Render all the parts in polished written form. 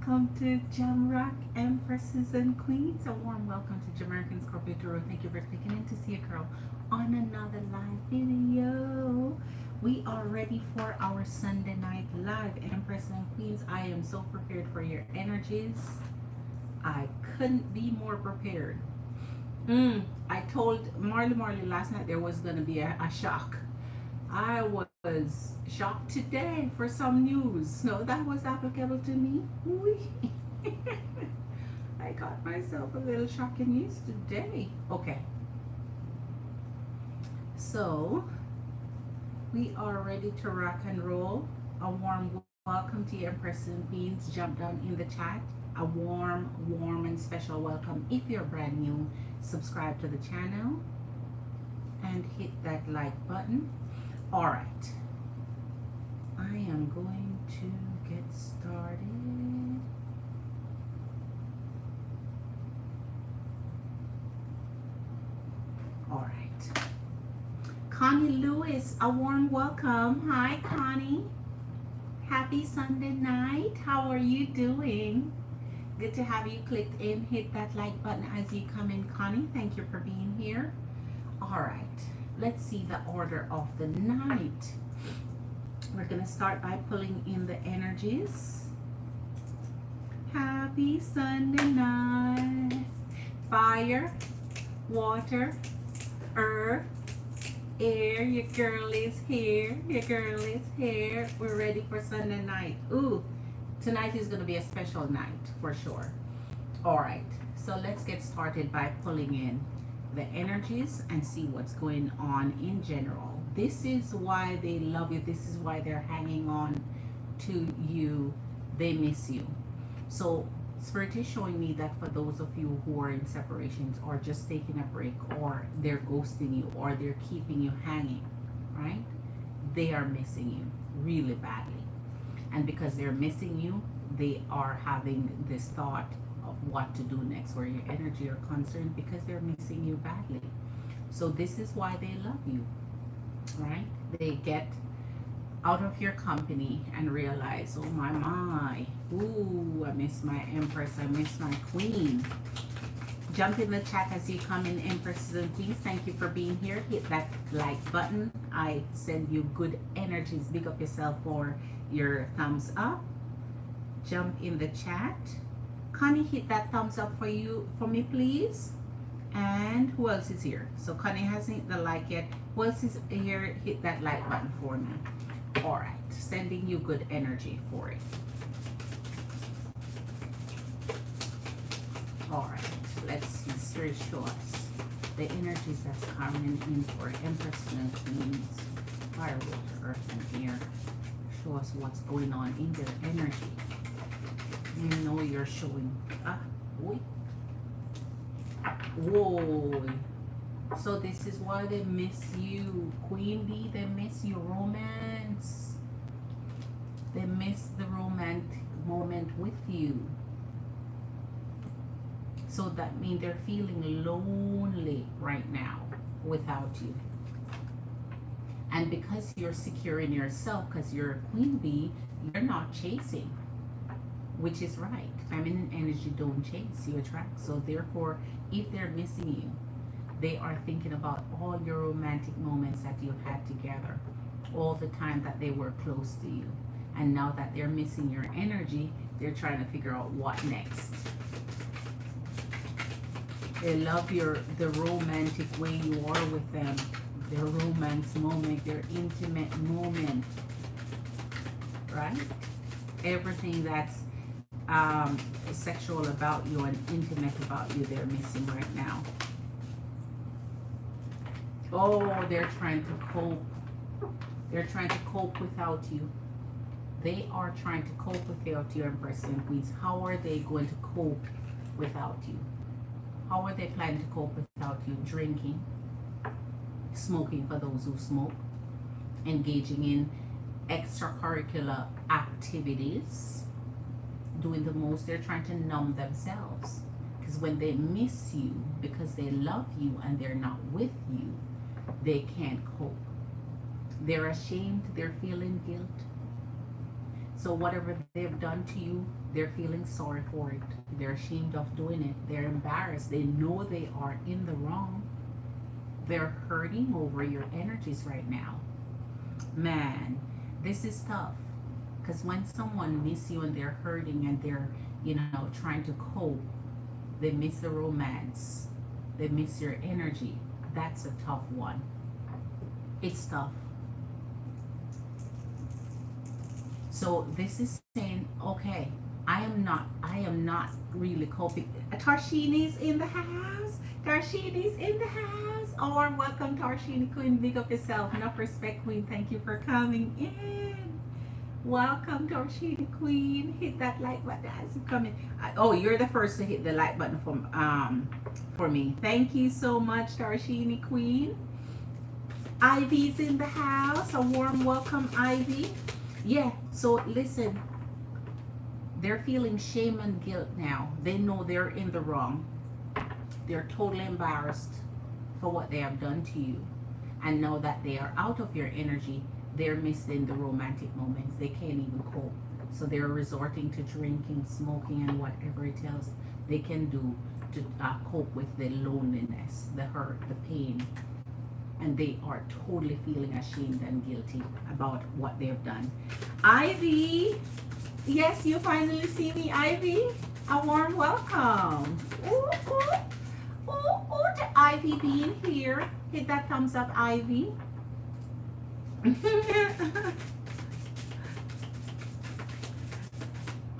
welcome to Jamrock Empresses and Queens. A warm welcome to JamericanScorpio Tarot. Thank you for clicking in to see a girl on another live video. We are ready for our Sunday night live, Empresses and Queens. I am so prepared for your energies. I couldn't be more prepared. I told Marley last night there was going to be a shock. I was shocked today for some news. No, that was applicable to me. I got myself a little shocking news today. Okay. So, we are ready to rock and roll. A warm welcome to your Empress and Queens. Jump down in the chat. A warm and special welcome. If you're brand new, subscribe to the channel and hit that like button. All right, I am going to get started. All right, Connie Lewis, a warm welcome. Hi, Connie. Happy Sunday night. How are you doing? Good to have you clicked in. Hit that like button as you come in, Connie. Thank you for being here. All right. Let's see the order of the night. We're going to start by pulling in the energies. Happy Sunday night. Fire, water, earth, air. Your girl is here. Your girl is here. We're ready for Sunday night. Ooh, tonight is going to be a special night for sure. All right, so let's get started by pulling in the energies and see what's going on in general. This is why they love you. This is why they're hanging on to you. They miss you. So Spirit is showing me that for those of you who are in separations or just taking a break, or they're ghosting you, or they're keeping you hanging, right? They are missing you really badly. And because they're missing you, they are having this thought of what to do next, where your energy are concerned, because they're missing you badly. So this is why they love you, right? They get out of your company and realize, oh my, ooh, I miss my Empress, I miss my Queen. Jump in the chat as you come in, Empresses and Queens. Thank you for being here. Hit that like button. I send you good energies. Big up yourself for your thumbs up. Jump in the chat. Connie, hit that thumbs up for me, please. And who else is here? So Connie hasn't hit the like yet. Who else is here? Hit that like button for me. All right, sending you good energy for it. All right, let's see. Spirit, show us the energies that's coming in for Empress and Queens, fire, water, earth, and air. Show us what's going on in their energy. You know you're showing. Whoa. So this is why they miss you, Queen Bee. They miss your romance. They miss the romantic moment with you. So that means they're feeling lonely right now without you. And because you're secure in yourself, because you're a Queen Bee, you're not chasing. Which is right. Feminine energy don't chase, you attract. So therefore, if they're missing you, they are thinking about all your romantic moments that you've had together, all the time that they were close to you. And now that they're missing your energy, they're trying to figure out what next. They love the romantic way you are with them, their romance moment, their intimate moment, right? Everything that's sexual about you and intimate about you, they're missing right now. Oh, they're trying to cope. They're trying to cope without you. They are trying to cope without you, Empress and Queens. How are they going to cope without you? How are they planning to cope without you? Drinking, smoking for those who smoke, engaging in extracurricular activities, doing the most. They're trying to numb themselves, because when they miss you, because they love you and they're not with you, they can't cope. They're ashamed, they're feeling guilt. So whatever they've done to you, they're feeling sorry for it. They're ashamed of doing it. They're embarrassed. They know they are in the wrong. They're hurting over your energies right now. Man, this is tough. Because when someone miss you and they're hurting and they're, trying to cope, they miss the romance. They miss your energy. That's a tough one. It's tough. So this is saying, okay, I am not really coping. Tarshini's in the house. Tarshini's in the house. Oh, welcome, Tarshini Queen. Big up yourself. Enough respect, Queen. Thank you for coming in. Welcome, Tarshini Queen. Hit that like button as you come in. Oh, you're the first to hit the like button for me. Thank you so much, Tarshini Queen. Ivy's in the house. A warm welcome, Ivy. Yeah, so listen, they're feeling shame and guilt now. They know they're in the wrong. They're totally embarrassed for what they have done to you. And now that they are out of your energy, they're missing the romantic moments. They can't even cope. So they're resorting to drinking, smoking, and whatever it else they can do to cope with the loneliness, the hurt, the pain. And they are totally feeling ashamed and guilty about what they've done. Ivy, yes, you finally see me, Ivy. A warm welcome. Ooh, ooh, ooh, ooh, to Ivy being here. Hit that thumbs up, Ivy.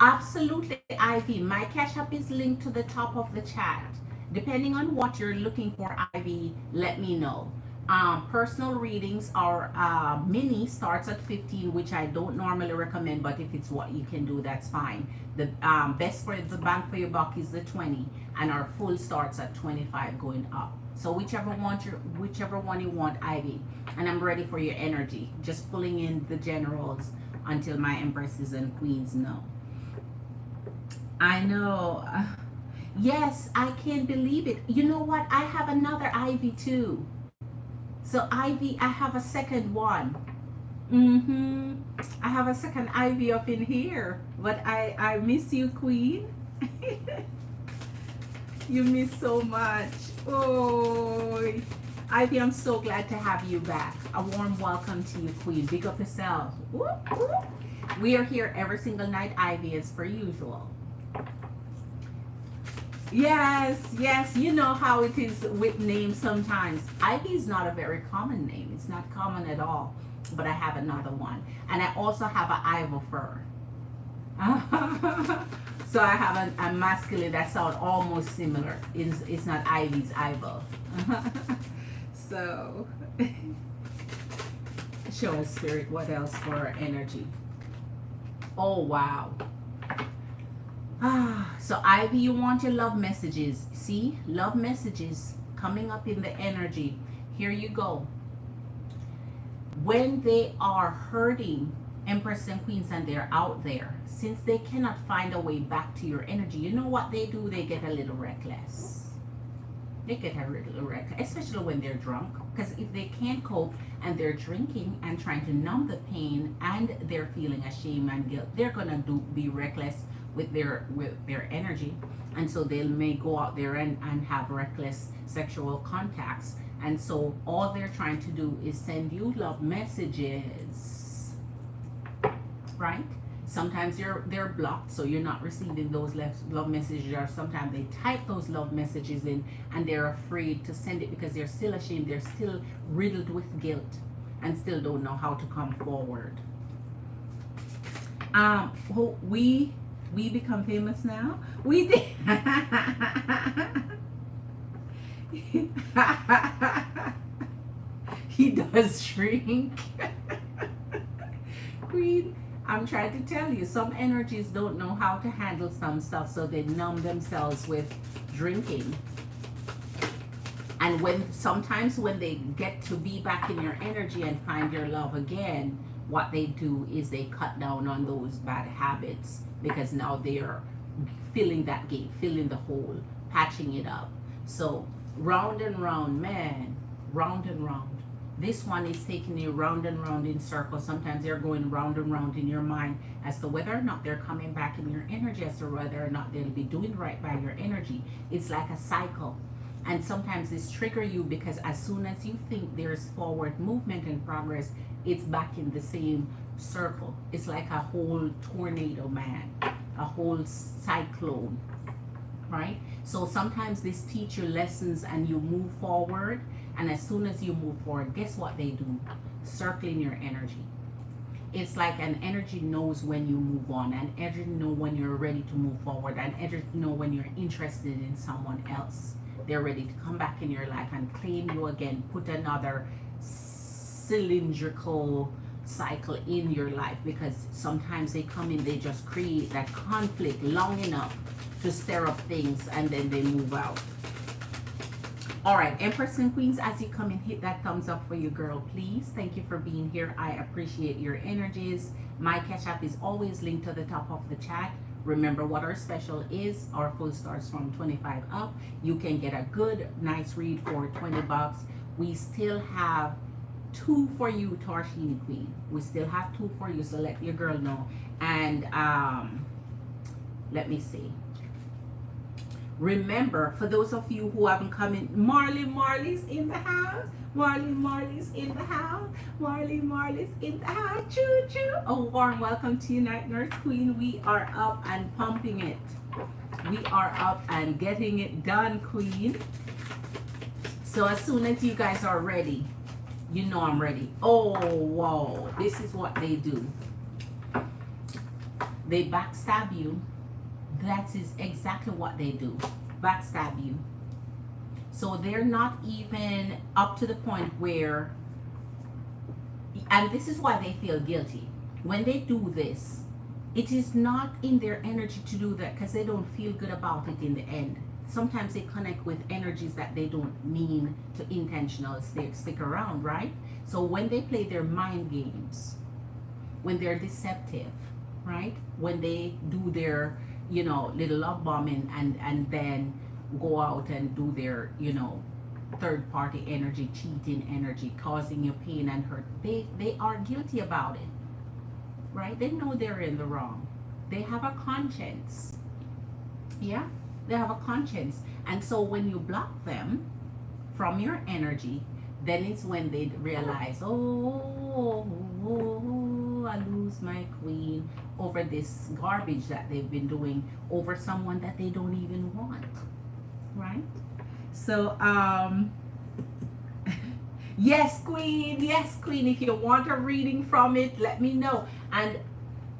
Absolutely, Ivy. My cash app is linked to the top of the chat. Depending on what you're looking for, Ivy, let me know. Personal readings are mini starts at 15, which I don't normally recommend, but if it's what you can do, that's fine. The best for the bang for your buck is the 20, and our full starts at 25 going up. So whichever one you want, Ivy. And I'm ready for your energy. Just pulling in the generals until my empresses and queens know. I know. Yes, I can't believe it. You know what? I have another Ivy too. So Ivy, I have a second one. I have a second Ivy up in here. But I miss you, Queen. You miss so much. Oh, Ivy, I'm so glad to have you back. A warm welcome to you, Queen. Big up yourself. Whoop, whoop. We are here every single night, Ivy, as per usual. Yes, you know how it is with names sometimes. Ivy is not a very common name. It's not common at all. But I have another one. And I also have an Ivo fur. So I have a masculine that sounds almost similar. It's not Ivy's Ivo. So, show us, Spirit, what else for our energy? Oh, wow. So Ivy, you want your love messages. See, love messages coming up in the energy. Here you go. When they are hurting, Empress and Queens, and they're out there, since they cannot find a way back to your energy, you know what they do? They get a little reckless. They get a little reckless, especially when they're drunk. Because if they can't cope and they're drinking and trying to numb the pain and they're feeling ashamed and guilt, they're gonna be reckless with their energy, and so they may go out there and have reckless sexual contacts. And so all they're trying to do is send you love messages, right? Sometimes they're blocked, so you're not receiving those love messages, or sometimes they type those love messages in and they're afraid to send it because they're still ashamed, they're still riddled with guilt, and still don't know how to come forward. We become famous now. We did. He does shrink. Queen, I'm trying to tell you, some energies don't know how to handle some stuff, so they numb themselves with drinking. And sometimes when they get to be back in your energy and find your love again, what they do is they cut down on those bad habits, because now they are filling that gate, filling the hole, patching it up. So round and round, man, round and round. This one is taking you round and round in circles. Sometimes they're going round and round in your mind as to whether or not they're coming back in your energy, as to whether or not they'll be doing right by your energy. It's like a cycle. And sometimes this trigger you because as soon as you think there's forward movement and progress, it's back in the same circle. It's like a whole tornado, man, a whole cyclone, right? So sometimes this teach you lessons and you move forward, and as soon as you move forward, guess what they do? Circling your energy. It's like an energy knows when you move on, an energy know when you're ready to move forward, an energy know when you're interested in someone else. They're ready to come back in your life and claim you again, put another cylindrical cycle in your life, because sometimes they come in, they just create that conflict long enough to stir up things, and then they move out. All right, Empress and Queens, as you come in, hit that thumbs up for you, girl, please. Thank you for being here. I appreciate your energies. My Cash App is always linked to the top of the chat. Remember what our special is. Our full starts from 25 up. You can get a good, nice read for 20 bucks. We still have 2 for you, Tarshini Queen. We still have 2 for you, so let your girl know. And let me see. Remember, for those of you who haven't come in, Marley's in the house. Marley's in the house. Marley's in the house. Choo choo. Oh, warm welcome to you, Night Nurse Queen. We are up and pumping it. We are up and getting it done, Queen. So as soon as you guys are ready, you know I'm ready. Oh, whoa. This is what they do. They backstab you. That is exactly what they do. Backstab you. So they're not even up to the point where, and this is why they feel guilty. When they do this, it is not in their energy to do that because they don't feel good about it in the end. Sometimes they connect with energies that they don't mean to intentionally stick around, right? So when they play their mind games, when they're deceptive, right? When they do their, you know, little love bombing and then go out and do their, you know, third party energy, cheating energy, causing you pain and hurt, they are guilty about it, right? They know they're in the wrong. They have a conscience. Yeah, they have a conscience. And so when you block them from your energy, then it's when they realize, oh, I lose my queen over this garbage that they've been doing over someone that they don't even want, right? So yes queen, if you want a reading from it, let me know. And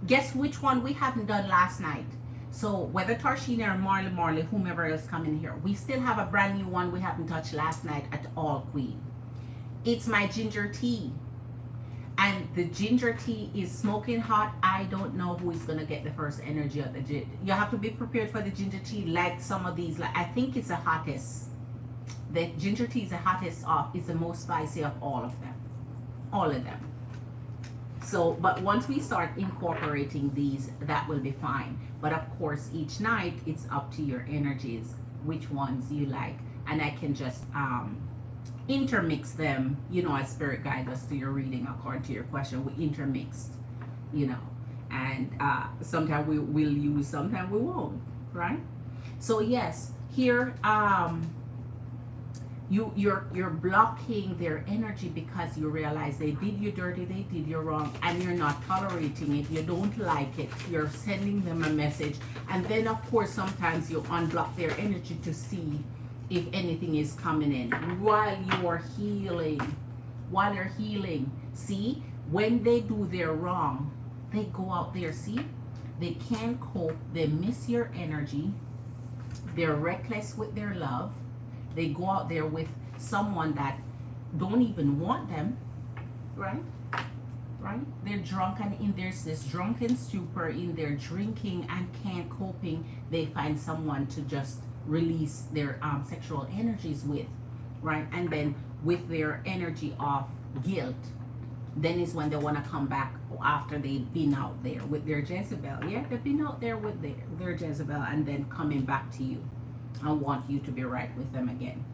guess which one we haven't done last night? So whether Tarshina or Marley, whomever else come in here, we still have a brand new one we haven't touched last night at all, queen. It's my ginger tea. And the ginger tea is smoking hot. I don't know who is going to get the first energy of the ginger. You have to be prepared for the ginger tea like some of these. Like I think it's the hottest. The ginger tea is the hottest off. It's the most spicy of all of them. All of them. So, but once we start incorporating these, that will be fine. But of course, each night, it's up to your energies, which ones you like. And I can just intermix them, you know, as spirit guide us to your reading according to your question. We intermixed, you know, and sometimes we will use, sometimes we won't, right? So yes, here you're blocking their energy because you realize they did you dirty, they did you wrong, and you're not tolerating it. You don't like it. You're sending them a message, and then of course sometimes you unblock their energy to see if anything is coming in while you are healing. While they're healing, see, when they do their wrong, they go out there, see, they can't cope, they miss your energy, they're reckless with their love, they go out there with someone that don't even want them, right? They're drunk and in there's this drunken stupor in their drinking and can't coping. They find someone to just release their sexual energies with, right? And then with their energy of guilt, then is when they want to come back after they've been out there with their Jezebel. Yeah, they've been out there with their Jezebel and then coming back to you and want you to be right with them again.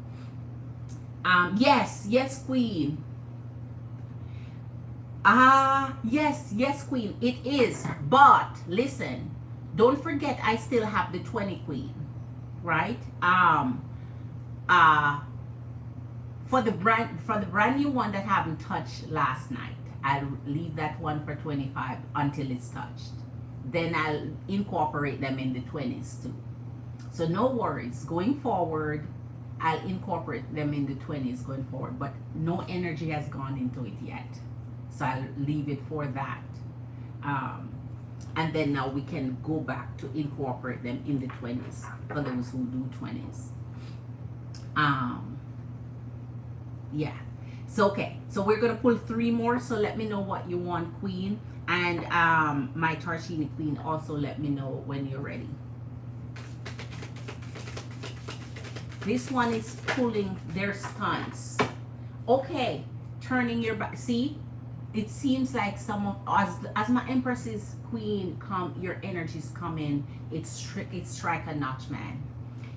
Yes, queen. Yes, yes, Queen, it is. But listen, don't forget I still have the 20 Queen, right? Uh for the brand new one that haven't touched last night, I'll leave that one for 25 until it's touched. Then I'll incorporate them in the 20s too. So no worries. Going forward, I'll incorporate them in the 20s going forward, but no energy has gone into it yet. So I'll leave it for that. Um, and then now we can go back to incorporate them in the 20s for those who do 20s. Yeah. So okay. So we're gonna pull 3 more. So let me know what you want, Queen. And my Tarshini Queen, also let me know when you're ready. This one is pulling their stunts. Okay, turning your back. See, it seems like some of as my Empress's Queen come, your energies come in. It's strike a notch, man.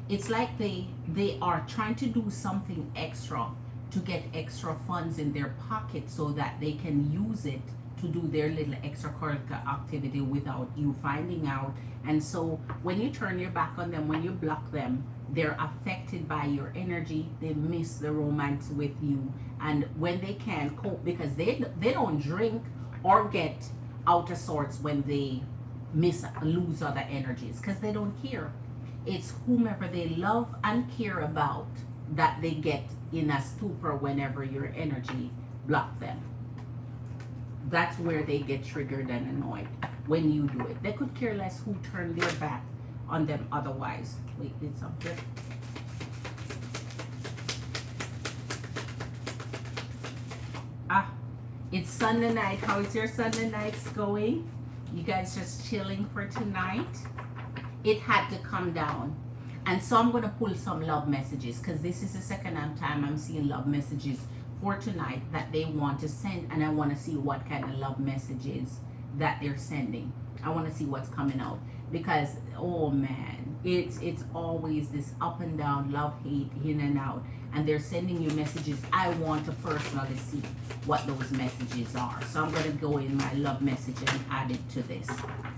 It's like they are trying to do something extra to get extra funds in their pocket so that they can use it to do their little extracurricular activity without you finding out. And so when you turn your back on them, when you block them, they're affected by your energy. They miss the romance with you, and when they can cope, because they don't drink or get out of sorts when they lose other energies, because they don't care. It's whomever they love and care about that they get in a stupor whenever your energy block them. That's where they get triggered and annoyed when you do it. They could care less who turned their back on them otherwise. Wait, did something. It's Sunday night. How is your Sunday nights going? You guys just chilling for tonight? It had to come down. And so I'm going to pull some love messages, because this is the second time I'm seeing love messages for tonight that they want to send, and I want to see what kind of love messages that they're sending. I want to see what's coming out, because oh man, it's always this up and down, love, hate, in and out, and they're sending you messages. I want to personally see what those messages are, so I'm going to go in my love message and add it to this,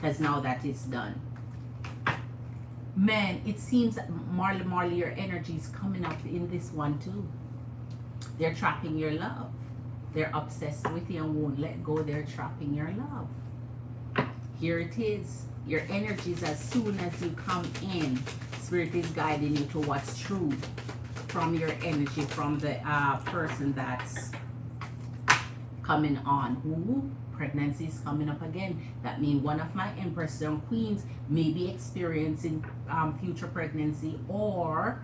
because now that it's done, man, it seems that Marley, your energy is coming up in this one too. They're trapping your love. They're obsessed with you and won't let go. They're trapping your love. Here it is. Your energies, as soon as you come in, Spirit is guiding you to what's true from your energy, from the person that's coming on. Ooh, pregnancy is coming up again. That means one of my Empresses and Queens may be experiencing future pregnancy, or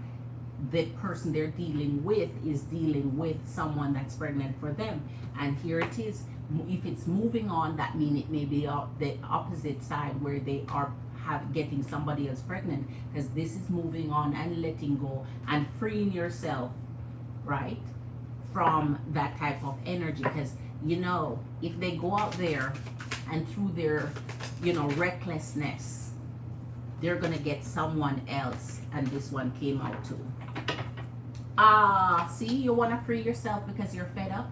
the person they're dealing with is dealing with someone that's pregnant for them. And here it is. If it's moving on, that means it may be the opposite side, where they are getting somebody else pregnant, because this is moving on and letting go and freeing yourself, right, from that type of energy. Because you know, if they go out there and through their, you know, recklessness, they're gonna get someone else, and this one came out too. See, you want to free yourself because you're fed up.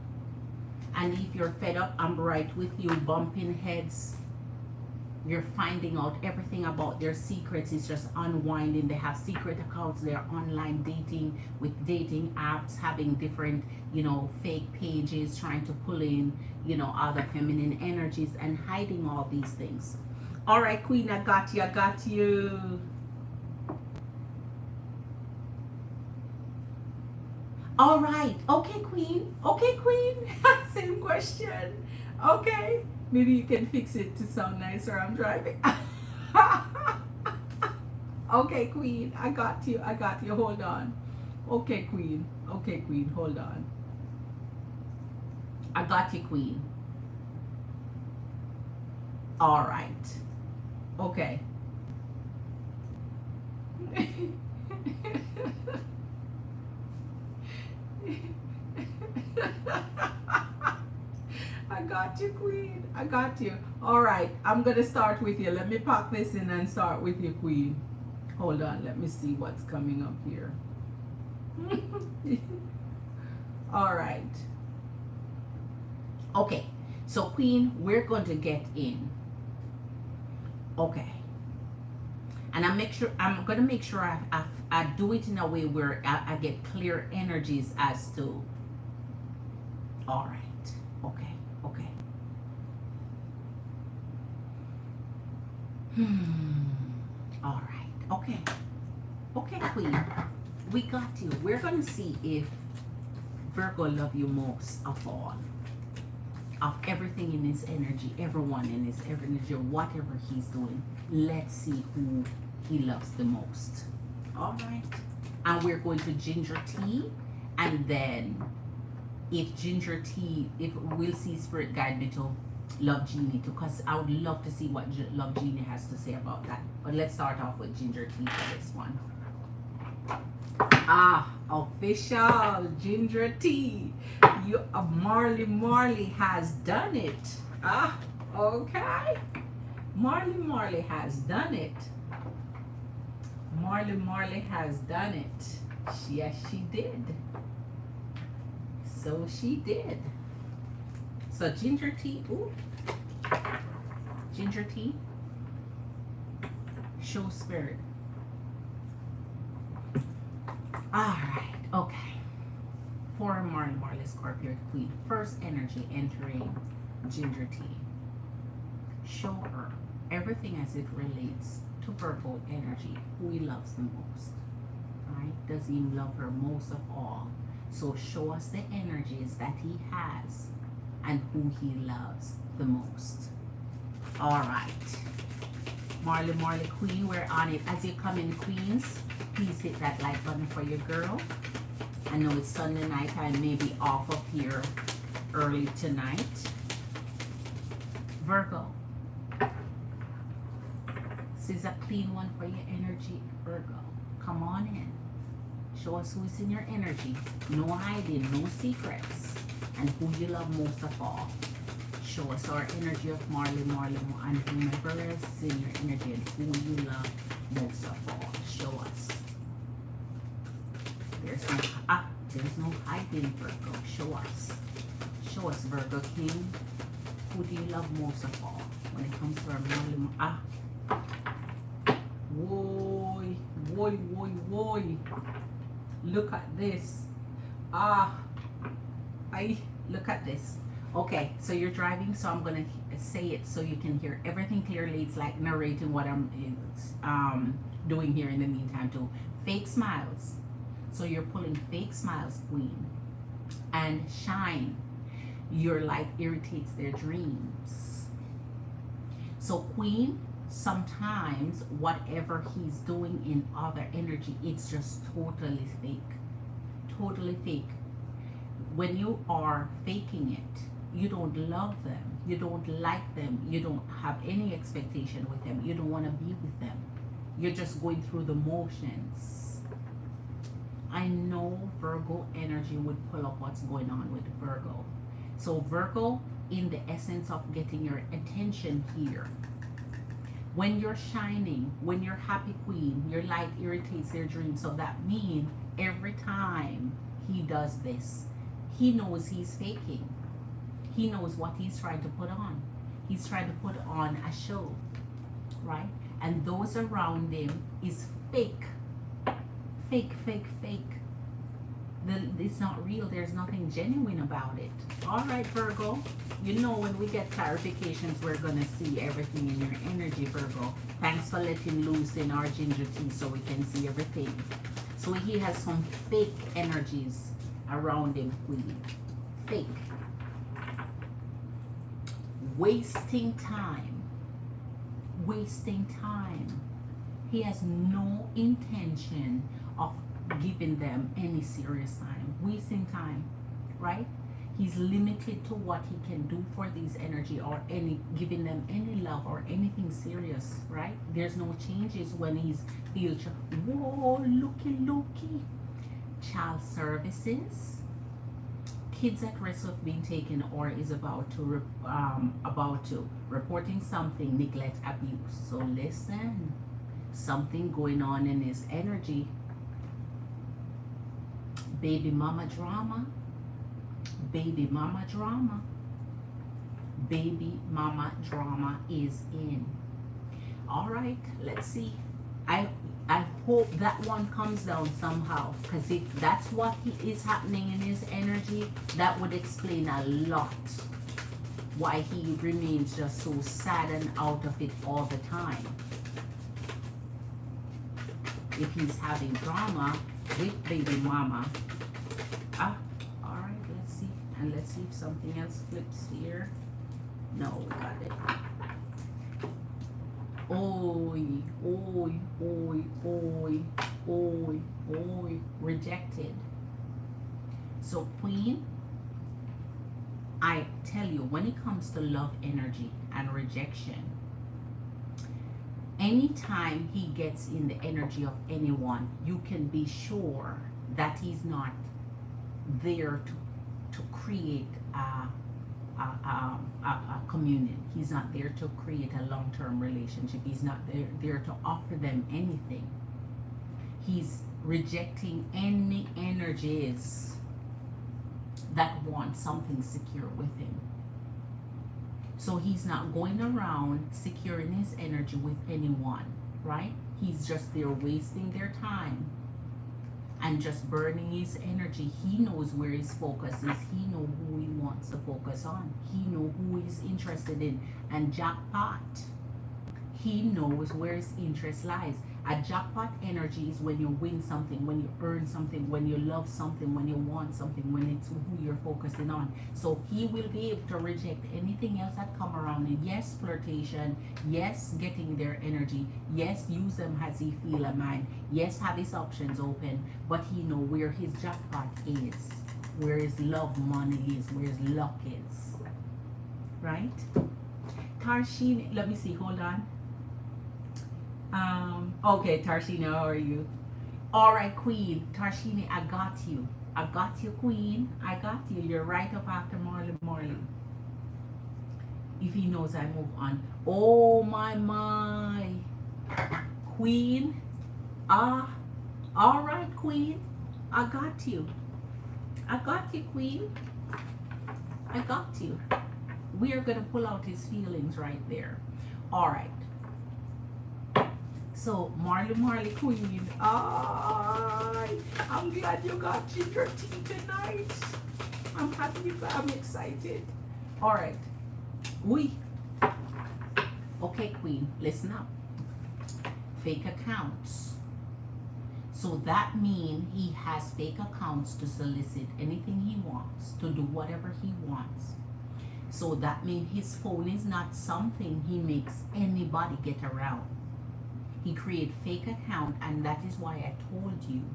And if you're fed up, I'm right with you. Bumping heads. You're finding out everything about their secrets. It's just unwinding. They have secret accounts. They're online dating with dating apps, having different, you know, fake pages, trying to pull in, you know, other feminine energies and hiding all these things. All right, Queen, I got you. I got you. All right. Okay, Queen. Okay, Queen. Same question. Okay. Maybe you can fix it to sound nicer. I'm driving. Okay, Queen. I got you. I got you. Hold on. Okay, Queen. Okay, Queen. Hold on. I got you, Queen. All right. Okay. I got you, Queen. I got you. All right. I'm going to start with you. Let me pack this in and start with you, Queen. Hold on. Let me see what's coming up here. All right. Okay. So Queen, we're going to get in. Okay. And I'm gonna make sure I do it in a way where I get clear energies as to. All right. Okay. Okay. All right. Okay. Okay, Queen. We got you. We're gonna see if Virgo love you most of all. Of everything in his energy, everyone in his energy, whatever he's doing. Let's see who he loves the most. All right. And we're going to ginger tea, and then if ginger tea, if we'll see spirit guide me to love genie too, because I would love to see what love genie has to say about that. But let's start off with ginger tea for this one. Official ginger tea. Marley has done it. Okay. Marley has done it. Marley has done it. Yes, she did. So she did. So ginger tea. Ooh. Ginger tea. Show spirit. Alright, okay. For Marley Scorpio Queen, first energy entering ginger tea. Show her everything as it relates to Virgo energy, who he loves the most. Right? Does he love her most of all? So show us the energies that he has and who he loves the most. Alright. Marley Queen, we're on it. As you come in, Queens, please hit that like button for your girl. I know it's Sunday night. I may be off of here early tonight. Virgo. This is a clean one for your energy, Virgo. Come on in. Show us who's in your energy. No hiding, no secrets. And who you love most of all. Show us our energy of Marley, and whomever else is in your energy and who you love most of all. Show us. There's no hiding, Virgo. Show us. Show us, Virgo King. Who do you love most of all when it comes to our Marley? Woy. Look at this. Look at this. Okay, so you're driving, so I'm gonna say it so you can hear everything clearly. It's like narrating what I'm doing here in the meantime too. Fake smiles. So you're pulling fake smiles, Queen. And shine. Your light irritates their dreams. So Queen, sometimes whatever he's doing in other energy, it's just totally fake. Totally fake. When you are faking it, you don't love them, you don't like them, you don't have any expectation with them, you don't want to be with them. You're just going through the motions. I know Virgo energy would pull up what's going on with Virgo. So Virgo, in the essence of getting your attention here, when you're shining, when you're happy, Queen, your light irritates their dreams. So that means every time he does this, he knows he's faking. He knows what he's trying to put on. He's trying to put on a show, right? And those around him is fake. Fake. It's not real. There's nothing genuine about it. All right, Virgo. You know when we get clarifications, we're going to see everything in your energy, Virgo. Thanks for letting loose in our ginger tea so we can see everything. So he has some fake energies around him, Queen. Fake. Wasting time. He has no intention of giving them any serious time. Wasting time, right? He's limited to what he can do for these energy or giving them any love or anything serious, right? There's no changes when he's whoa, looky. Child services. Kids at risk of being taken or is about to reporting something, neglect, abuse. So listen, something going on in his energy. Baby mama drama. baby mama drama is in. All right, let's see. I I hope that one comes down somehow, because if that's what is happening in his energy, that would explain a lot why he remains just so sad and out of it all the time. If he's having drama with baby mama. Ah, all right, let's see. And let's see if something else flips here. No, we got it. Oi, oi, oi, oi, oi, oi, rejected. So Queen, I tell you, when it comes to love energy and rejection, anytime he gets in the energy of anyone, you can be sure that he's not there to create a communion. He's not there to create a long-term relationship. He's not there to offer them anything. He's rejecting any energies that want something secure with him. So he's not going around securing his energy with anyone, right? He's just there wasting their time and just burning his energy. He knows where his focus is. He knows who he wants to focus on. He knows who he's interested in. And jackpot, he knows where his interest lies. A jackpot energy is when you win something, when you earn something, when you love something, when you want something, when it's who you're focusing on. So he will be able to reject anything else that come around. And yes, flirtation. Yes, getting their energy. Yes, use them as he feel a mind. Yes, have his options open. But he know where his jackpot is, where his love money is, where his luck is. Right? Tarshini, let me see, hold on. Okay, Tarshini, how are you? All right, Queen. Tarshini, I got you. I got you, Queen. I got you. You're right up after Marley. If he knows I move on. Oh, my. Queen. All right, Queen. I got you. I got you, Queen. I got you. We are going to pull out his feelings right there. All right. So, Marley Queen, I'm glad you got ginger tea tonight. I'm happy, I'm excited. All right. Okay, Queen, listen up. Fake accounts. So that means he has fake accounts to solicit anything he wants, to do whatever he wants. So that means his phone is not something he makes anybody get around. He create fake account, and that is why I told you.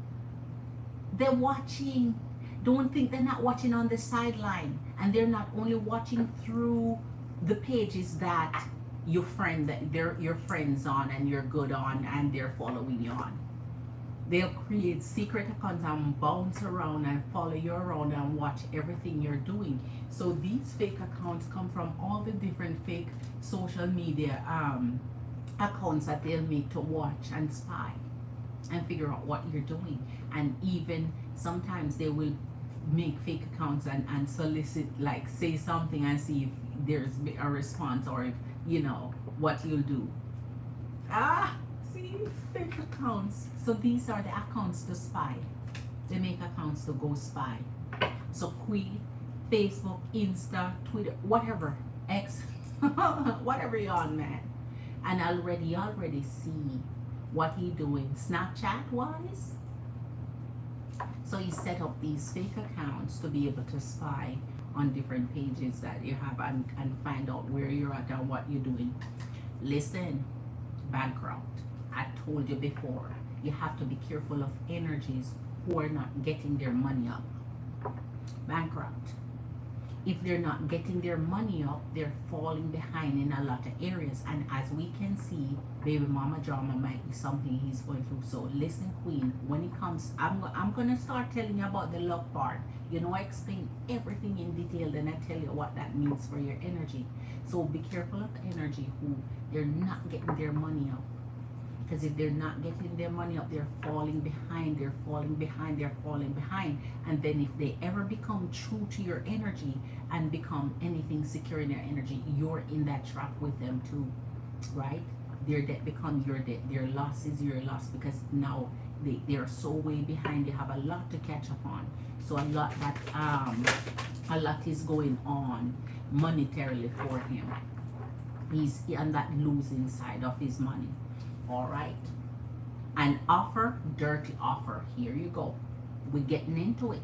They're watching. Don't think they're not watching on the sideline. And they're not only watching through the pages that your friend, that they're your friends on and you're good on and they're following you on. They'll create secret accounts and bounce around and follow you around and watch everything you're doing. So these fake accounts come from all the different fake social media accounts that they'll make to watch and spy and figure out what you're doing. And even sometimes they will make fake accounts and solicit, like say something and see if there's a response, or if you know what you'll do. See, fake accounts. So these are the accounts to spy. They make accounts to go spy. So Queen, Facebook, Insta, Twitter, whatever, X, whatever you're on, man. And already see what he doing Snapchat wise. So he set up these fake accounts to be able to spy on different pages that you have and find out where you're at and what you're doing. Listen, bankrupt. I told you before, you have to be careful of energies who are not getting their money up. Bankrupt. If they're not getting their money up, they're falling behind in a lot of areas. And as we can see, baby mama drama might be something he's going through. So listen, Queen, when it comes, I'm going to start telling you about the love part. You know, I explain everything in detail, then I tell you what that means for your energy. So be careful of the energy who they're not getting their money up. Because if they're not getting their money up, they're falling behind, they're falling behind, they're falling behind. And then if they ever become true to your energy and become anything secure in their energy, you're in that trap with them too, right? Their debt become your debt, their loss is your loss, because now they are so way behind, they have a lot to catch up on. So a lot is going on monetarily for him. He's on that losing side of his money. All right. An offer, dirty offer. Here you go. We're getting into it.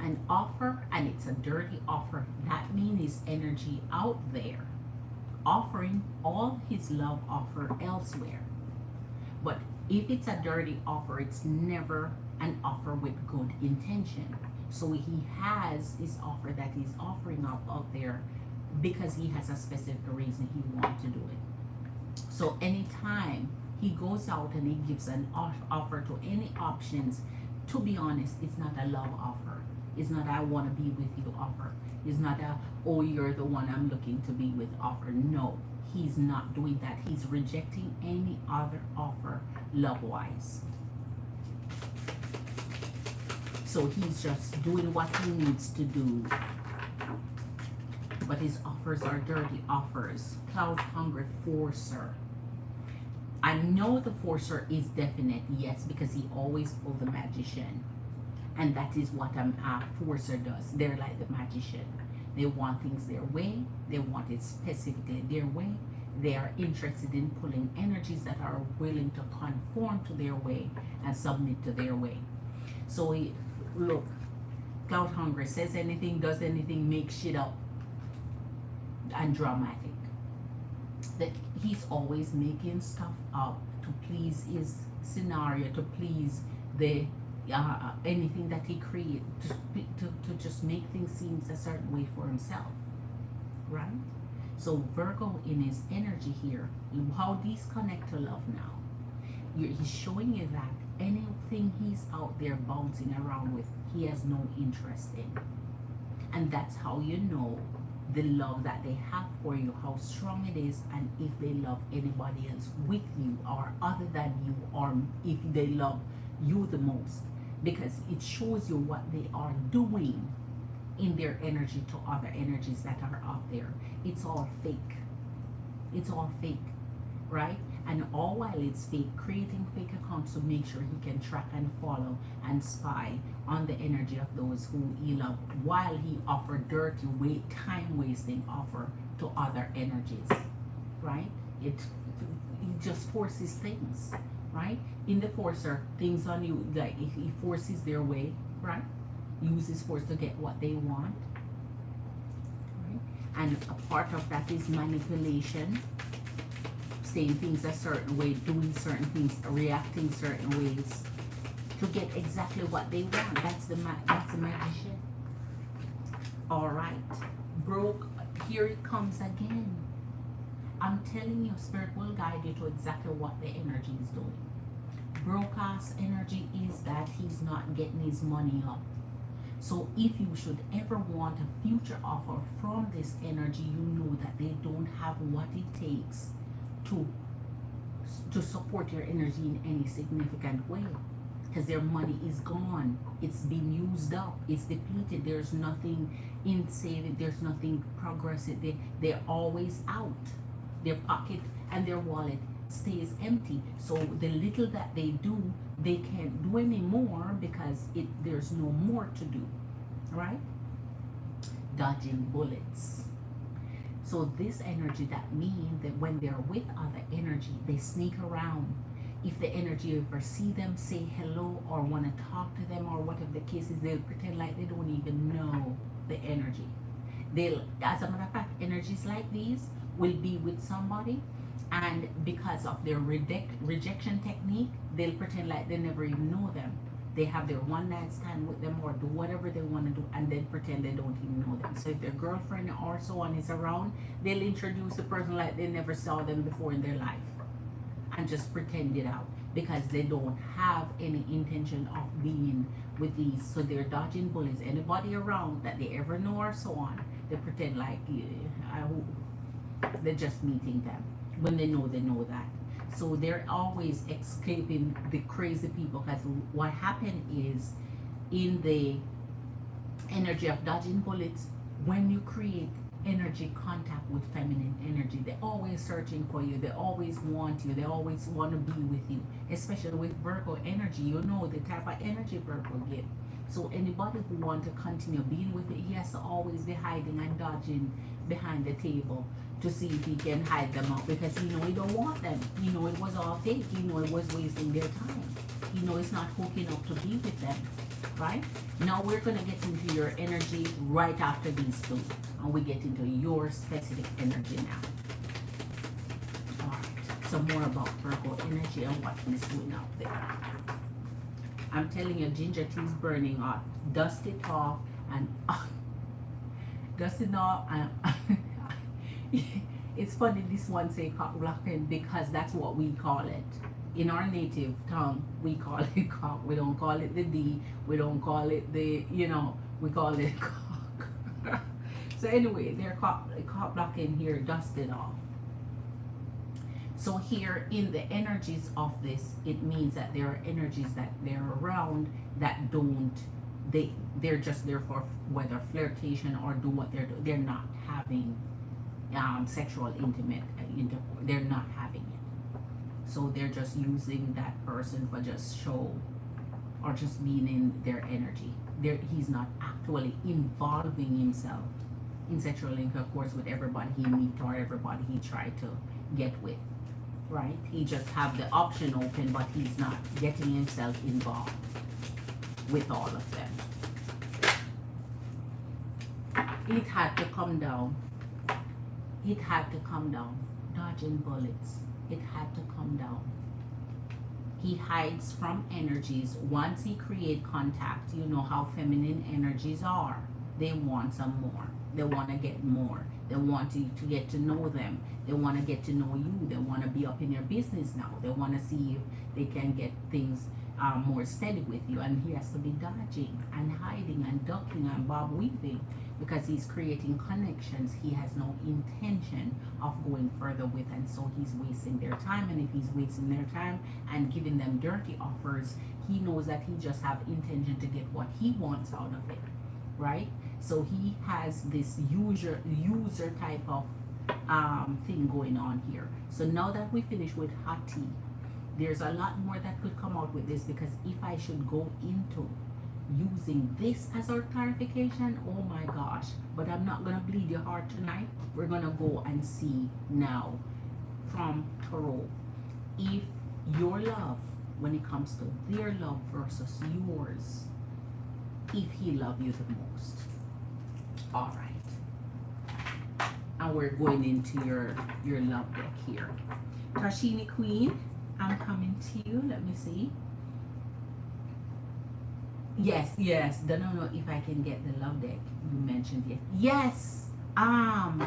An offer, and it's a dirty offer. That means his energy out there, offering all his love offer elsewhere. But if it's a dirty offer, it's never an offer with good intention. So he has his offer that he's offering up out there because he has a specific reason he wants to do it. So anytime he goes out and he gives an offer to any options, to be honest, it's not a love offer. It's not a I want to be with you offer. It's not a, oh, you're the one I'm looking to be with offer. No, he's not doing that. He's rejecting any other offer love-wise. So he's just doing what he needs to do. But his offers are dirty offers. Cloud hungry forcer. I know the forcer is definite, yes, because he always pulls the magician. And that is what a forcer does. They're like the magician. They want things their way. They want it specifically their way. They are interested in pulling energies that are willing to conform to their way and submit to their way. So look, Cloud hungry says anything, does anything, makes shit up and dramatic. That he's always making stuff up to please his scenario, to please the anything that he creates, to just make things seem a certain way for himself, right? So Virgo in his energy here, how these connect to love now. He's showing you that anything he's out there bouncing around with, he has no interest in. And that's how you know the love that they have for you, how strong it is, and if they love anybody else with you or other than you, or if they love you the most, because it shows you what they are doing in their energy to other energies that are out there. It's all fake. It's all fake, right? And all while it's fake, creating fake accounts to make sure he can track and follow and spy on the energy of those who he loves, while he offered dirty, time wasting offer to other energies, right? He just forces things, right? In the forcer, things on you, like he forces their way, right? Uses force to get what they want, right? And a part of that is manipulation, saying things a certain way, doing certain things, reacting certain ways to get exactly what they want. That's the magician. All right, broke. Here it comes again. I'm telling you, spirit will guide you to exactly what the energy is doing. Broke ass energy is that he's not getting his money up. So if you should ever want a future offer from this energy, you know that they don't have what it takes to support your energy in any significant way, because their money is gone. It's been used up. It's depleted. There's nothing in saving. There's nothing progressive. They're always out. Their pocket and their wallet stays empty. So the little that they do, they can't do anymore because there's no more to do, right? Dodging bullets. So this energy, that means that when they're with other energy, they sneak around. If the energy ever see them, say hello or want to talk to them or whatever the case is, they'll pretend like they don't even know the energy. As a matter of fact, energies like these will be with somebody, and because of their rejection technique, they'll pretend like they never even know them. They have their one night stand with them or do whatever they want to do and then pretend they don't even know them. So if their girlfriend or so on is around, they'll introduce the person like they never saw them before in their life and just pretend it out, because they don't have any intention of being with these. So they're dodging bullets. Anybody around that they ever know or so on, they pretend like they're just meeting them when they know that. So they're always escaping the crazy people, because what happened is, in the energy of dodging bullets, when you create energy contact with feminine energy, they're always searching for you, they always want you, they always want to be with you, especially with Virgo energy. You know the type of energy Virgo give. So anybody who want to continue being with it, he has to always be hiding and dodging behind the table to see if he can hide them out, because he know he don't want them. He know it was all fake. He know it was wasting their time. He know it's not hooking up to be with them. Right? Now we're gonna get into your energy right after these two, and we get into your specific energy now. Alright, so more about Virgo energy and what he's doing out there. I'm telling you, ginger tea is burning hot. Dust it off and dust it off and it's funny this one say cock blocking, because that's what we call it. In our native tongue, we call it cock. We don't call it the D. We don't call it the, we call it cock. So anyway, they're cock blocking here, dusted off. So here in the energies of this, it means that there are energies that they're around that don't, they're just there for whether flirtation or do what they're doing. They're not having sexual intimate intercourse. They're not having it. So they're just using that person for just show, or just being in their energy. He's not actually involving himself in sexual intercourse with everybody he meets or everybody he tried to get with. Right? He just have the option open, but he's not getting himself involved with all of them. It had to come down. It had to come down. Dodging bullets. It had to come down. He hides from energies. Once he create contact, you know how feminine energies are. They want some more. They want to get more. They want you to get to know them. They want to get to know you. They want to be up in your business now. They want to see if they can get things more steady with you. And he has to be dodging and hiding and ducking and bob weaving, because he's creating connections he has no intention of going further with, and so he's wasting their time. And if he's wasting their time and giving them dirty offers, he knows that he just have intention to get what he wants out of it, right? So he has this user type of thing going on here. So now that we finish with hot tea, there's a lot more that could come out with this, because if I should go into using this as our clarification, oh my gosh, but I'm not gonna bleed your heart tonight. We're gonna go and see now from Tarot if your love, when it comes to their love versus yours, if he loves you the most. All right, and we're going into your love deck here. Tashini Queen, I'm coming to you. Let me see. Yes. Don't know if I can get the love deck you mentioned yet. Yes. I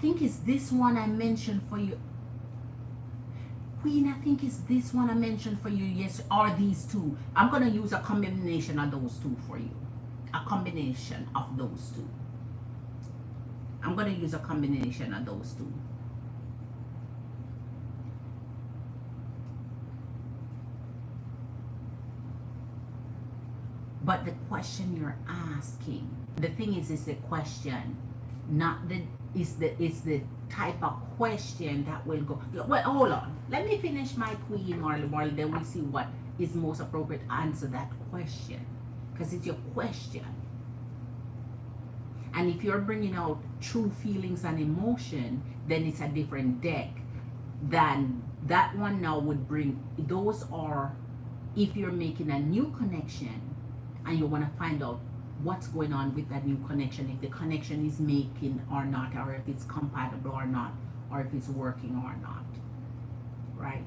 think it's this one I mentioned for you. Queen, I think it's this one I mentioned for you. Yes, or these two. I'm gonna use a combination of those two for you. A combination of those two. I'm gonna use a combination of those two. But the question you're asking, the thing is the question, not the is the type of question that will go. Well, hold on. Let me finish my Queen Marley, then we see what is most appropriate to answer that question, because it's your question. And if you're bringing out true feelings and emotion, then it's a different deck than that one now would bring. Those are if you're making a new connection and you want to find out what's going on with that new connection, if the connection is making or not, or if it's compatible or not, or if it's working or not, right?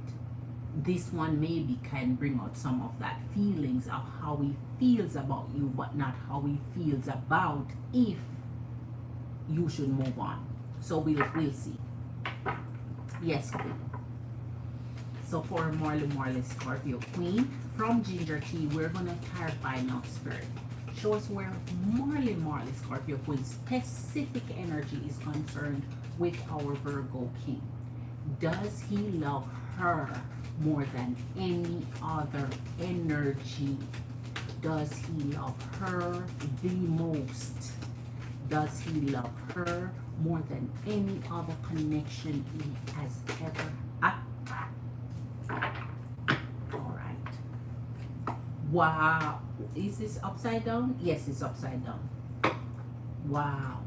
This one maybe can bring out some of that feelings of how he feels about you, but not how he feels about if you should move on. So we'll see. Yes, Queen. So for Marley Scorpio Queen, from Ginger Tea, we're gonna clarify now, Spirit. Show us where Marley Scorpio Queen specific energy is concerned with our Virgo King. Does he love her more than any other energy? Does he love her the most? Does he love her more than any other connection he has ever had? All right. Wow. Is this upside down? Yes, it's upside down. Wow.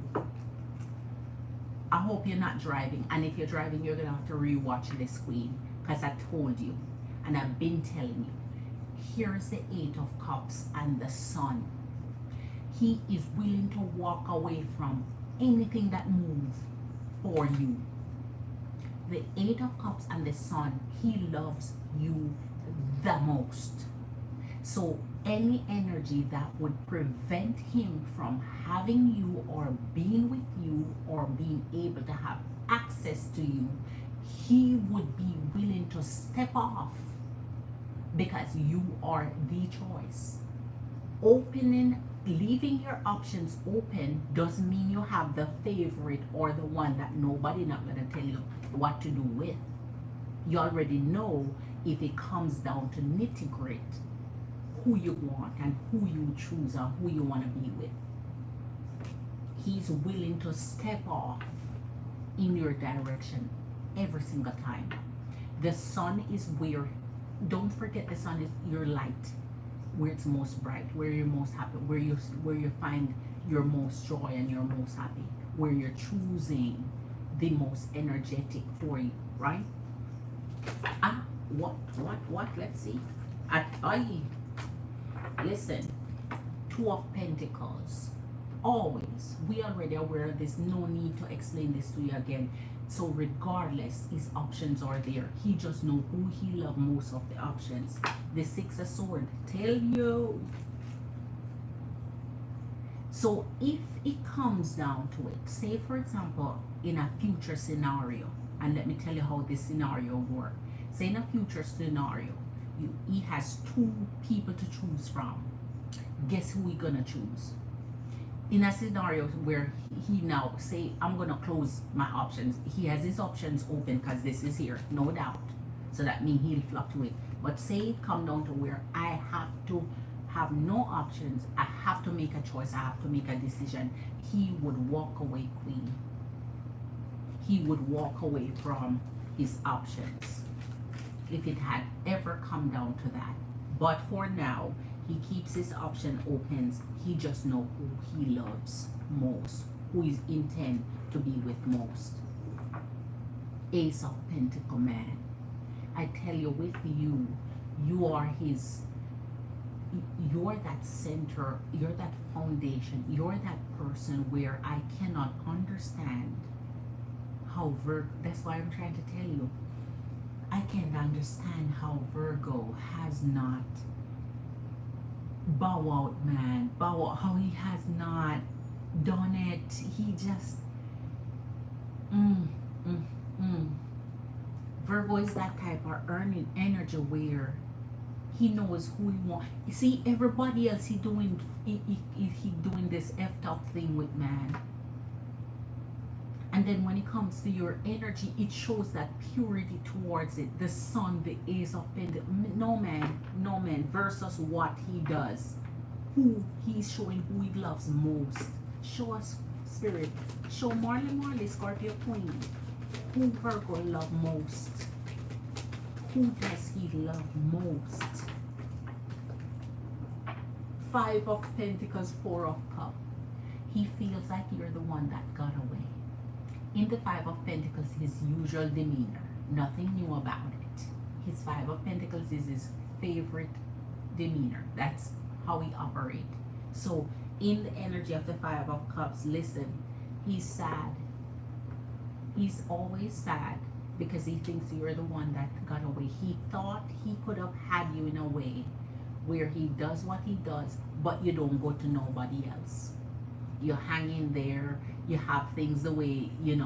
I hope you're not driving. And if you're driving, you're going to have to rewatch this, Queen. Because I told you. And I've been telling you. Here's the Eight of Cups and the Sun. He is willing to walk away from anything that moves for you. The Eight of Cups and the Sun, he loves you the most. So any energy that would prevent him from having you or being with you or being able to have access to you, he would be willing to step off because you are the choice. Leaving your options open doesn't mean you have the favorite or the one that nobody not going to tell you what to do with. You already know if it comes down to nitty-gritty who you want and who you choose and who you want to be with. He's willing to step off in your direction every single time. The sun is where, don't forget, the sun is your light, where it's most bright, where you're most happy, where you find your most joy and you're most happy, where you're choosing the most energetic for you, right? What? Let's see. Listen, Two of Pentacles. Always, we already aware of this. No need to explain this to you again. So regardless, his options are there. He just know who he loves most of the options. The Six of Swords tell you. So if it comes down to it, say for example, in a future scenario, and let me tell you how this scenario works. Say in a future scenario, he has two people to choose from. Guess who he gonna choose? In a scenario where he now say, I'm gonna close my options. He has his options open because this is here, no doubt. So that means he'll fluctuate. But say it come down to where I have to have no options. I have to make a choice. I have to make a decision. He would walk away, Queen. He would walk away from his options if it had ever come down to that. But for now, he keeps his option open. He just knows who he loves most, who is intent to be with most. Ace of Pentacle man. I tell you, with you, you are his, you're that center, you're that foundation, you're that person where I cannot understand how that's why I'm trying to tell you, I can't understand how Virgo has not bow out, man. Bow out, how he has not done it. He just Virgo is that type of earning energy where he knows who he wants. You see, everybody else he doing this effed up thing with, man. And then when it comes to your energy, it shows that purity towards it. The sun, the Ace of Pentacles. No man, versus what he does. Who he's showing who he loves most. Show us, Spirit. Show Marley, Scorpio Queen. Who Virgo love most? Who does he love most? Five of Pentacles, Four of Cups. He feels like you're the one that got away. In the Five of Pentacles, his usual demeanor, nothing new about it. His Five of Pentacles is his favorite demeanor. That's how he operates. So in the energy of the Five of Cups, listen, he's sad. He's always sad because he thinks you're the one that got away. He thought he could have had you in a way where he does what he does, but you don't go to nobody else. You're hanging there. You have things the way, you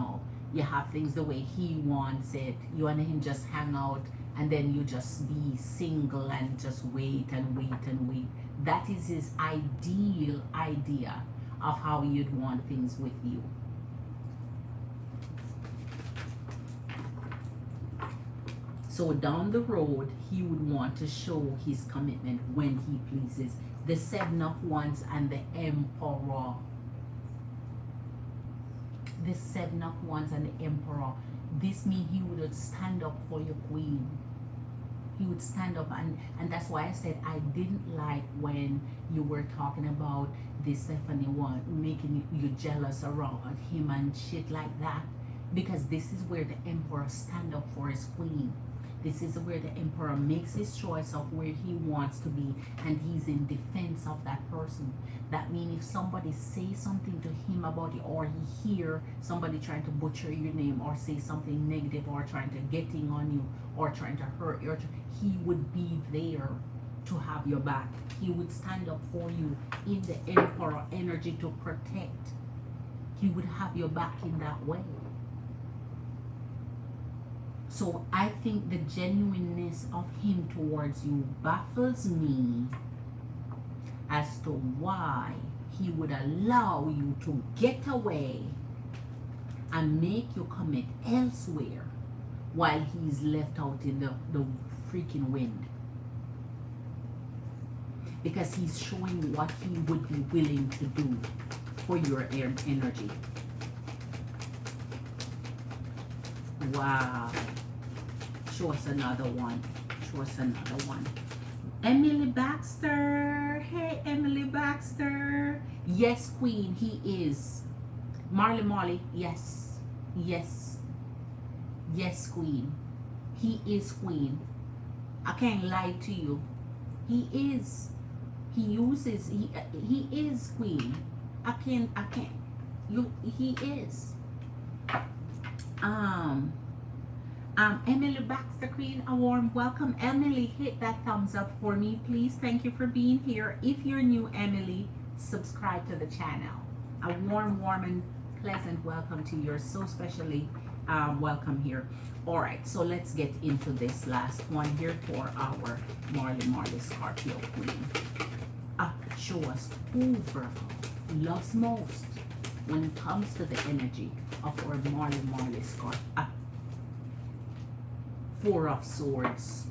have things the way he wants it. You and him just hang out, and then you just be single and just wait and wait and wait. That is his ideal idea of how you'd want things with you. So down the road, he would want to show his commitment when he pleases. The Seven of Wands and the Emperor. The Seven of Wands and the Emperor. This means he would stand up for your queen. He would stand up, and that's why I said I didn't like when you were talking about this Stephanie one making you jealous around him and shit like that, because this is where the Emperor stand up for his queen. This is where the Emperor makes his choice of where he wants to be, and he's in defense of that person. That means if somebody says something to him about it, or he hear somebody trying to butcher your name or say something negative or trying to get in on you or trying to hurt you, he would be there to have your back. He would stand up for you in the Emperor energy to protect. He would have your back in that way. So I think the genuineness of him towards you baffles me as to why he would allow you to get away and make you commit elsewhere while he's left out in the freaking wind. Because he's showing what he would be willing to do for your energy. Wow. Show us another one. Show us another one. Emily Baxter. Hey, Emily Baxter. Yes, Queen, he is. Marley. Yes. Yes. Yes, Queen. He is Queen. I can't lie to you. He is. He is Queen. I can't. He is. Emily Baxter, Queen, a warm welcome. Emily, hit that thumbs up for me, please. Thank you for being here. If you're new, Emily, subscribe to the channel. A warm and pleasant welcome to you. You're so specially welcome here. All right, so let's get into this last one here for our Marley Scorpio Queen. Show us who Virgo loves most when it comes to the energy of our Marley Scorpio. Four of Swords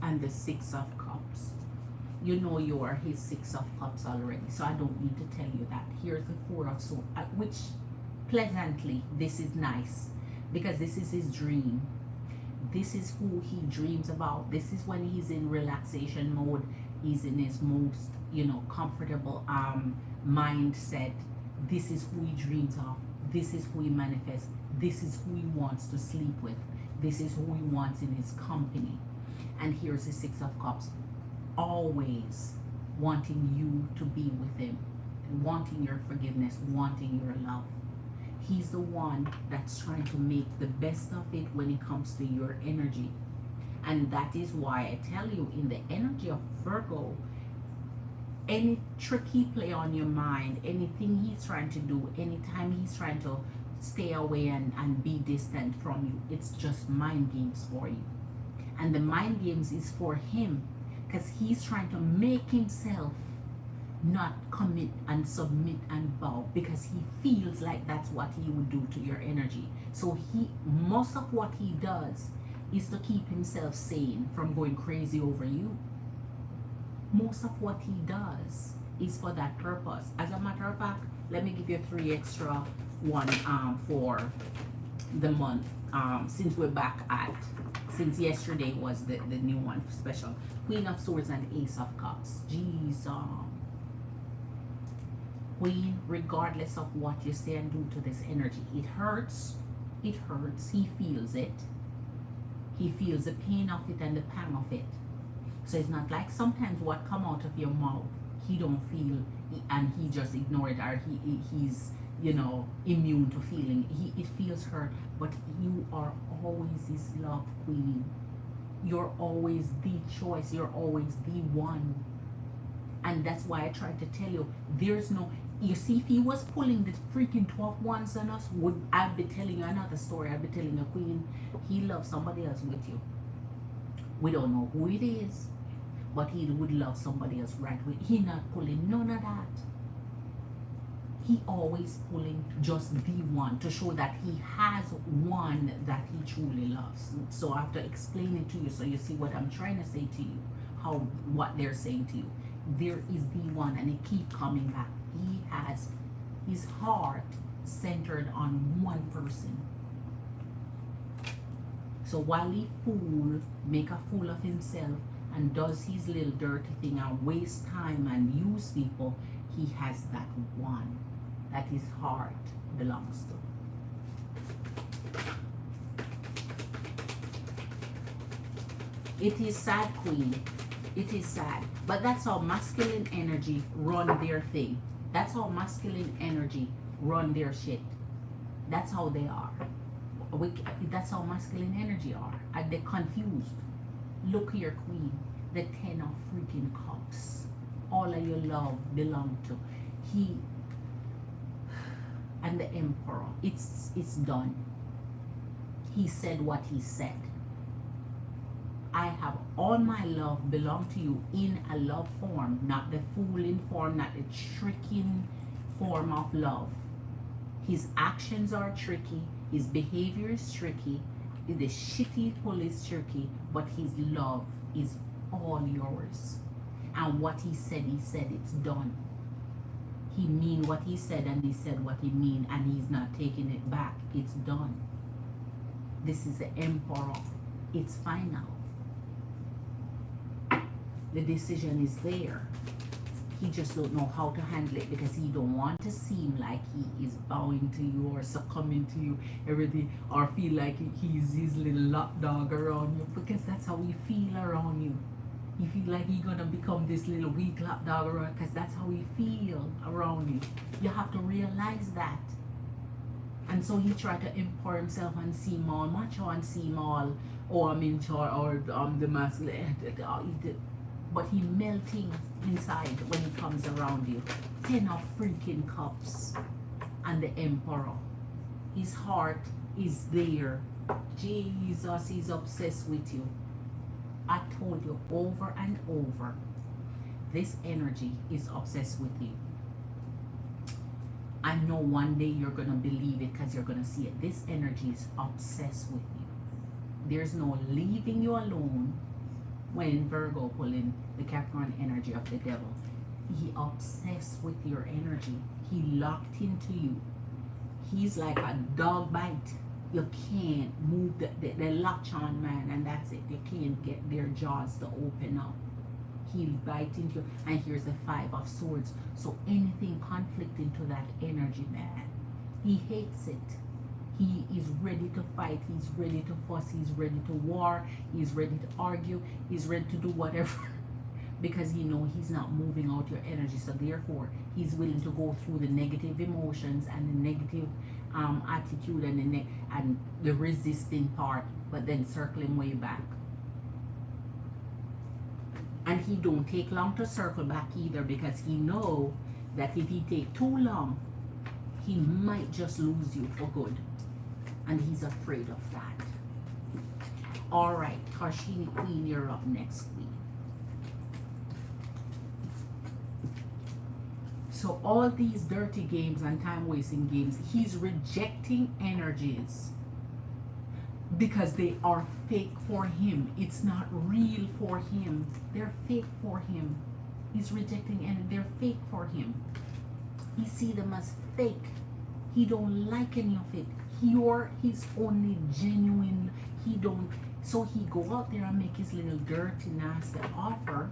and the Six of Cups. You know you are his Six of Cups already, so I don't need to tell you that. Here's the Four of Swords, which pleasantly, this is nice because this is his dream. This is who he dreams about. This is when he's in relaxation mode. He's in his most, comfortable mindset. This is who he dreams of. This is who he manifests. This is who he wants to sleep with. This is who he wants in his company. And here's the Six of Cups. Always wanting you to be with him. Wanting your forgiveness. Wanting your love. He's the one that's trying to make the best of it when it comes to your energy. And that is why I tell you, in the energy of Virgo, any trick he play on your mind, anything he's trying to do, anytime he's trying to stay away and be distant from you, it's just mind games for you. And the mind games is for him because he's trying to make himself not commit and submit and bow because he feels like that's what he would do to your energy. So most of what he does is to keep himself sane from going crazy over you. Most of what he does is for that purpose. As a matter of fact, let me give you 3 extra one for the month, since we're back since yesterday was the new one special. Queen of Swords and Ace of Cups. Jesus. Queen, regardless of what you say and do to this energy, it hurts. He feels it. He feels the pain of it and the pang of it. So it's not like sometimes what come out of your mouth he don't feel and he just ignore it, or he's immune to feeling. It feels hurt, but you are always his love queen. You're always the choice. You're always the one. And that's why I tried to tell you, there's no, you see, if he was pulling the freaking 12 ones on us, I'd be telling you another story. I'd be telling you, Queen, he loves somebody else with you. We don't know who it is, but he would love somebody else right with. He not pulling none of that. He always pulling just the one to show that he has one that he truly loves. So after explaining to you, so you see what I'm trying to say to you, how what they're saying to you, there is the one, and it keep coming back. He has his heart centered on one person. So while he make a fool of himself and does his little dirty thing and waste time and use people, he has that one that his heart belongs to. It is sad, Queen. It is sad. But that's how masculine energy run their thing. That's how masculine energy run their shit. That's how they are. That's how masculine energy are. And they're confused. Look here, Queen. The 10 of freaking cups. All of your love belong to he and the Emperor. It's done. He said what he said. I have all my love belong to you in a love form, not the fooling form, not the tricking form of love. His actions are tricky, his behavior is tricky, the shitty pull is tricky, but his love is all yours. And what he said, it's done. He mean what he said, and he said what he mean, and he's not taking it back. It's done. This is the Emperor. It's final. The decision is there. He just don't know how to handle it because he don't want to seem like he is bowing to you or succumbing to you everything, or feel like he's his little lapdog around you, because that's how he feel around you. He feel like he's gonna become this little weak lapdog around, because that's how he feel around you. You have to realize that. And so he tried to import himself and seem all macho and seem all, oh, I'm in charge, or I'm the masculine. But he melting inside when he comes around you. 10 of freaking cups and the Emperor. His heart is there. Jesus, he's obsessed with you. I told you over and over, this energy is obsessed with you. I know one day you're going to believe it because you're going to see it. This energy is obsessed with you. There's no leaving you alone. When Virgo pulling the Capricorn energy of the devil, he obsessed with your energy. He locked into you. He's like a dog bite. You can't move the latch on, man, and that's it. They can't get their jaws to open up. He'll bite into you. And here's the 5 of Swords. So anything conflict into that energy, man, he hates it. He is ready to fight. He's ready to fuss. He's ready to war. He's ready to argue. He's ready to do whatever because he knows he's not moving out your energy. So therefore, he's willing to go through the negative emotions and the negative attitude and the resisting part, but then circling way back. And he don't take long to circle back either, because he know that if he take too long, he might just lose you for good. And he's afraid of that. All right, Tarshini Queen, you're up next, Queen. So all these dirty games and time-wasting games, he's rejecting energies because they are fake for him. It's not real for him. They're fake for him. He's rejecting and they're fake for him. He see them as fake. He don't like any of it. You're his only genuine. He don't. So he go out there and make his little dirty, nasty offer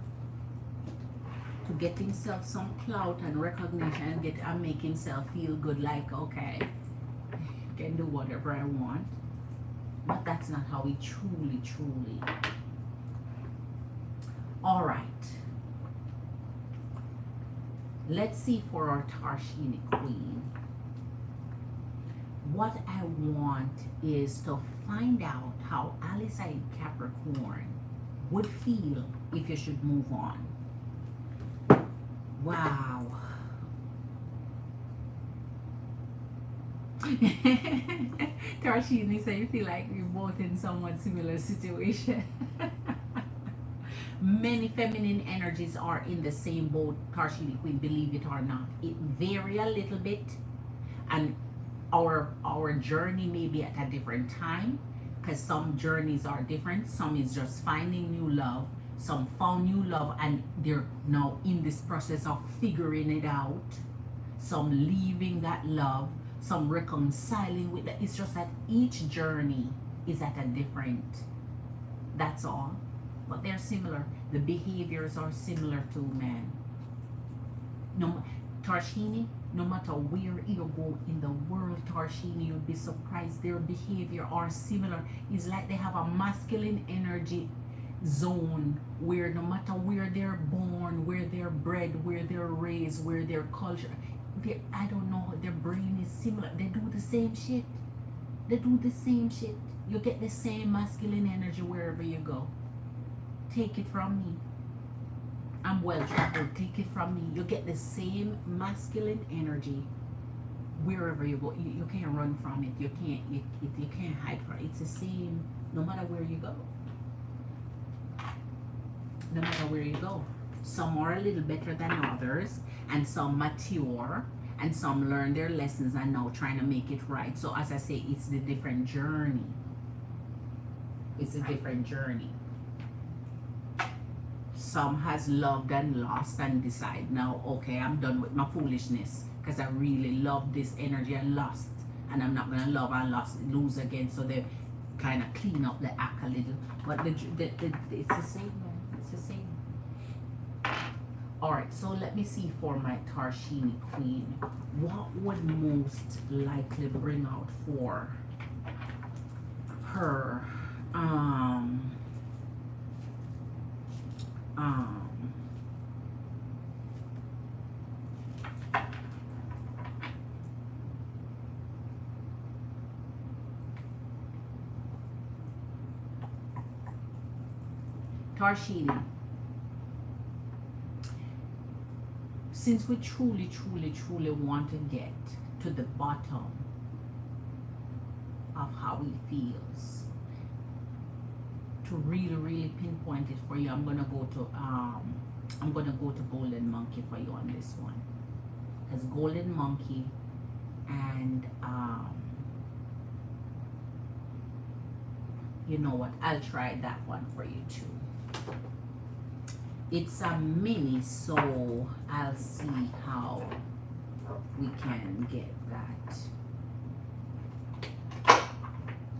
to get himself some clout and recognition and make himself feel good. Like, okay, can do whatever I want. But that's not how he truly. All right. Let's see for our Tarshini Queen. What I want is to find out how Alice in Capricorn would feel if you should move on. Wow. Tarshini, so you feel like you're both in somewhat similar situation. Many feminine energies are in the same boat, Tarshini Queen, believe it or not. It vary a little bit, and our journey may be at a different time, because some journeys are different. Some is just finding new love, some found new love and they're now in this process of figuring it out, some leaving that love, some reconciling with that. It's just that each journey is at a different, that's all, but they're similar. The behaviors are similar too, man. No, Tarshini, no matter where you go in the world, Tarshini, you'll be surprised. Their behavior are similar. It's like they have a masculine energy zone where no matter where they're born, where they're bred, where they're raised, where their culture, I don't know, their brain is similar. They do the same shit. They do the same shit. You get the same masculine energy wherever you go. Take it from me. I'm well traveled. Take it from me. You get the same masculine energy wherever you go. You can't run from it. You can't hide from it. It's the same no matter where you go. No matter where you go. Some are a little better than others, and some mature, and some learn their lessons and now trying to make it right. So as I say, it's the different journey. It's a different journey. Some has loved and lost and decide now, okay, I'm done with my foolishness because I really love this energy and lost, and I'm not gonna love and lose again. So they kind of clean up the act a little, but it's the same, man. It's the same. All right, so let me see for my Tarshini Queen, what would most likely bring out for her Tarshini, since we truly want to get to the bottom of how he feels, to really pinpoint it for you, I'm gonna go to Golden Monkey for you on this one. As Golden Monkey and you know what, I'll try that one for you too. It's a mini, so I'll see how we can get that.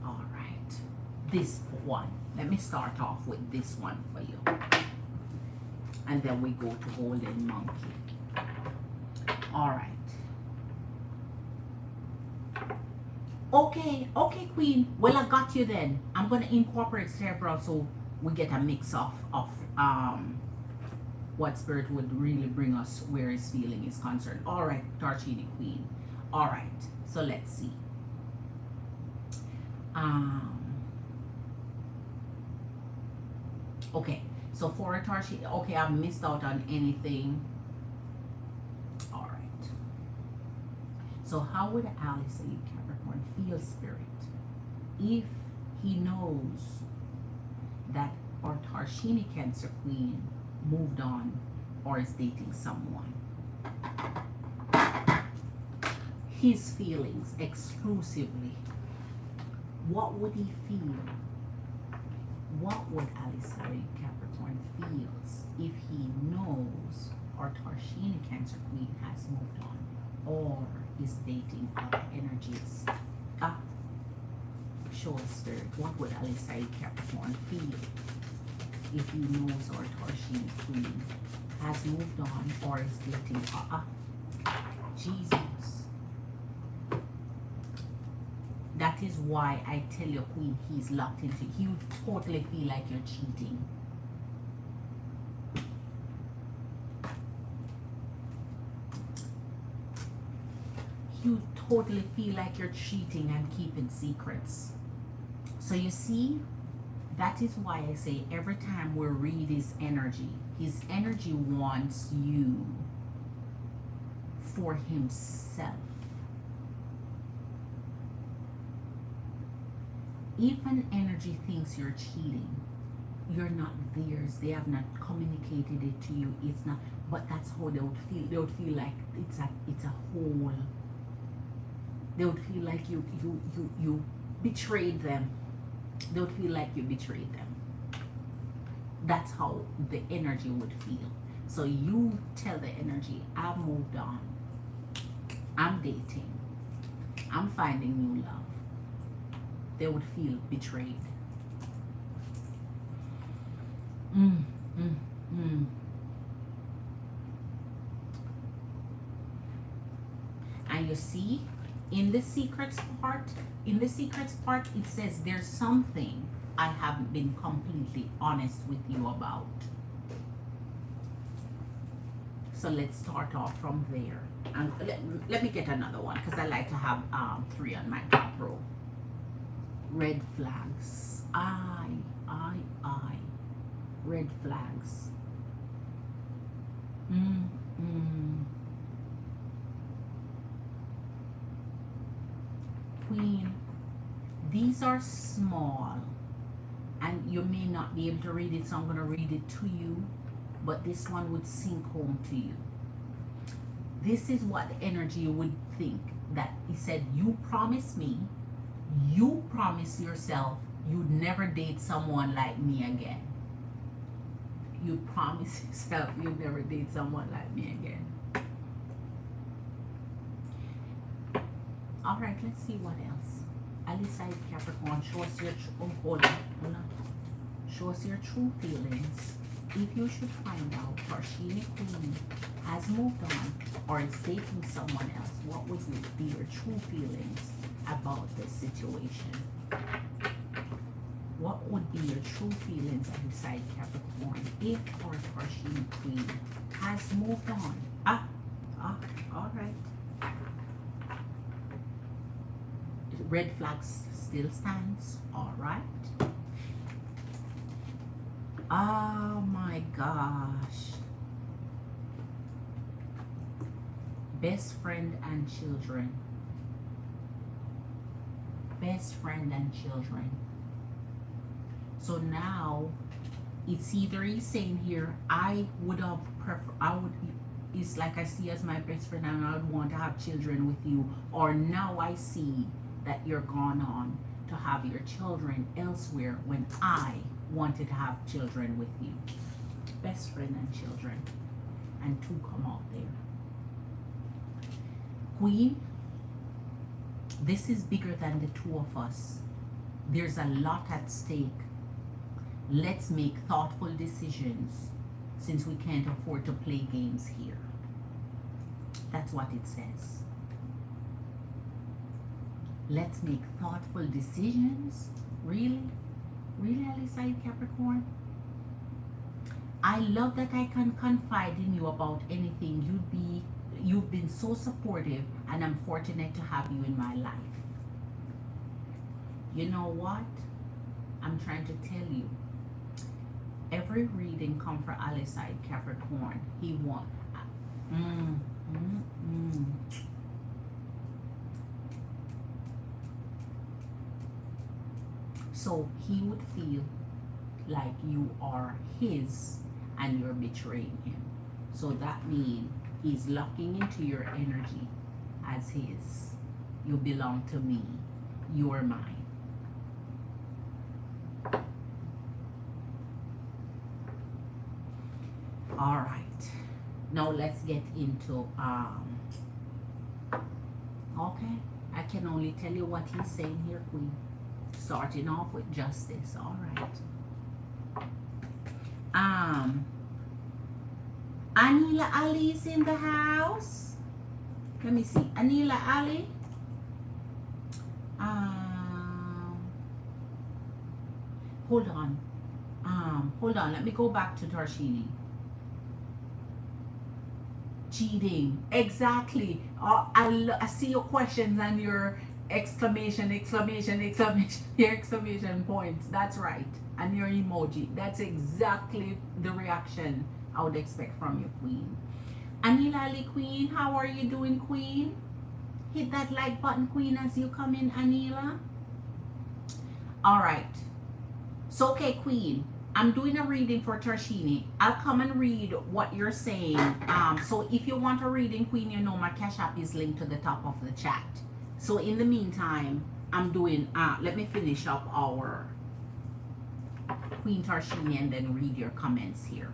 All right, this one. Let me start off with this one for you. And then we go to Golden Monkey. All right. Okay, Queen. Well, I got you then. I'm going to incorporate several so we get a mix of what spirit would really bring us where his feeling is concerned. All right, Tarshini Queen. All right, so let's see. Okay, so for a Tarshini, okay, I've missed out on anything. All right. So how would Alice Capricorn feel spirit if he knows that our Tarshini Cancer Queen moved on or is dating someone? His feelings exclusively. What would he feel? What would Alice Capricorn feels if he knows our Tarshini Cancer Queen has moved on or is dating other energies? Show us spirit. What would Alice Capricorn feel if he knows our Tarshini Queen has moved on or is dating Jesus? That is why I tell you, Queen, he's locked into you. He would totally feel like you're cheating. He would totally feel like you're cheating and keeping secrets. So you see, that is why I say every time we read his energy wants you for himself. If an energy thinks you're cheating, you're not theirs. They have not communicated it to you. It's not, but that's how they would feel. They would feel like it's a whole. They would feel like you betrayed them. They would feel like you betrayed them. That's how the energy would feel. So you tell the energy, I've moved on. I'm dating. I'm finding new love. They would feel betrayed. Mm, mm, mm. And you see, in the secrets part, it says there's something I haven't been completely honest with you about. So let's start off from there. And let me get another one because I like to have 3 on my top row. Red flags. Red flags. Queen, these are small and you may not be able to read it, so I'm going to read it to you, but this one would sink home to you. This is what the energy would think, that he said, you promise me, you promise yourself you'd never date someone like me again. You promise yourself you'd never date someone like me again. All right, let's see what else. Aliside Capricorn, show us your hold on. Show us your true feelings. If you should find out Tarshini Queen has moved on or is dating someone else, what would be your true feelings about this situation? What would be your true feelings Aliside Capricorn if our Tarshini Queen has moved on? All right. Red flags still stands. All right. Oh my gosh. Best friend and children. Best friend and children. So now it's either he's saying here, I would have it's like I see as my best friend and I would want to have children with you, or now I see that you're gone on to have your children elsewhere when I wanted to have children with you. Best friend and children. And 2 come out there. Queen, this is bigger than the 2 of us. There's a lot at stake. Let's make thoughtful decisions since we can't afford to play games here. That's what it says. Let's make thoughtful decisions. Really? Really, Aliside Capricorn? I love that I can confide in you about anything. You've been so supportive, and I'm fortunate to have you in my life. You know what? I'm trying to tell you. Every reading come for Aliside Capricorn. He won. So he would feel like you are his and you're betraying him. So that means he's locking into your energy as his. You belong to me. You're mine. All right. Now let's get into okay. I can only tell you what he's saying here, Queen. Starting off with justice. All right. Anila Ali is in the house. Let me see. Anila Ali. Hold on. Hold on. Let me go back to Tarshini. Cheating. Exactly. I see your questions and your exclamation, your exclamation points. That's right. And your emoji. That's exactly the reaction I would expect from you, Queen. Anila Ali, Queen. How are you doing, Queen? Hit that like button, Queen, as you come in, Anila. All right. So, okay, Queen. I'm doing a reading for Tarshini. I'll come and read what you're saying. So if you want a reading, Queen, you know my Cash App is linked to the top of the chat. So in the meantime, I'm doing, let me finish up our Queen Tarshini and then read your comments here.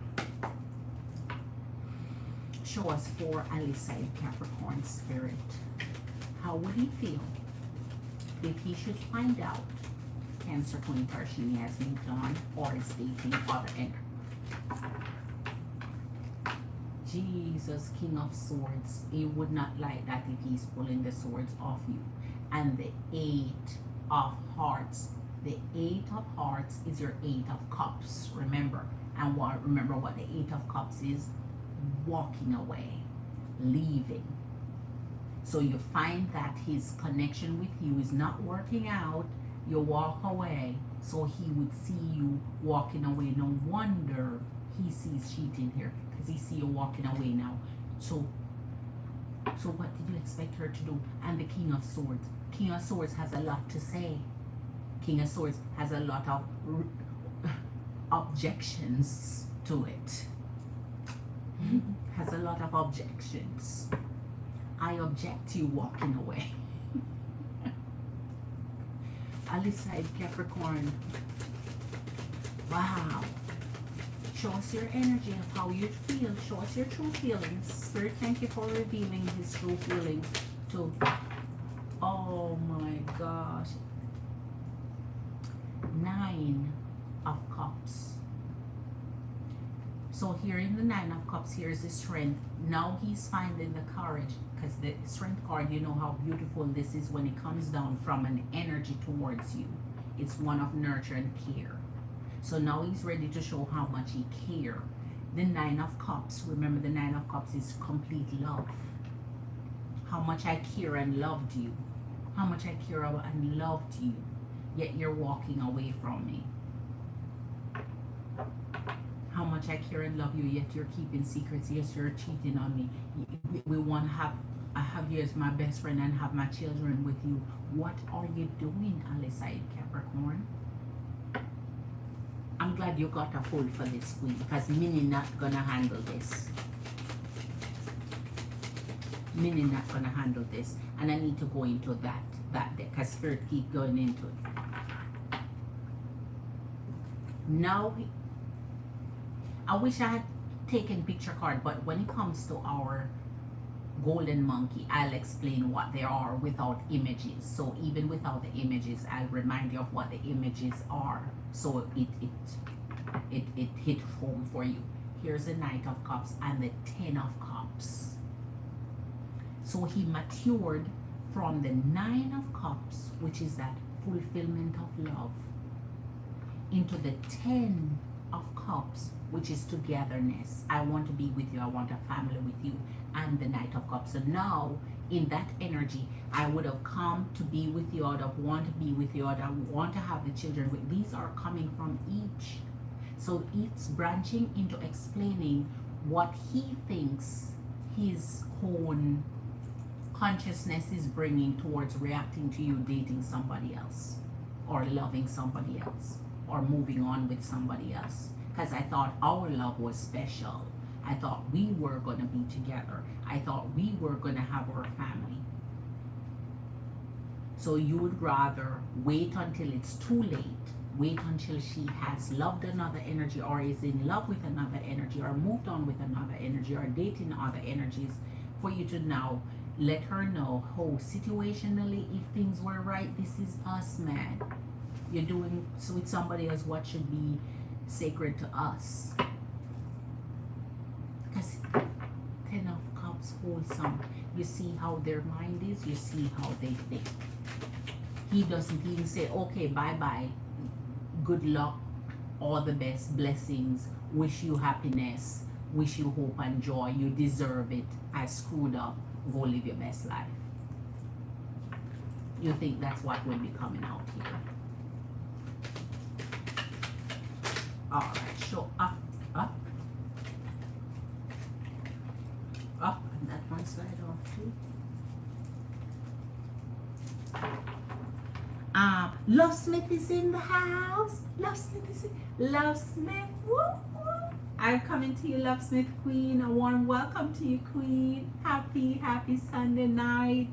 Show us for Aliside Capricorn Spirit. How would he feel if he should find out Cancer Queen Tarshini has moved on or is dating other energy? Jesus, King of Swords. He would not like that if he's pulling the swords off you. And the Eight of Hearts. The Eight of Hearts is your Eight of Cups. Remember. And remember what the Eight of Cups is? Walking away. Leaving. So you find that his connection with you is not working out. You walk away. So he would see you walking away. No wonder he sees cheating here. Because he see you walking away now. So what did you expect her to do? And the King of Swords. King of Swords has a lot to say. King of Swords has a lot of objections to it. Has a lot of objections. I object to you walking away. Aliside Capricorn. Wow. Show us your energy of how you feel. Show us your true feelings. Spirit, thank you for revealing his true feelings to. Oh my gosh. 9 of Cups. So here in the 9 of Cups, here's the strength. Now he's finding the courage, because the strength card, you know how beautiful this is when it comes down from an energy towards you. It's one of nurture and care. So now he's ready to show how much he cares. The 9 of Cups, remember the 9 of Cups is complete love. How much I care and loved you. How much I care and loved you. Yet you're walking away from me. How much I care and love you, yet you're keeping secrets. Yes, you're cheating on me. We want to I have you as my best friend and have my children with you. What are you doing, Aliside Capricorn? I'm glad you got a fool for this, Queen, because Minnie not gonna handle this. Minnie not gonna handle this, and I need to go into that because Spirit keep going into it. Now, I wish I had taken picture card, but when it comes to our golden monkey, I'll explain what they are without images. So even without the images, I'll remind you of what the images are. So it hit home for you. Here's the Knight of Cups and the 10 of Cups. So he matured from the 9 of Cups, which is that fulfillment of love, into the 10 of Cups, which is togetherness. I want to be with you. I want a family with you. And the Knight of Cups. So now, in that energy, I would have come to be with you. I would have want to be with you. I would have want to have the children. These are coming from each. So it's branching into explaining what he thinks his own consciousness is bringing towards reacting to you dating somebody else, or loving somebody else, or moving on with somebody else. Because I thought our love was special. I thought we were going to be together. I thought we were going to have our family. So you would rather wait until it's too late. Wait until she has loved another energy, or is in love with another energy, or moved on with another energy, or dating other energies, for you to now let her know, oh, situationally, if things were right, this is us, man. You're doing with somebody else what should be sacred to us. Because 10 of Cups wholesome. You see how their mind is. You see how they think. He doesn't even say, okay, bye-bye. Good luck. All the best. Blessings. Wish you happiness. Wish you hope and joy. You deserve it. I screwed up. Go live your best life. You think that's what will be coming out here. Alright, show up, up, up, and that one slide off too. Love Smith is in the house. Love Smith is in. Love Smith. Woo, woo. I'm coming to you, Love Smith Queen. A warm welcome to you, Queen. Happy Sunday night.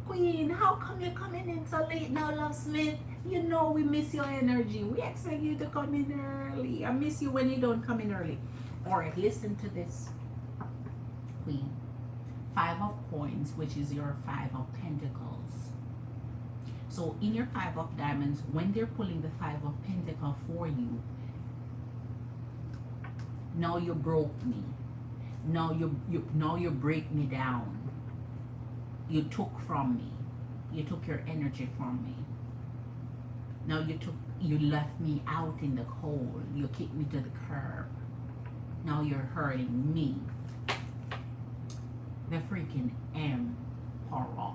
Queen, how come you're coming in so late now, Love Smith? You know we miss your energy. We expect you to come in early. I miss you when you don't come in early. All right, listen to this, Queen. 5 of Coins, which is your 5 of Pentacles. So in your 5 of Diamonds, when they're pulling the 5 of Pentacles for you, now you broke me. Now you break me down. You took from me. You took your energy from me. Now you left me out in the cold. You kicked me to the curb. Now you're hurting me. The freaking Emperor.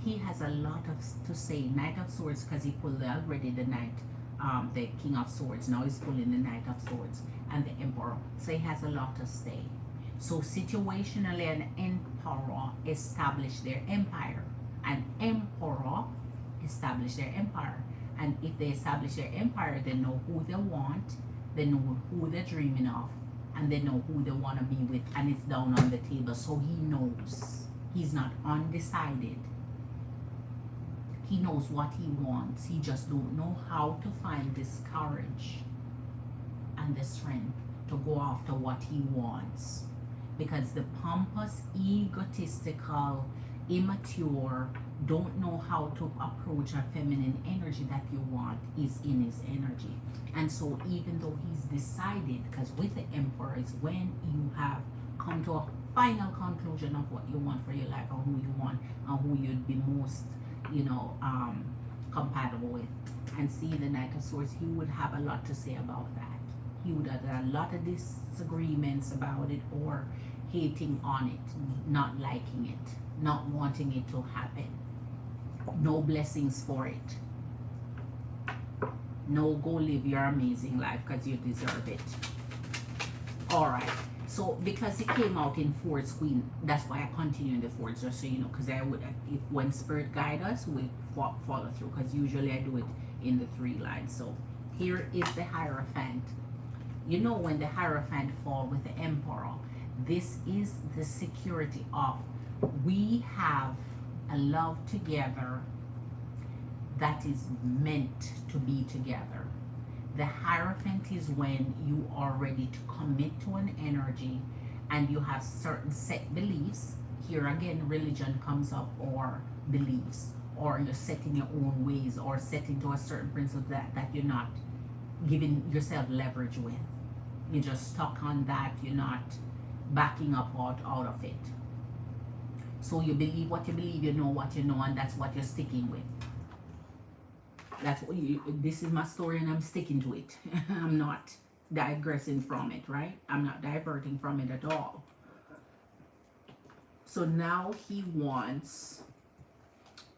He has a lot of to say. Knight of Swords, because he pulled already the Knight, the King of Swords. Now he's pulling the Knight of Swords and the Emperor. So he has a lot to say. So situationally, an Emperor established their empire. An Emperor established their empire. And if they establish their empire, they know who they want, they know who they're dreaming of, and they know who they want to be with, and it's down on the table. So he knows. He's not undecided. He knows what he wants. He just don't know how to find this courage and the strength to go after what he wants. Because the pompous, egotistical, immature, don't know how to approach a feminine energy that you want is in his energy. And so even though he's decided, because with the Emperor is when you have come to a final conclusion of what you want for your life, or who you want, and who you'd be most, compatible with. And see the Knight of Swords, he would have a lot to say about that. He would have a lot of disagreements about it, or hating on it, not liking it, not wanting it to happen. No blessings for it. No, go live your amazing life because you deserve it. All right. So because it came out in Fourths, Queen, that's why I continue in the Fourths, just so you know, because I would, if when Spirit guide us, we follow through, because usually I do it in the 3 lines. So here is the Hierophant. You know, when the Hierophant fall with the Emperor, this is the security of, we have a love together that is meant to be together. The Hierophant is when you are ready to commit to an energy and you have certain set beliefs. Here again, religion comes up, or beliefs, or you're setting your own ways, or setting to a certain principle that you're not giving yourself leverage with. You're just stuck on that. You're not backing up out of it. So you believe what you believe, you know what you know, and that's what you're sticking with. That's what this is my story, and I'm sticking to it. I'm not digressing from it, right? I'm not diverting from it at all. So now he wants,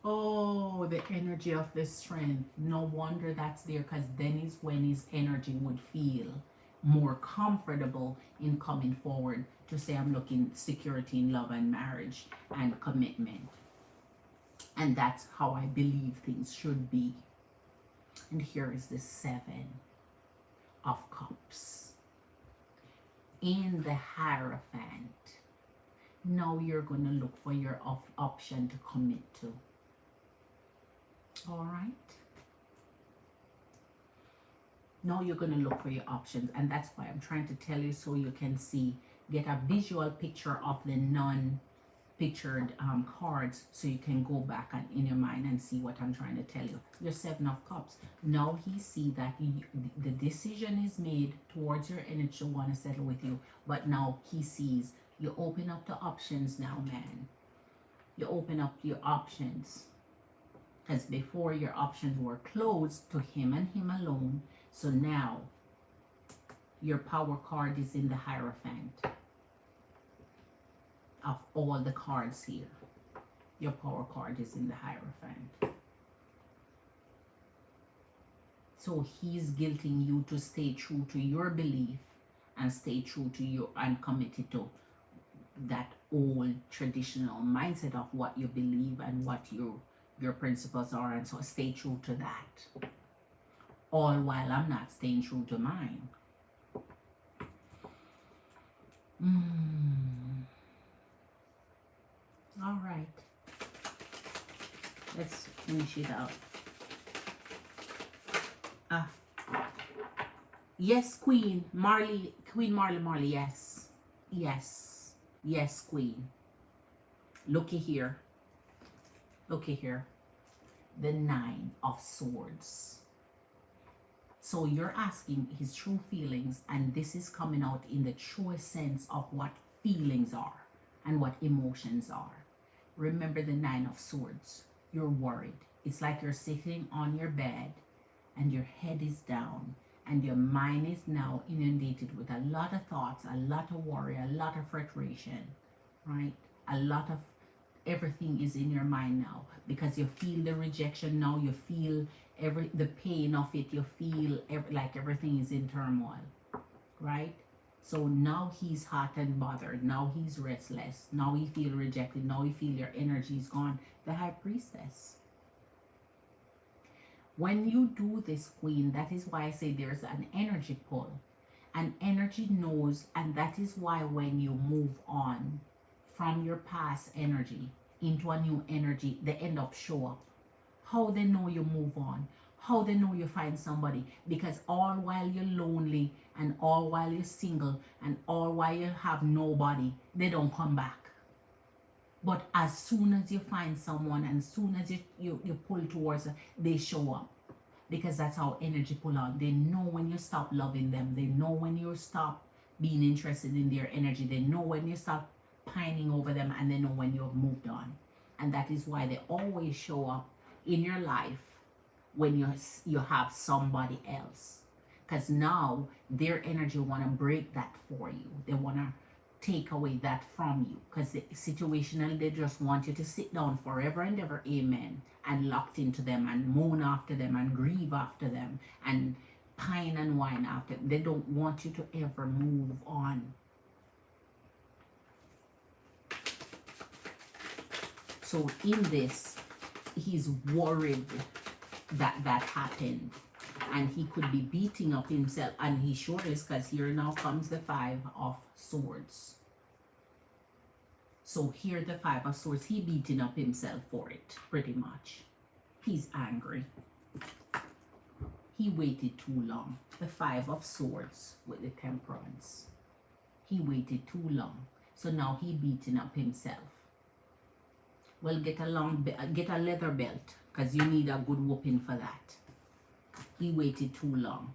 oh, the energy of the strength. No wonder that's there, because then is when his energy would feel more comfortable in coming forward to say, I'm looking security in love and marriage and commitment. And that's how I believe things should be. And here is the 7 of Cups. In the Hierophant, now you're going to look for your option to commit to. All right? Now you're going to look for your options. And that's why I'm trying to tell you, so you can see, get a visual picture of the non-pictured cards, so you can go back in your mind and see what I'm trying to tell you. Your 7 of Cups. Now he see that the decision is made towards your energy to want to settle with you. But now he sees you open up the options now, man. You open up your options. Because before, your options were closed to him and him alone. So now your power card is in the Hierophant. Of all the cards here, your power card is in the Hierophant. So he's guilting you to stay true to your belief and stay true to you and committed to that old traditional mindset of what you believe and what your principles are, and so stay true to that. All while I'm not staying true to mine. All right. Let's finish it out. Ah. Yes, Queen Marley, Marley, yes. Yes. Yes, Queen. Looky here. Looky here. The 9 of Swords. So you're asking his true feelings, and this is coming out in the truest sense of what feelings are and what emotions are. Remember the 9 of Swords. You're worried. It's like you're sitting on your bed and your head is down and your mind is now inundated with a lot of thoughts, a lot of worry, a lot of frustration, right? A lot of everything is in your mind now because you feel the rejection now, you feel the pain of it, you feel like everything is in turmoil, right? So now he's hot and bothered, now he's restless, now he feel rejected, now you feel your energy is gone. The High Priestess. When you do this, Queen, that is why I say there's an energy pull. An energy knows, and that is why when you move on from your past energy into a new energy, they end up show up. How they know you move on, how they know you find somebody, because all while you're lonely and all while you're single and all while you have nobody, they don't come back. But as soon as you find someone and as soon as you pull towards them, they show up. Because that's how energy pull out. They know when you stop loving them. They know when you stop being interested in their energy. They know when you stop pining over them, and they know when you have moved on. And that is why they always show up in your life when you have somebody else. Because now their energy want to break that for you. They want to take away that from you, because situationally they just want you to sit down forever and ever, amen, and locked into them and moan after them and grieve after them and pine and whine after them. They don't want you to ever move on. So in this, he's worried that that happened, and he could be beating up himself, and he sure is, because here now comes the 5 of Swords. So here the 5 of Swords, he beating up himself for it, pretty much. He's angry. He waited too long. The 5 of Swords with the Temperance. He waited too long. So now he beating up himself. Well, get a leather belt, because you need a good whooping for that. He waited too long.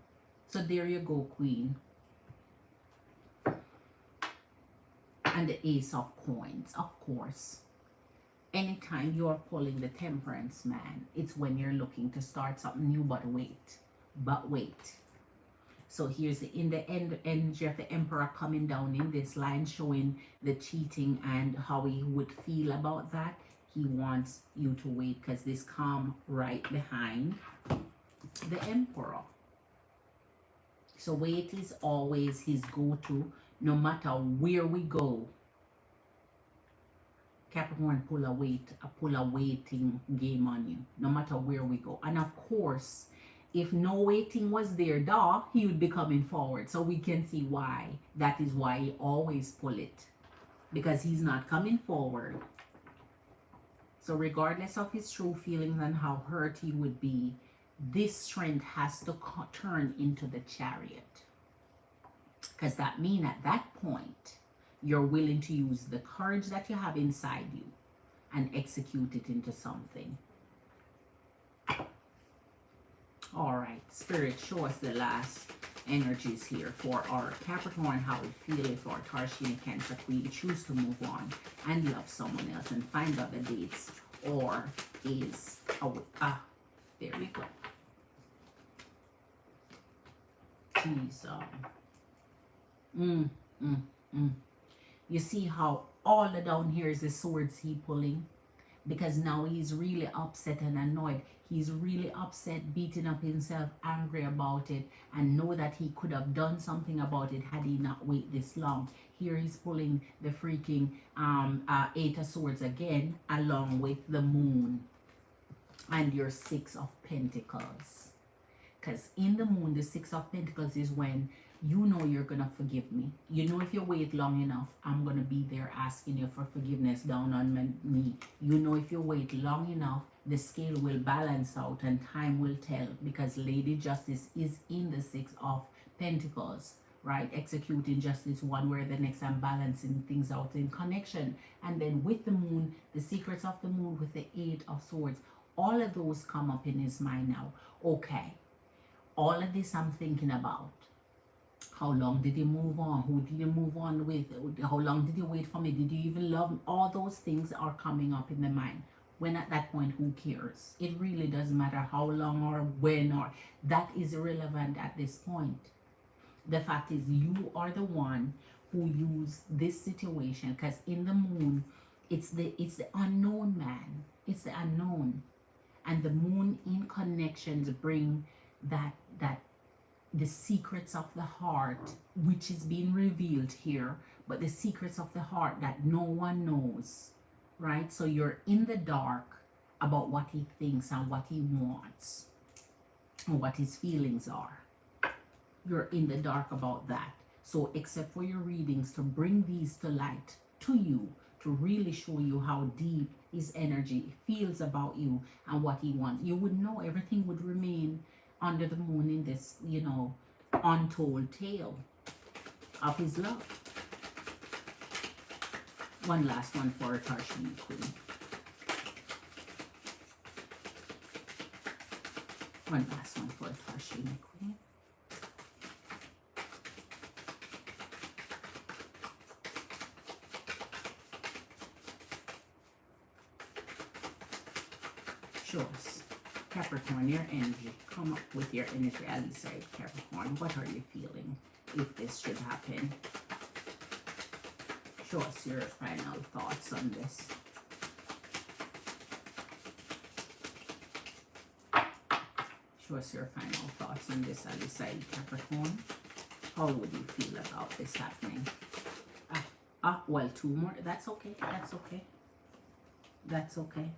So there you go, Queen. And the Ace of Coins, of course. Anytime you're pulling the Temperance, man, it's when you're looking to start something new, but wait. But wait. So here's in the energy of the Emperor coming down in this line, showing the cheating and how he would feel about that. He wants you to wait, because this come right behind the Emperor. So wait is always his go-to, no matter where we go. Capricorn pull a waiting game on you, no matter where we go. And of course, if no waiting was there, he would be coming forward. So we can see why. That is why he always pull it, because he's not coming forward. So regardless of his true feelings and how hurt he would be, this strength has to turn into the Chariot. Because that means at that point, you're willing to use the courage that you have inside you and execute it into something. All right, Spirit, show us the last energies here for our Capricorn, how we feel if our Tarshina Cancer Queen choose to move on and love someone else and find out the dates, or is there we go. Jeez, You see how all the down here is the swords he pulling, because now he's really upset and annoyed. He's really upset, beating up himself, angry about it, and know that he could have done something about it had he not waited this long. Here he's pulling the freaking Eight of Swords again, along with the Moon and your Six of Pentacles. Because in the Moon, the Six of Pentacles is when you know you're going to forgive me. You know, if you wait long enough, I'm going to be there asking you for forgiveness down on my knee. You know, if you wait long enough, the scale will balance out and time will tell, because Lady Justice is in the Six of Pentacles, right? Executing justice one way or the next and balancing things out in connection. And then with the Moon, the secrets of the Moon with the Eight of Swords, all of those come up in his mind now. Okay, all of this I'm thinking about. How long did you move on? Who did you move on with? How long did you wait for me? Did you even love me? All those things are coming up in the mind. When at that point, who cares? It really doesn't matter how long or when, or that is irrelevant at this point. The fact is, you are the one who used this situation, because in the Moon, it's the unknown, man. It's the unknown. And the Moon in connections bring that the secrets of the heart, which is being revealed here, but the secrets of the heart that no one knows, right? So you're in the dark about what he thinks and what he wants and what his feelings are. You're in the dark about that. So except for your readings to bring these to light to you, to really show you how deep his energy feels about you and what he wants, you would know everything would remain under the Moon in this, you know, untold tale of his love. One last one for Tarshini Queen. One last one for Tarshini Queen. Show us. Capricorn, your energy. Come up with your energy. Alisa, Capricorn, what are you feeling if this should happen? Show us your final thoughts on this. Show us your final thoughts on this, Alisa, Capricorn. How would you feel about this happening? Well, two more. That's okay. That's okay. That's okay.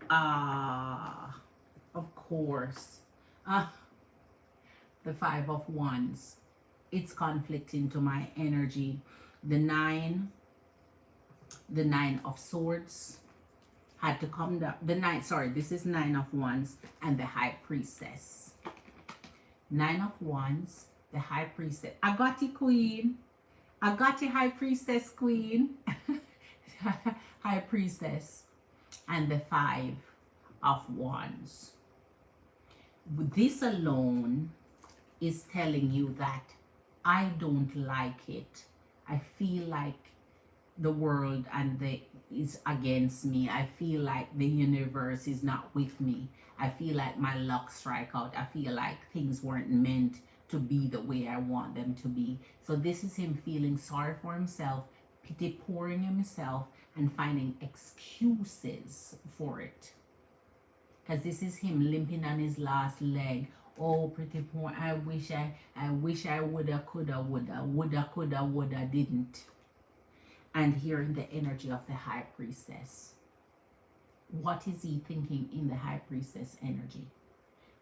Of course. The Five of Wands. It's conflicting to my energy. The Nine of Swords had to come down. This is Nine of Wands and the High Priestess. Nine of Wands, the High Priestess. I got you, Queen. I got you, High Priestess, Queen. High Priestess. And the Five of Wands. This alone is telling you that I don't like it. I feel like the world is against me. I feel like the universe is not with me. I feel like my luck strike out. I feel like things weren't meant to be the way I want them to be. So this is him feeling sorry for himself, pity pouring himself, and finding excuses for it. Because this is him limping on his last leg. Oh, pretty poor. I wish I woulda, coulda, didn't. And here in the energy of the High Priestess. What is he thinking in the High Priestess energy?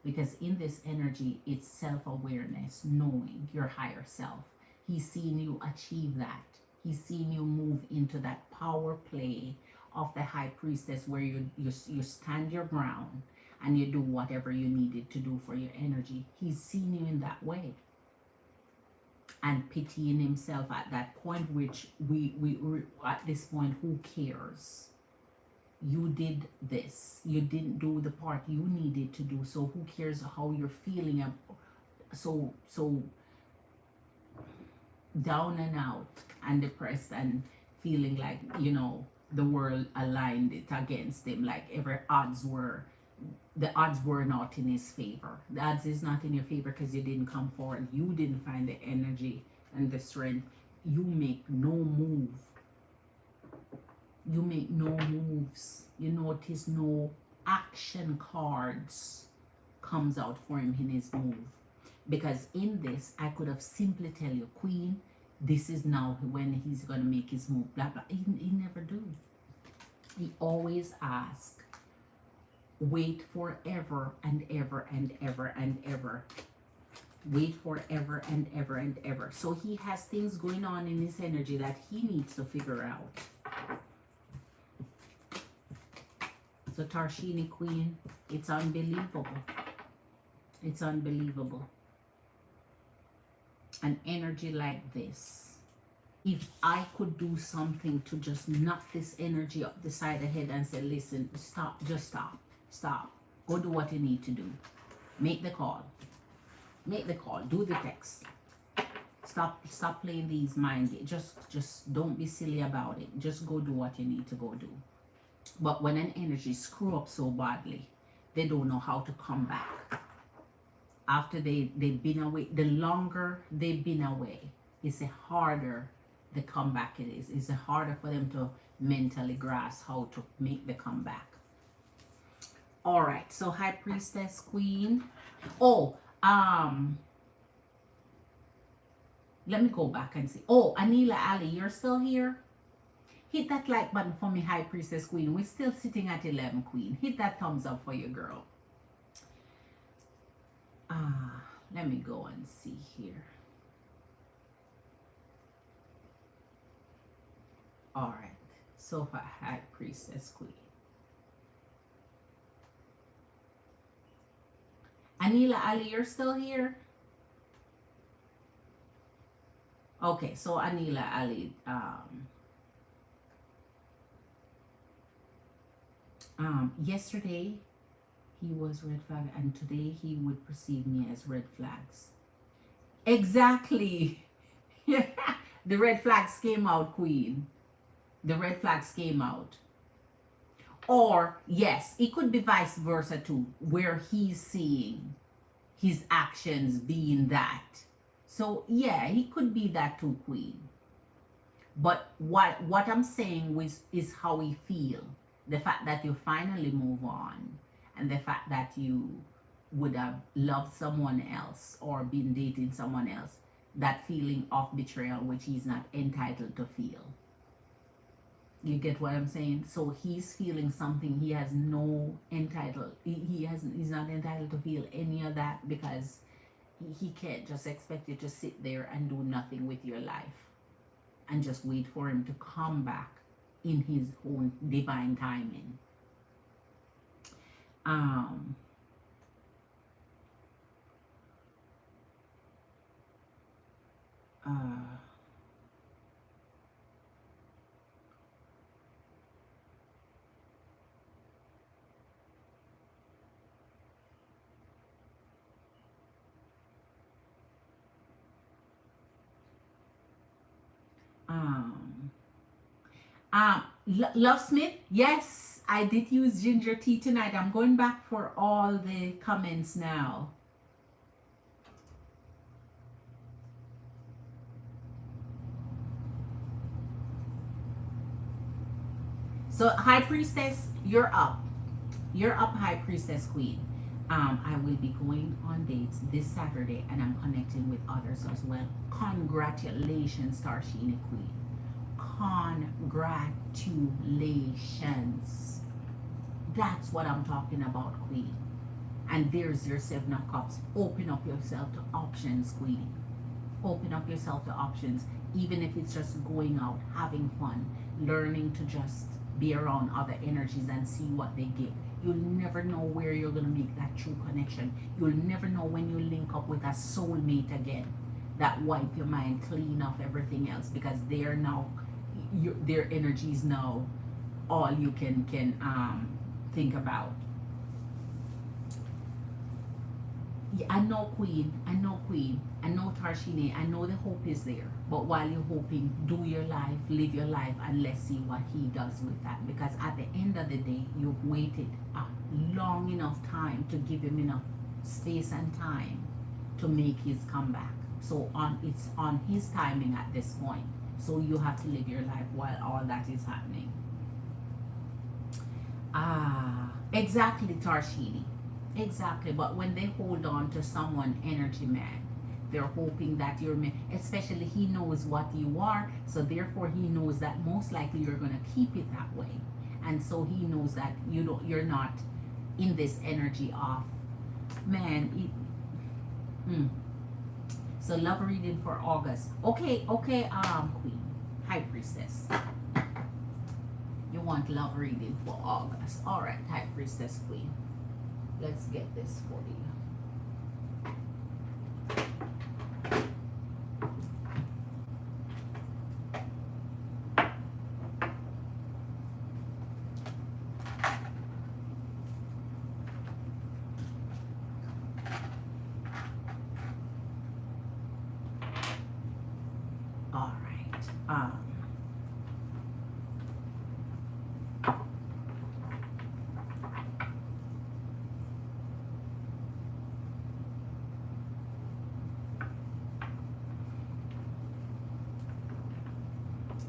Because in this energy, it's self-awareness, knowing your higher self. He's seen you achieve that. He's seen you move into that power play of the High Priestess, where you stand your ground and you do whatever you needed to do for your energy. He's seen you in that way and pitying himself at that point, which we at this point, who cares? You did this. You didn't do the part you needed to do. So who cares how you're feeling? So down and out and depressed and feeling like, you know, the world aligned it against him, like the odds were not in his favor. The odds is not in your favor because you didn't come forward. You didn't find the energy and the strength. You make no move. You make no moves. You notice no action cards comes out for him in his move. Because in this, I could have simply tell you, Queen, this is now when he's going to make his move, blah, blah. He never do. He always asks, wait forever and ever and ever and ever. Wait forever and ever and ever. So he has things going on in his energy that he needs to figure out. So Tarshini Queen, it's unbelievable. It's unbelievable. An energy like this. If I could do something to just knock this energy up the side of the head and say, listen, stop, just stop, stop. Go do what you need to do. Make the call. Make the call. Do the text. Stop playing these mind games. Just don't be silly about it. Just go do what you need to go do. But when an energy screw up so badly, they don't know how to come back. After they've been away, the longer they've been away, it's the harder the comeback it is. It's harder for them to mentally grasp how to make the comeback. All right, so High Priestess Queen. Oh, let me go back and see. Oh, Anila Ali, you're still here? Hit that like button for me, High Priestess Queen. We're still sitting at 11, Queen. Hit that thumbs up for your girl. Let me go and see here. All right. So far, High Priestess Queen. Anila Ali, you're still here? Okay, so Anila Ali, yesterday he was red flag and today he would perceive me as red flags. Exactly. The red flags came out, Queen. The red flags came out. Or yes, it could be vice versa too, where he's seeing his actions being that. So yeah, he could be that too, Queen. But what I'm saying is how we feel. The fact that you finally move on, and the fact that you would have loved someone else or been dating someone else, that feeling of betrayal which he's not entitled to feel. You get what I'm saying? So he's feeling something he has no entitled. He's not entitled to feel any of that because he can't just expect you to sit there and do nothing with your life and just wait for him to come back in his own divine timing. Love Smith, yes, I did use ginger tea tonight. I'm going back for all the comments now. So High Priestess, you're up. You're up, High Priestess Queen. I will be going on dates this Saturday and I'm connecting with others as well. Congratulations, Starshini Queen. Congratulations. That's what I'm talking about, Queen. And there's your Seven of Cups. Open up yourself to options, Queen. Open up yourself to options, even if it's just going out, having fun, learning to just be around other energies and see what they give. You'll never know where you're going to make that true connection. You'll never know when you link up with a soulmate again that wipe your mind clean off everything else, because they're now, their energy is now all you can think about. Yeah, I know, Queen. I know, Queen. I know, Tarshini. I know the hope is there. But while you're hoping, do your life, live your life, and let's see what he does with that. Because at the end of the day, you've waited a long enough time to give him enough space and time to make his comeback. So it's on his timing at this point. So you have to live your life while all that is happening. Exactly, Tarshini. Exactly. But when they hold on to someone, energy man, they're hoping that you're, especially he knows what you are, so therefore he knows that most likely you're gonna keep it that way, and so he knows that you're not in this energy of man. So love reading for August. Okay, okay, Queen, High Priestess. You want love reading for August. All right, High Priestess Queen. Let's get this for you. All right.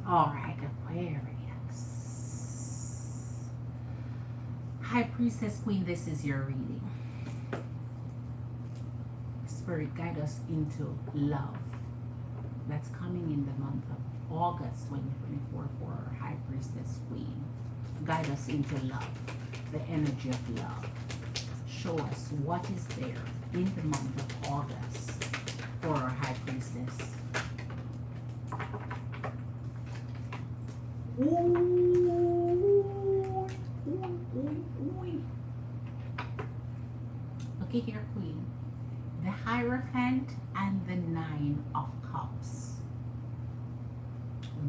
All right, Aquarius. High Priestess Queen, this is your reading. Spirit, guide us into love. That's coming in the month of August 2024 for our High Priestess Queen. Guide us into love, the energy of love. Show us what is there in the month of August for our High Priestess. Ooh, ooh, ooh, ooh. Okay, here, Queen. The Hierophant and the Nine of Cups.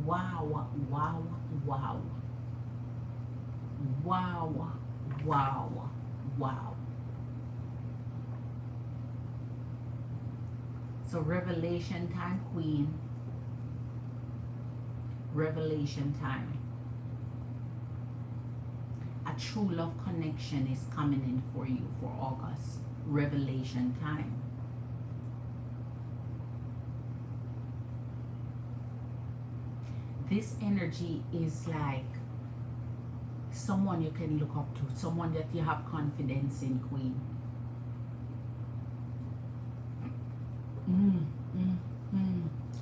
Wow, wow, wow. Wow, wow, wow. So revelation time, Queen. Revelation time. A true love connection is coming in for you for August. Revelation time. This energy is like someone you can look up to, someone that you have confidence in, Queen.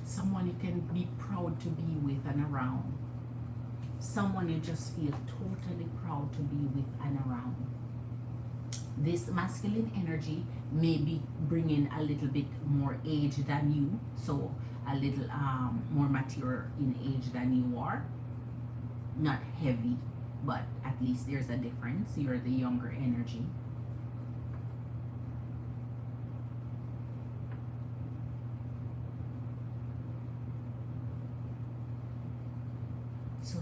Someone you can be proud to be with and around. Someone you just feel totally proud to be with and around. This masculine energy may be bringing a little bit more age than you, so a little more mature in age than you are. Not heavy, but at least there's a difference. You're the younger energy. So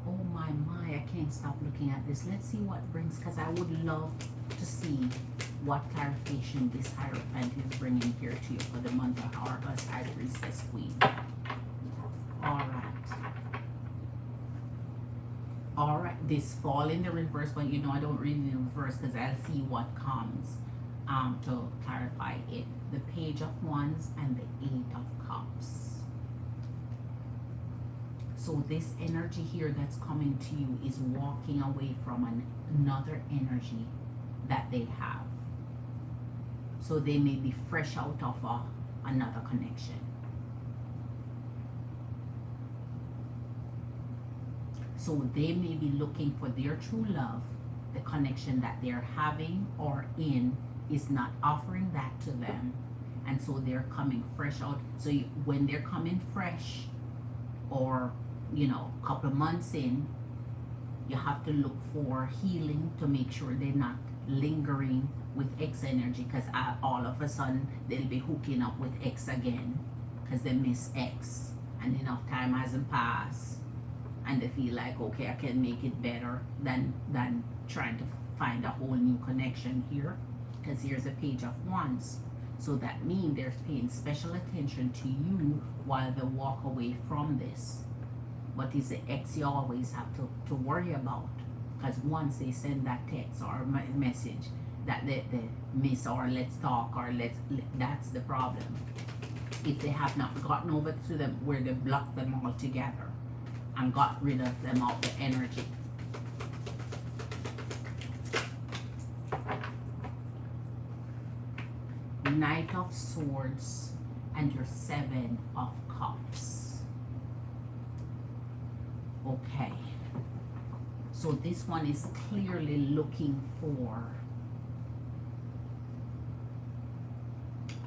oh my, I can't stop looking at this. Let's see what brings, because I would love to see what clarification this Hierophant is bringing here to you for the month of August, High Priestess Queen. All right, this fall in the reverse, but you know I don't read it in reverse because I'll see what comes to clarify it. The Page of Wands and the Eight of Cups. So this energy here that's coming to you is walking away from another energy that they have. So they may be fresh out of another connection. So they may be looking for their true love. The connection that they're having or in is not offering that to them. And so they're coming fresh out. So when they're coming fresh, or you know, a couple of months in, you have to look for healing to make sure they're not lingering with X energy, because all of a sudden they'll be hooking up with X again because they miss X and enough time hasn't passed and they feel like, okay, I can make it better than trying to find a whole new connection here, because here's a Page of Wands. So that means they're paying special attention to you while they walk away from this. What is the X you always have to worry about? Because once they send that text or message that they miss, or let's talk, or that's the problem. If they have not gotten over to them where they blocked them all together and got rid of them of the energy. Knight of Swords and your Seven of Cups. Okay. So this one is clearly looking for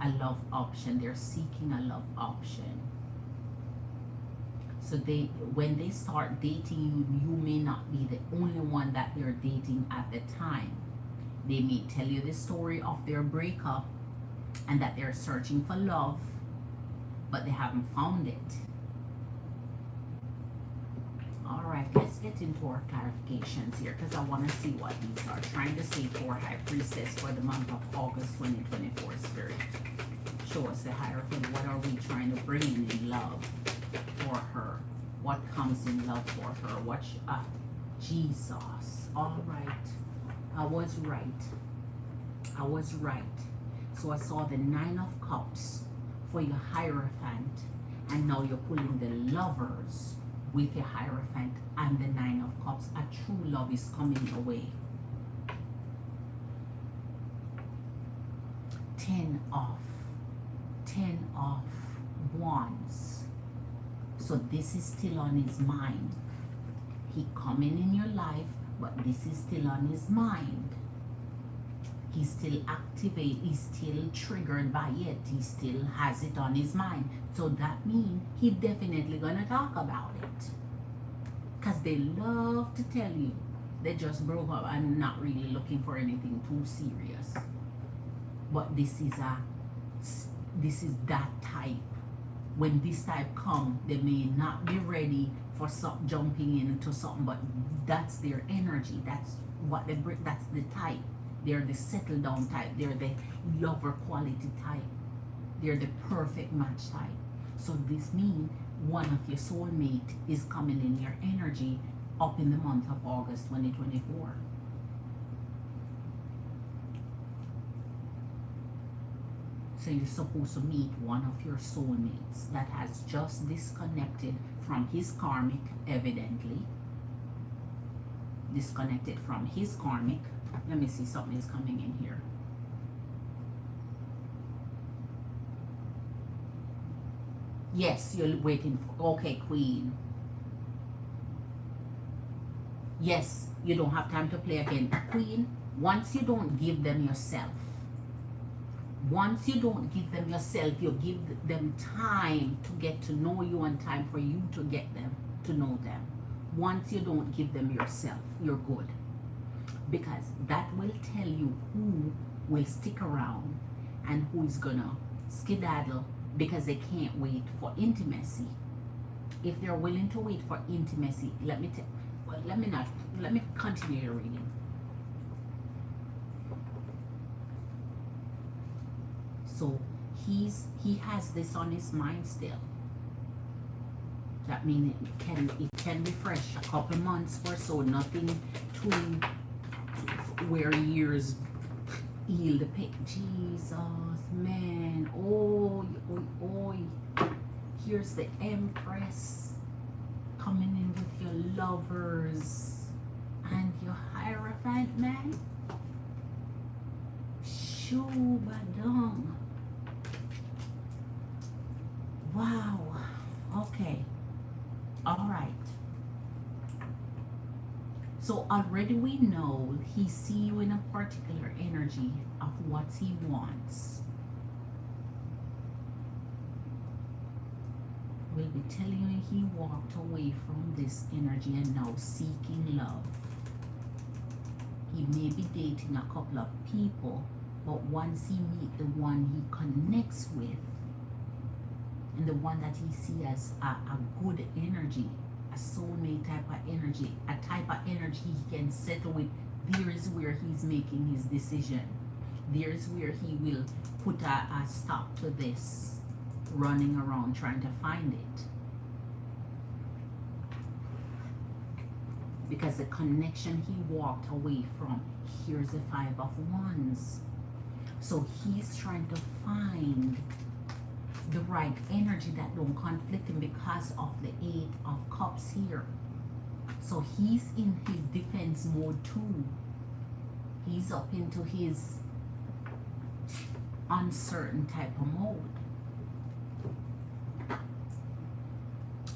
a love option. They're seeking a love option. So when they start dating you, you may not be the only one that they're dating at the time. They may tell you the story of their breakup and that they're searching for love, but they haven't found it. All right, let's get into our clarifications here because I want to see what these are trying to say for High Priestess for the month of August 2024. Spirit, show us the Hierophant. What are we trying to bring in love for her? What comes in love for her? What? Jesus. All right, I was right. I was right. So I saw the Nine of Cups for your Hierophant, and now you're pulling the Lovers with your Hierophant and the Nine of Cups. A true love is coming your way. 10 of Wands. So this is still on his mind. He coming in your life, but this is still on his mind. He's still activate, he's still triggered by it. He still has it on his mind. So that means he definitely gonna talk about it. Because they love to tell you they just broke up and not really looking for anything too serious. But this is that type. When this type come, they may not be ready for some jumping into something, but that's their energy. That's what they bring. That's the type. They're the settle down type. They're the lover quality type. They're the perfect match type. So this means one of your soulmate is coming in your energy up in the month of August 2024. So you're supposed to meet one of your soulmates that has just disconnected from his karmic, evidently. Disconnected from his karmic. Let me see, something is coming in here. Yes, you're waiting for, okay, Queen. Yes, you don't have time to play again. Queen, once you don't give them yourself, you give them time to get to know you and time for you to get them to know them. Once you don't give them yourself, you're good. Because that will tell you who will stick around and who is gonna skedaddle because they can't wait for intimacy. If they're willing to wait for intimacy, let me continue your reading. So he has this on his mind still. That means it can be fresh, a couple months or so, nothing too where years heal the pain. Jesus, man. Oh. Here's the Empress coming in with your Lovers and your Hierophant, man. Shubadong. Wow. Okay. All right. So already we know he see you in a particular energy of what he wants. We'll be telling you he walked away from this energy and now seeking love. He may be dating a couple of people, but once he meets the one he connects with, and the one that he sees as a good energy, a soulmate type of energy, a type of energy he can settle with, there is where he's making his decision. There is where he will put a stop to this running around trying to find it. Because the connection he walked away from, here's the Five of Wands. So he's trying to find the right energy that don't conflict him because of the Eight of Cups here. So he's in his defense mode too. He's up into his uncertain type of mode.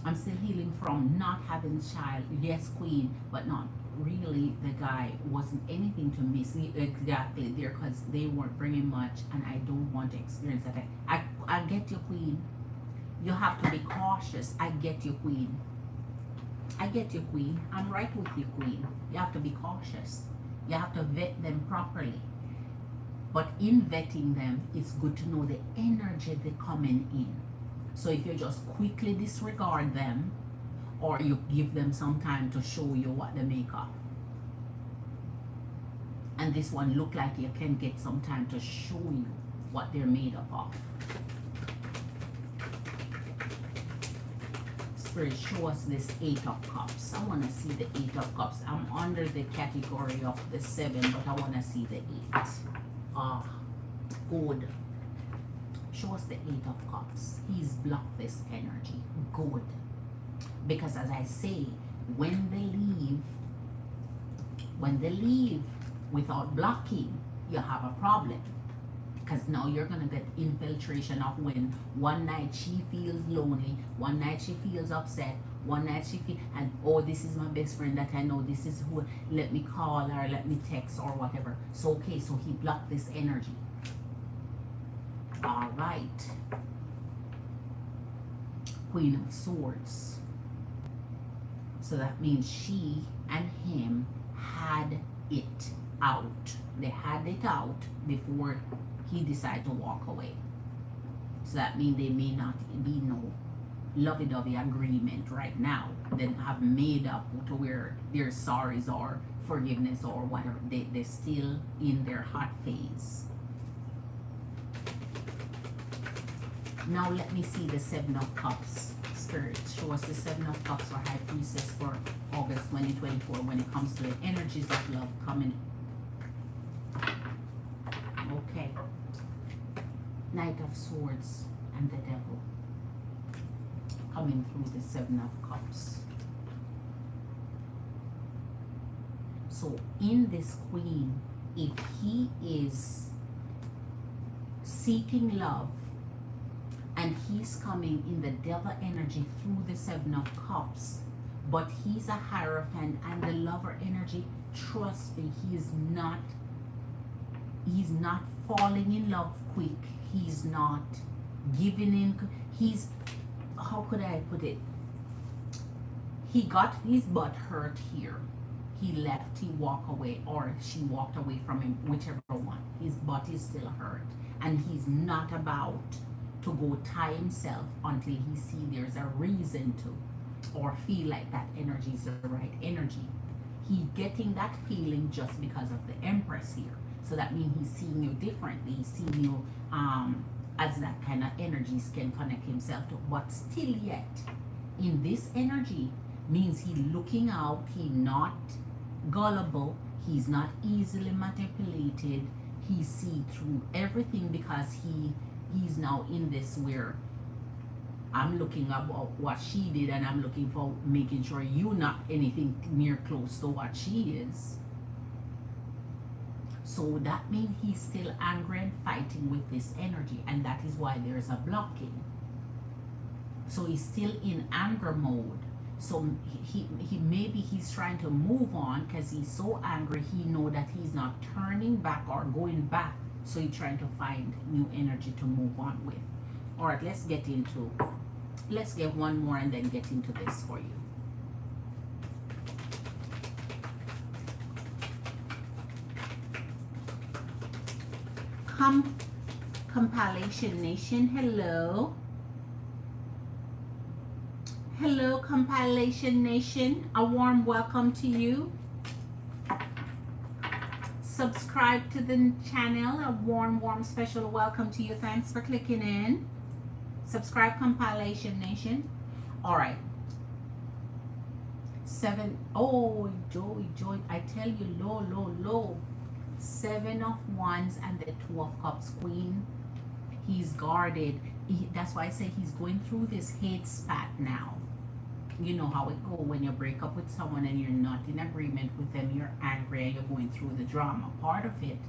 I'm still healing from not having child. Yes, queen, but not really. The guy wasn't anything to me. See, exactly there, because they weren't bringing much, and I don't want to experience that. I get you, queen. You have to be cautious. I get you, queen. I get you, queen. I'm right with you, queen. You have to be cautious. You have to vet them properly. But in vetting them, it's good to know the energy they're coming in. So if you just quickly disregard them, or you give them some time to show you what they make of. And this one look like you can get some time to show you what they're made up of. Spirit, show us this 8 of Cups. I want to see the 8 of Cups. I'm under the category of the 7, but I want to see the 8. Ah, good. Show us the 8 of Cups. He's blocked this energy. Good. Because as I say, when they leave without blocking, you have a problem. Because now you're going to get infiltration of when one night she feels lonely, one night she feels upset, one night she feels, and oh, this is my best friend that I know, this is who, let me call or let me text or whatever. So, okay, so he blocked this energy. All right. Queen of Swords. So that means she and him had it out. They had it out before he decided to walk away. So that means they may not be no lovey-dovey agreement right now. They have made up to where their sorries or forgiveness or whatever. They're still in their hot phase. Now let me see the 7 of Cups. Spirit, show us the 7 of Cups for High Priestess for August 2024 when it comes to the energies of love coming. Okay. Knight of Swords and the Devil coming through the 7 of Cups. So in this Queen, if he is seeking love and he's coming in the devil energy through the 7 of Cups, but he's a Hierophant and the lover energy, trust me, he's not falling in love quick. He's not giving in. He's, how could I put it? He got his butt hurt here. He left, he walked away, or she walked away from him, whichever one. His butt is still hurt. And he's not about to go tie himself until he see there's a reason to, or feel like that energy is the right energy. He getting that feeling just because of the Empress here. So that means he's seeing you differently. He's seeing you as that kind of energies can connect himself to. But still yet, in this energy, means he looking out, he not gullible, he's not easily manipulated, he see through everything because he's now in this where I'm looking about what she did and I'm looking for making sure you not anything near close to what she is. So that means he's still angry and fighting with this energy, and that is why there's a blocking. So he's still in anger mode. So he maybe he's trying to move on because he's so angry. He know that he's not turning back or going back. So he's trying to find new energy to move on with. All right, let's get one more and then get into this for you. Compilation Nation, hello. Hello, Compilation Nation. A warm welcome to you. Subscribe to the channel. A warm special welcome to you. Thanks for clicking in. Subscribe, Compilation Nation. All right. 7. Oh, joy. I tell you, low. 7 of Wands and the 2 of Cups, Queen. He's guarded. That's why I say he's going through this hate spat now. You know how it goes when you break up with someone and you're not in agreement with them. You're angry and you're going through the drama. Part of it,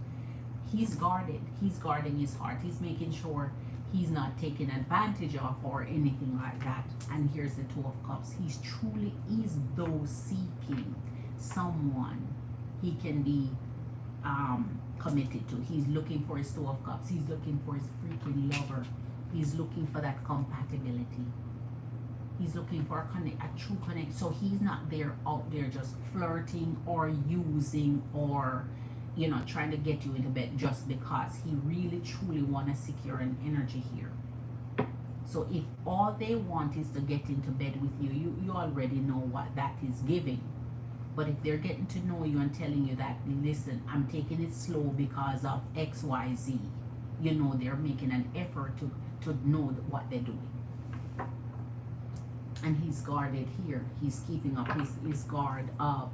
He's guarded. He's guarding his heart. He's making sure he's not taken advantage of or anything like that. And here's the Two of Cups. He's truly is though seeking someone he can be committed to. He's looking for his Two of Cups. He's looking for his freaking lover. He's looking for that compatibility. He's looking for a true connect. So he's not there out there just flirting or using or trying to get you into bed just because. He really truly want to secure an energy here. So if all they want is to get into bed with you, you already know what that is giving. But if they're getting to know you and telling you that, listen, I'm taking it slow because of XYZ, they're making an effort to know what they're doing. And he's guarded here. He's keeping up his guard up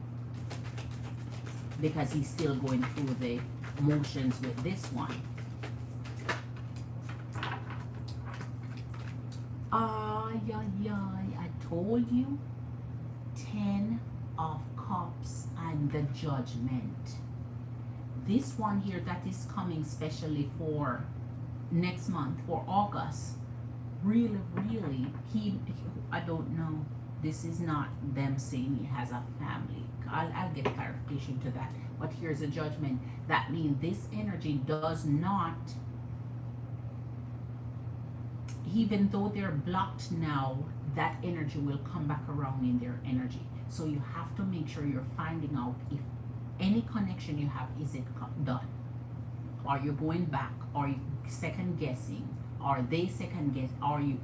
because he's still going through the motions with this one. I told you. 10 of Cups and the Judgment. This one here that is coming specially for next month, for August. Really, I don't know. This is not them saying he has a family. I'll get clarification to that. But here's a Judgment. That means this energy does not, even though they're blocked now, that energy will come back around in their energy. So you have to make sure you're finding out if any connection you have, is it done? Are you going back? Are you second guessing? Are they second guess?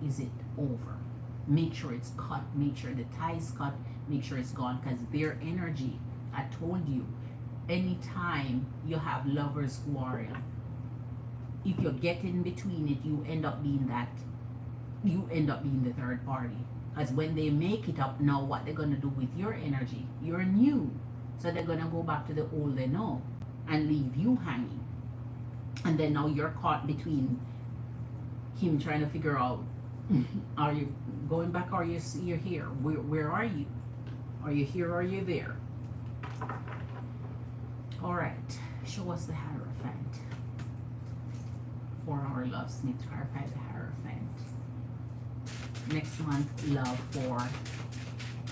Is it over? Make sure it's cut. Make sure the tie is cut. Make sure it's gone, because their energy, I told you, anytime you have lovers who are, if you get in between it, you end up being the third party. Because when they make it up, now what they're going to do with your energy, you're new. So they're going to go back to the old they know and leave you hanging. And then now you're caught between him trying to figure out, are you going back or you're here? Where are you? Are you here or are you there? All right, show us the Hierophant for our love. Smith, clarify the Hierophant. Next month, love for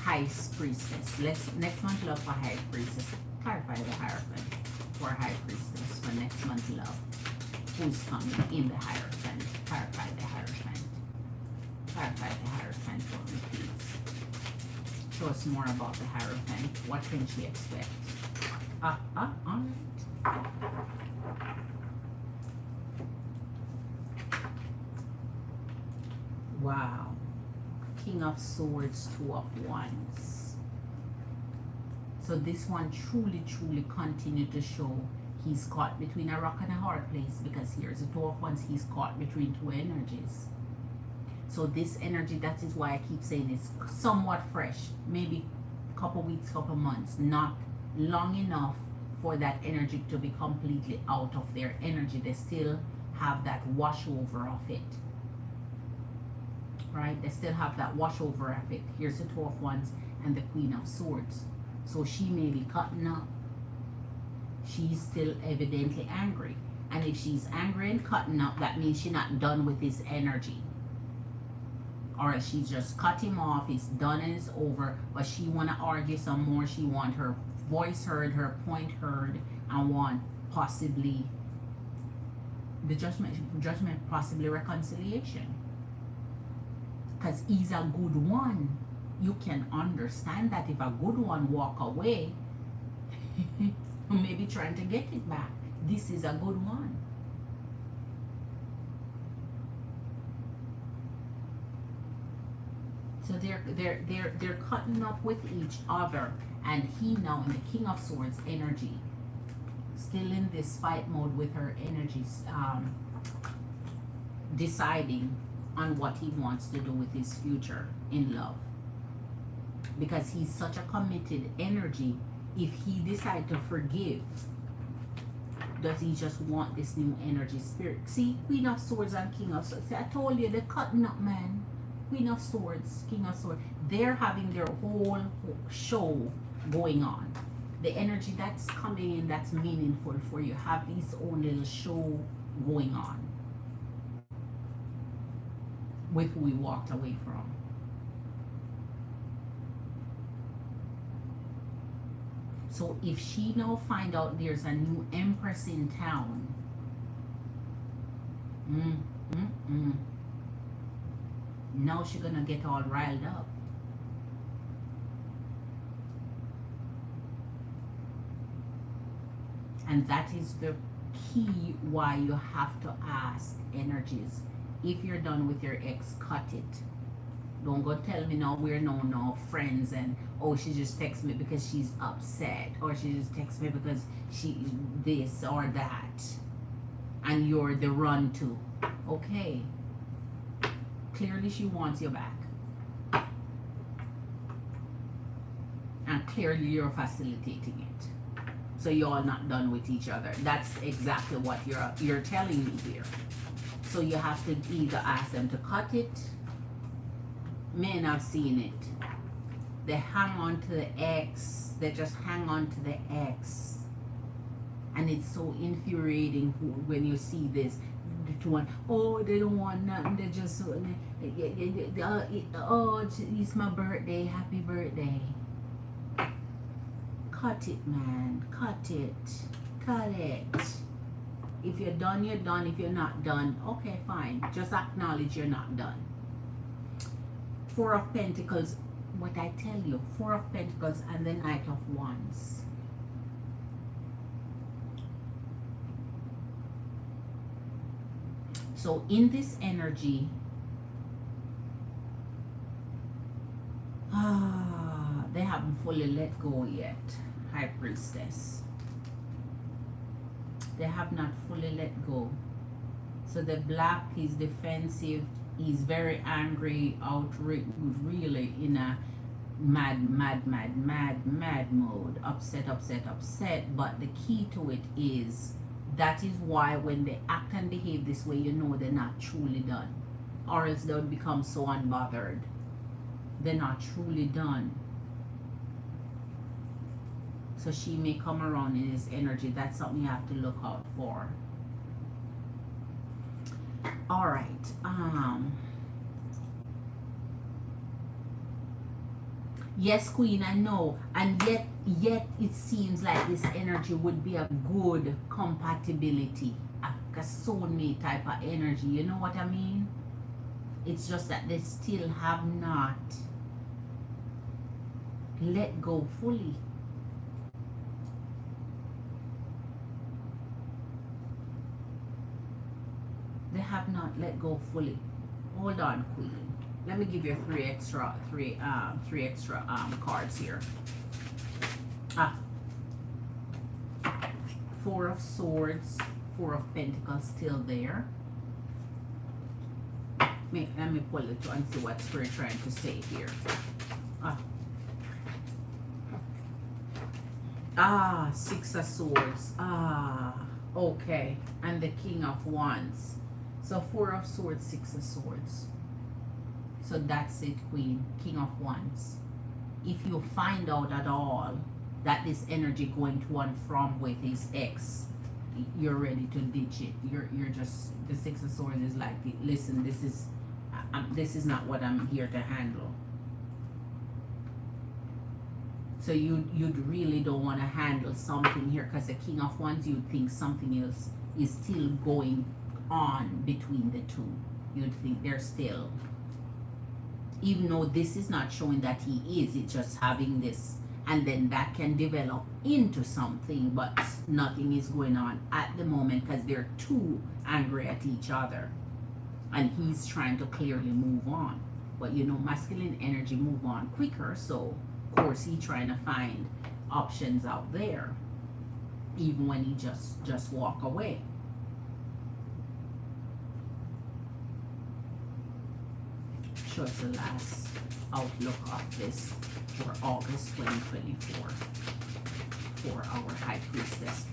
High Priestess. Next month, love for High Priestess. Clarify the Hierophant for High Priestess for next month, love. Who's coming in the Hierophant? Clarify the Hierophant. Clarify the Hierophant for me, please. Show us more about the Hierophant. What can she expect? All right. Wow. King of Swords, Two of Wands. So this one truly continued to show he's caught between a rock and a hard place, because here's the Two of Wands. He's caught between two energies. So this energy, that is why I keep saying it's somewhat fresh. Maybe a couple weeks, couple months. Not long enough for that energy to be completely out of their energy. They still have that washover of it. Right? They still have that washover of it. Here's the Two of Wands and the Queen of Swords. So she may be cutting up. She's still evidently angry. And if she's angry and cutting up, that means she's not done with his energy. Or she's just cut him off, it's done and it's over, but she want to argue some more. She want her voice heard, her point heard, and want possibly the judgment, possibly reconciliation. Because he's a good one. You can understand that if a good one walk away, maybe trying to get it back. This is a good one. So they're cutting up with each other, and he now in the King of Swords energy, still in this fight mode with her energies, deciding on what he wants to do with his future in love. Because he's such a committed energy, if he decides to forgive, does he just want this new energy spirit? See, Queen of Swords and King of Swords. See, I told you, they're cutting up, man. Queen of Swords, King of Swords, they're having their whole show going on. the energy that's coming in that's meaningful for you have its own little show going on with who we walked away from. So if she now find out there's a new empress in town, now she's gonna get all riled up. And that is the key why you have to ask energies. If you're done with your ex, cut it. Don't go tell me now we're no friends and oh she just texts me because she's upset or she just texts me because she this or that and you're the run to. Okay. Clearly she wants you back. And clearly you're facilitating it. So you're all not done with each other. That's exactly what you're telling me here. So you have to either ask them to cut it. Men have seen it. They hang on to the ex. They just hang on to the ex. And it's so infuriating when you see this. Oh, they don't want nothing. They just, oh, it's my birthday. Happy birthday. Cut it, man. Cut it. Cut it. If you're done, you're done. If you're not done, okay, fine. Just acknowledge you're not done. Four of Pentacles, what I tell you, Four of Pentacles and the Knight of Wands. So in this energy, they haven't fully let go yet. High Priestess. They have not fully let go. So the Black is defensive. He's very angry, really in a mad mode. Upset. But the key to it is, that is why when they act and behave this way, you know they're not truly done. Or else they would become so unbothered. They're not truly done. So she may come around in this energy. That's something you have to look out for. All right. Yes, Queen, I know. And yet it seems like this energy would be a good compatibility, a soulmate type of energy. You know what I mean? It's just that they still have not let go fully. They have not let go fully. Hold on, Queen. Let me give you three extra cards here. Four of Swords, Four of Pentacles still there. Let me pull it and see what Spirit trying to say here. Six of Swords. Okay. And the King of Wands. So Four of Swords, Six of Swords. So that's it, Queen. King of Wands. If you find out at all that this energy going to and from with his ex, you're ready to ditch it. You're just, the Six of Swords is like, listen, this is not what I'm here to handle. So you'd really don't want to handle something here, because the King of Wands, you'd think something else is still going on between the two. You'd think they're still, even though this is not showing that he is, it's just having this, and then that can develop into something, but nothing is going on at the moment because they're too angry at each other, and he's trying to clearly move on. But you know, masculine energy move on quicker, so of course he's trying to find options out there, even when he just walk away. Show us the last outlook of this for August 2024 for our High Priestess.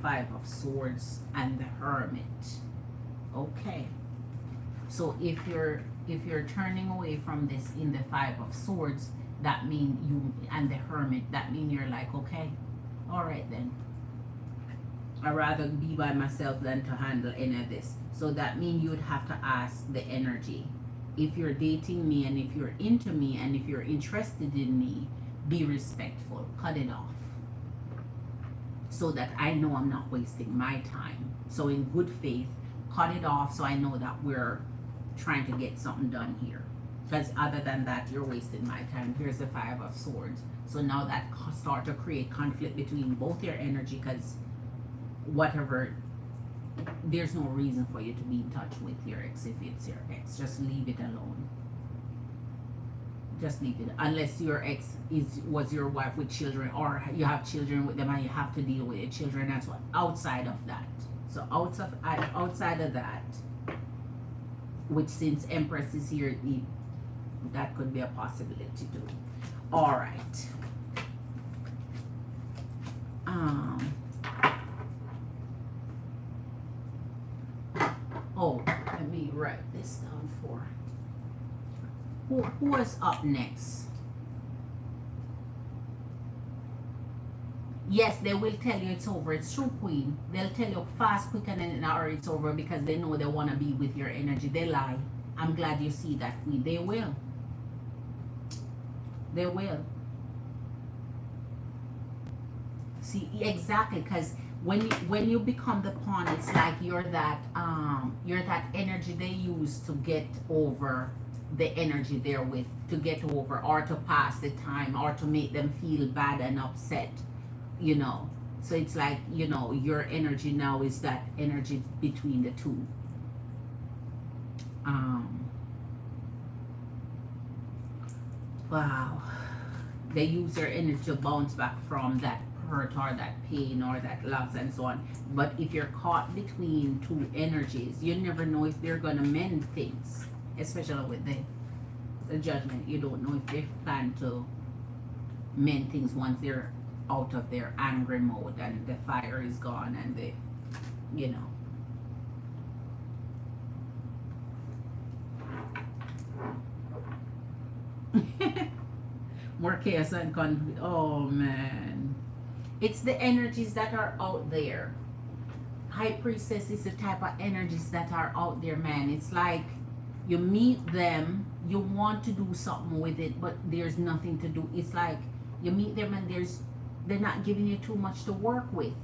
Five of Swords and the Hermit. Okay. So if you're turning away from this in the Five of Swords, that mean you, and the Hermit, that mean you're like, okay, all right then, I'd rather be by myself than to handle any of this. So that means you'd have to ask the energy. If you're dating me and if you're into me and if you're interested in me, be respectful. Cut it off. So that I know I'm not wasting my time. So in good faith, cut it off so I know that we're trying to get something done here. Because other than that, you're wasting my time. Here's the Five of Swords. So now that start to create conflict between both your energy, because whatever, there's no reason for you to be in touch with your ex if it's your ex. Just leave it alone. Just leave it, unless your ex was your wife with children, or you have children with them and you have to deal with your children. That's what. Outside of that, so outside of that, which since Empress is here, that could be a possibility too. All right. Oh, let me write this down for. Who is up next? Yes, they will tell you it's over. It's true, Queen. They'll tell you fast, quick, and then or it's over because they know they want to be with your energy. They lie. I'm glad you see that, Queen. They will. They will. See, exactly, because when you become the pawn, it's like you're that energy they use to get over the energy they're with, to get over or to pass the time or to make them feel bad and upset, you know. So it's like, you know, your energy now is that energy between the two. Wow. They use their energy to bounce back from that hurt or that pain or that loss and so on. But if you're caught between two energies, you never know if they're gonna mend things, especially with the Judgment. You don't know if they plan to mend things once they're out of their angry mode and the fire is gone and they, you know. More chaos and conflict. Oh man, it's the energies that are out there. High Priestess is the type of energies that are out there, man. It's like you meet them, you want to do something with it, but there's nothing to do. It's like you meet them and they're not giving you too much to work with.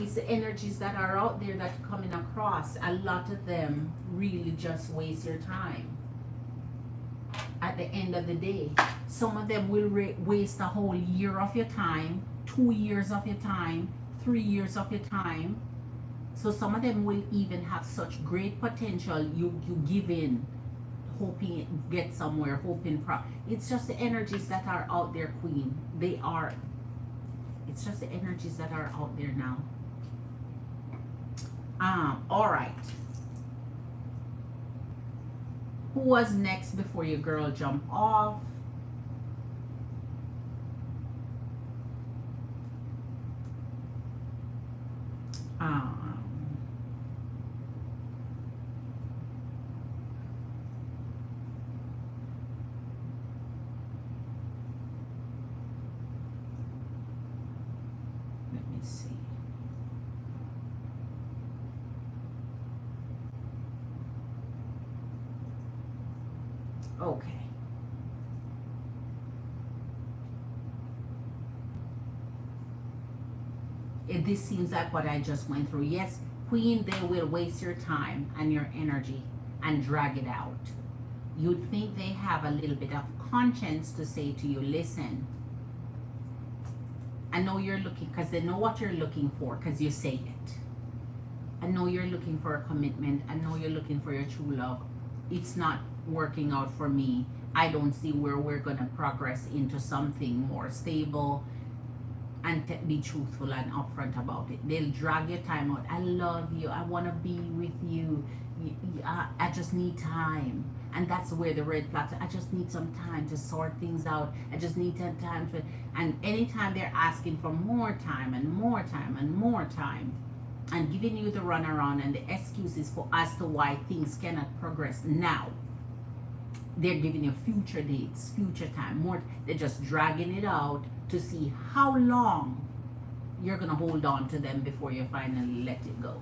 It's the energies that are out there that are coming across. A lot of them really just waste your time. At the end of the day, some of them will waste a whole year of your time, 2 years of your time, 3 years of your time. So some of them will even have such great potential. You give in, hoping it get somewhere, hoping it's just the energies that are out there, Queen. They are. It's just the energies that are out there now. All right. Who was next before your girl jump off? Let me see. Okay. This seems like what I just went through. Yes, Queen, they will waste your time and your energy and drag it out. You'd think they have a little bit of conscience to say to you, listen, I know you're looking, because they know what you're looking for, because you say it. I know you're looking for a commitment. I know you're looking for your true love. It's not working out for me. I don't see where we're going to progress into something more stable, and be truthful and upfront about it. They'll drag your time out. I love you. I want to be with you. I just need time. And that's where the red flags, I just need some time to sort things out. I just need time for, and anytime they're asking for more time and more time and more time, and giving you the runaround and the excuses for as to why things cannot progress now. They're giving you future dates, future time. More, they're just dragging it out to see how long you're gonna hold on to them before you finally let it go.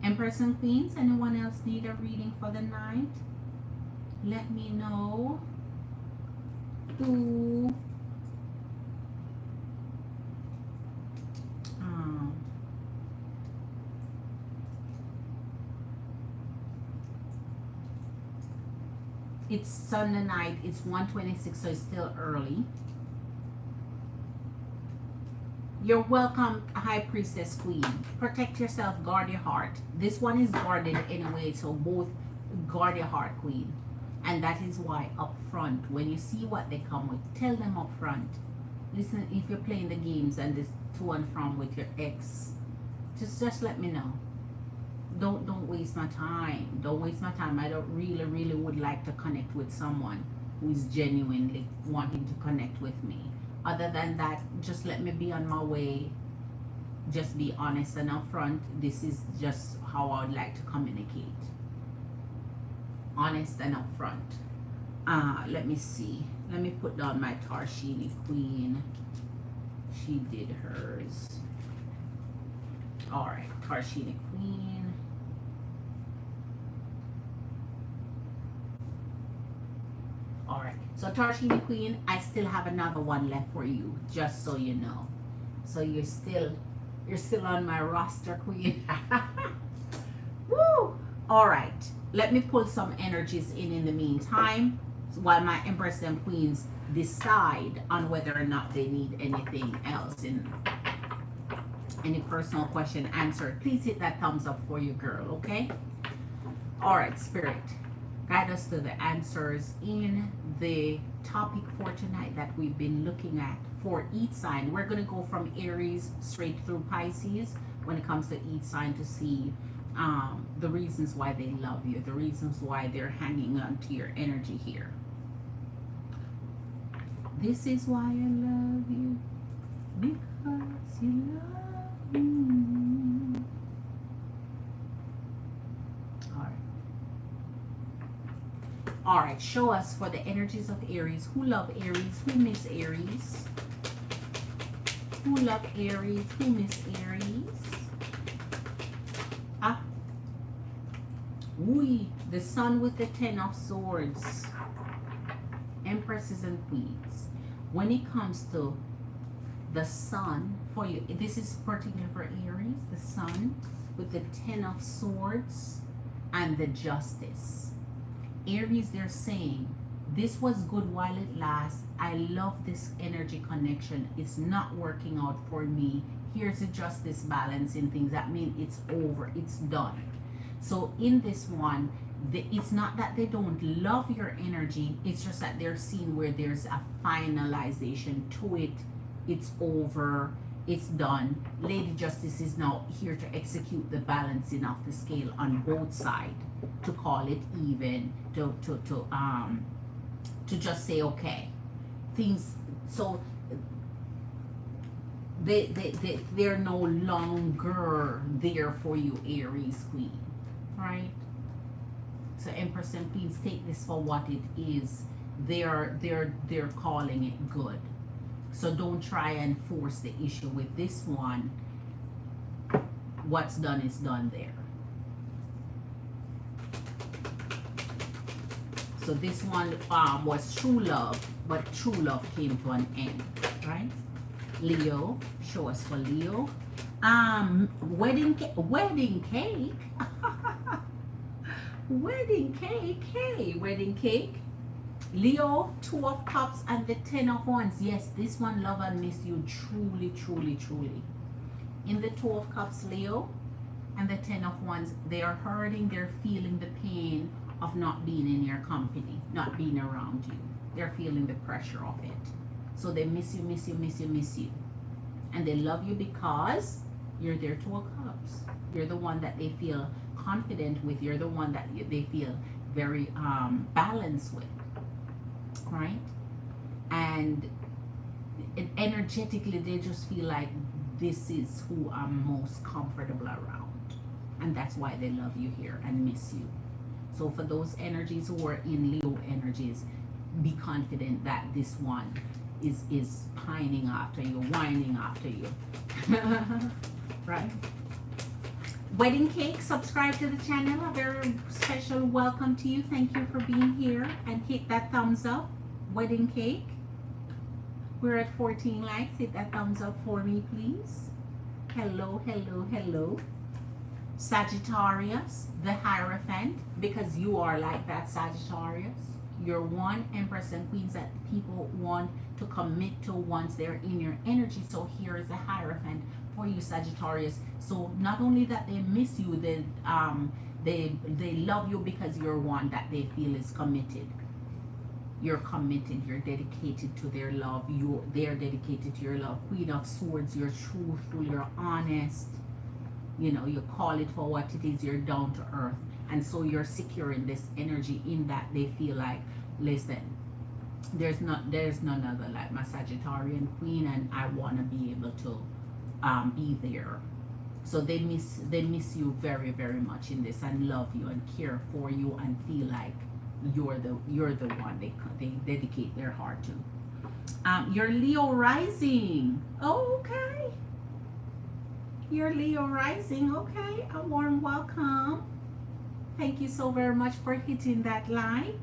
Empress and Queens, anyone else need a reading for the night? Let me know who it's Sunday night, it's 1:26, so it's still early. You're welcome, High Priestess Queen. Protect yourself, guard your heart. This one is guarded anyway, so both guard your heart, Queen. And that is why up front, when you see what they come with, tell them up front. Listen, if you're playing the games and this to and from with your ex, just let me know. Don't waste my time. Don't waste my time. I don't really would like to connect with someone who is genuinely wanting to connect with me. Other than that, just let me be on my way. Just be honest and upfront. This is just how I would like to communicate. Honest and upfront. Let me see. Let me put down my Tarshini Queen. She did hers. Alright, Tarshini Queen. Alright, so Tarshini Queen, I still have another one left for you, just so you know. So you're still on my roster, Queen. Woo! Alright, let me pull some energies in the meantime, while my Empress and Queens decide on whether or not they need anything else. In any personal question answered, please hit that thumbs up for you, girl, okay? Alright, Spirit, guide us to the answers in the topic for tonight that we've been looking at for each sign. We're going to go from Aries straight through Pisces when it comes to each sign to see the reasons why they love you, the reasons why they're hanging on to your energy here. This is why I love you, because you love me. All right, show us for the energies of Aries. Who love Aries? Who miss Aries? Who love Aries? Who miss Aries? Ah. We, the Sun with the 10 of Swords. Empresses and Queens. When it comes to the Sun, for you, this is particular for Aries, the Sun with the 10 of Swords and the Justice. Aries, they're saying, this was good while it lasts. I love this energy connection. It's not working out for me. Here's the justice balance in things. That means it's over. It's done. So in this one, it's not that they don't love your energy. It's just that they're seeing where there's a finalization to it. It's over. It's done. Lady Justice is now here to execute the balancing of the scale on both sides, to call it even, to just say okay, things. So they're no longer there for you, Aries Queen, right? So Empress and Queens, take this for what it is. They're calling it good. So don't try and force the issue with this one. What's done is done there. So this one was true love, but true love came to an end, right? Leo, show us for Leo. Wedding cake. Wedding cake, hey, wedding cake. Leo, 2 of Cups and the 10 of Wands. Yes, this one love and miss you truly. In the 2 of Cups, Leo, and the 10 of Wands, they are hurting, they're feeling the pain of not being in your company, not being around you. They're feeling the pressure of it. So they miss you. And they love you because you're their 2 of Cups. You're the one that they feel confident with. You're the one that they feel very balanced with, right? And energetically they just feel like this is who I'm most comfortable around, and that's why they love you here and miss you. So for those energies who are in Leo energies, be confident that this one is pining after you, whining after you. Right? Wedding Cake, subscribe to the channel. A very special welcome to you. Thank you for being here, and hit that thumbs up. Wedding Cake, we're at 14 likes. Hit that thumbs up for me, please. Hello, hello, hello. Sagittarius, the Hierophant, because you are like that, Sagittarius. You're one Empress and Queens that people want to commit to once they're in your energy. So here is the Hierophant for you, Sagittarius. So not only that they miss you, they love you because you're one that they feel is committed. You're committed, you're dedicated to their love, they're dedicated to your love. Queen of Swords, you're truthful, you're honest. You know, you call it for what it is, you're down to earth. And so you're secure in this energy, in that they feel like, listen, there's none other like my Sagittarian queen, and I want to be able to be there. So they miss you very, very much in this, and love you and care for you, and feel like you're the one they dedicate their heart to. Your Leo rising. Oh, okay. Your Leo rising. Okay, a warm welcome. Thank you so very much for hitting that like.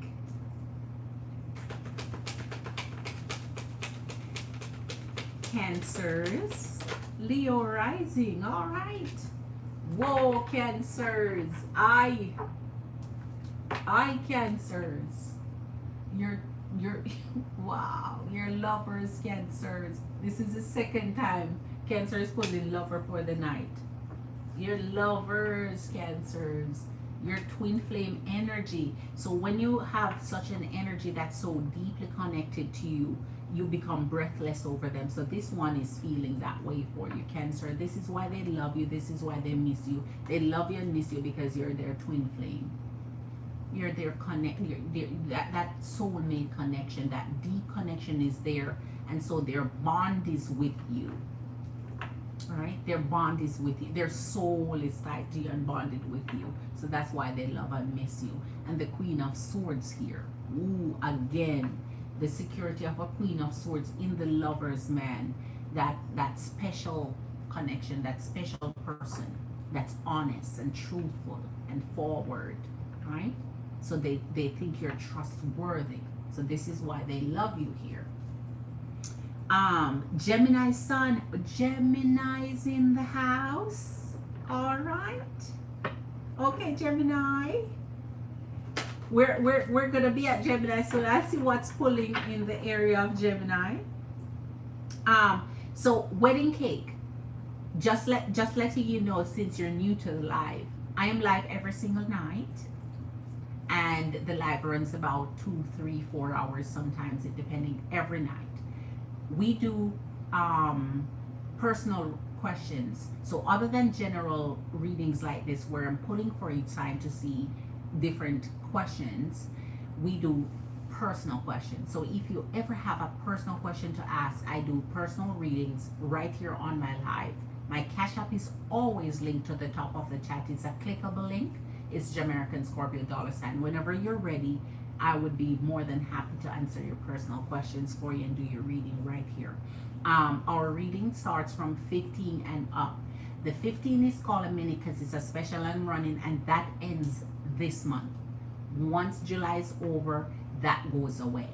Cancers, Leo rising. All right. Whoa, Cancers. I Cancers. You're wow. Your lovers, Cancers. This is the second time Cancer is pulling lover for the night. Your lovers, Cancers. Your twin flame energy. So when you have such an energy that's so deeply connected to you, you become breathless over them. So this one is feeling that way for you, Cancer. This is why they love you. This is why they miss you. They love you and miss you because you're their twin flame. You're their that soulmate connection, that deep connection is there, and so their bond is with you. All right, their bond is with you. Their soul is tied to you and bonded with you. So that's why they love and miss you. And the Queen of Swords here. Ooh, again, the security of a Queen of Swords in the lover's man. That special connection, that special person that's honest and truthful and forward. Right? So they think you're trustworthy. So this is why they love you here. Gemini sun. Gemini's in the house. All right. Okay, Gemini. We're gonna be at Gemini, so let's see what's pulling in the area of Gemini. So Wedding Cake. Just letting you know, since you're new to the live, I am live every single night. And the live runs about 2, 3, 4 hours sometimes, it depending, every night. We do personal questions. So other than general readings like this, where I'm pulling for each sign to see different questions, we do personal questions. So if you ever have a personal question to ask, I do personal readings right here on my live. My Cash App is always linked to the top of the chat. It's a clickable link. It's JamericanScorpio $. Whenever you're ready, I would be more than happy to answer your personal questions for you and do your reading right here. Our reading starts from 15 and up. The 15 is called a mini because it's a special and running, and that ends this month. Once July is over, that goes away.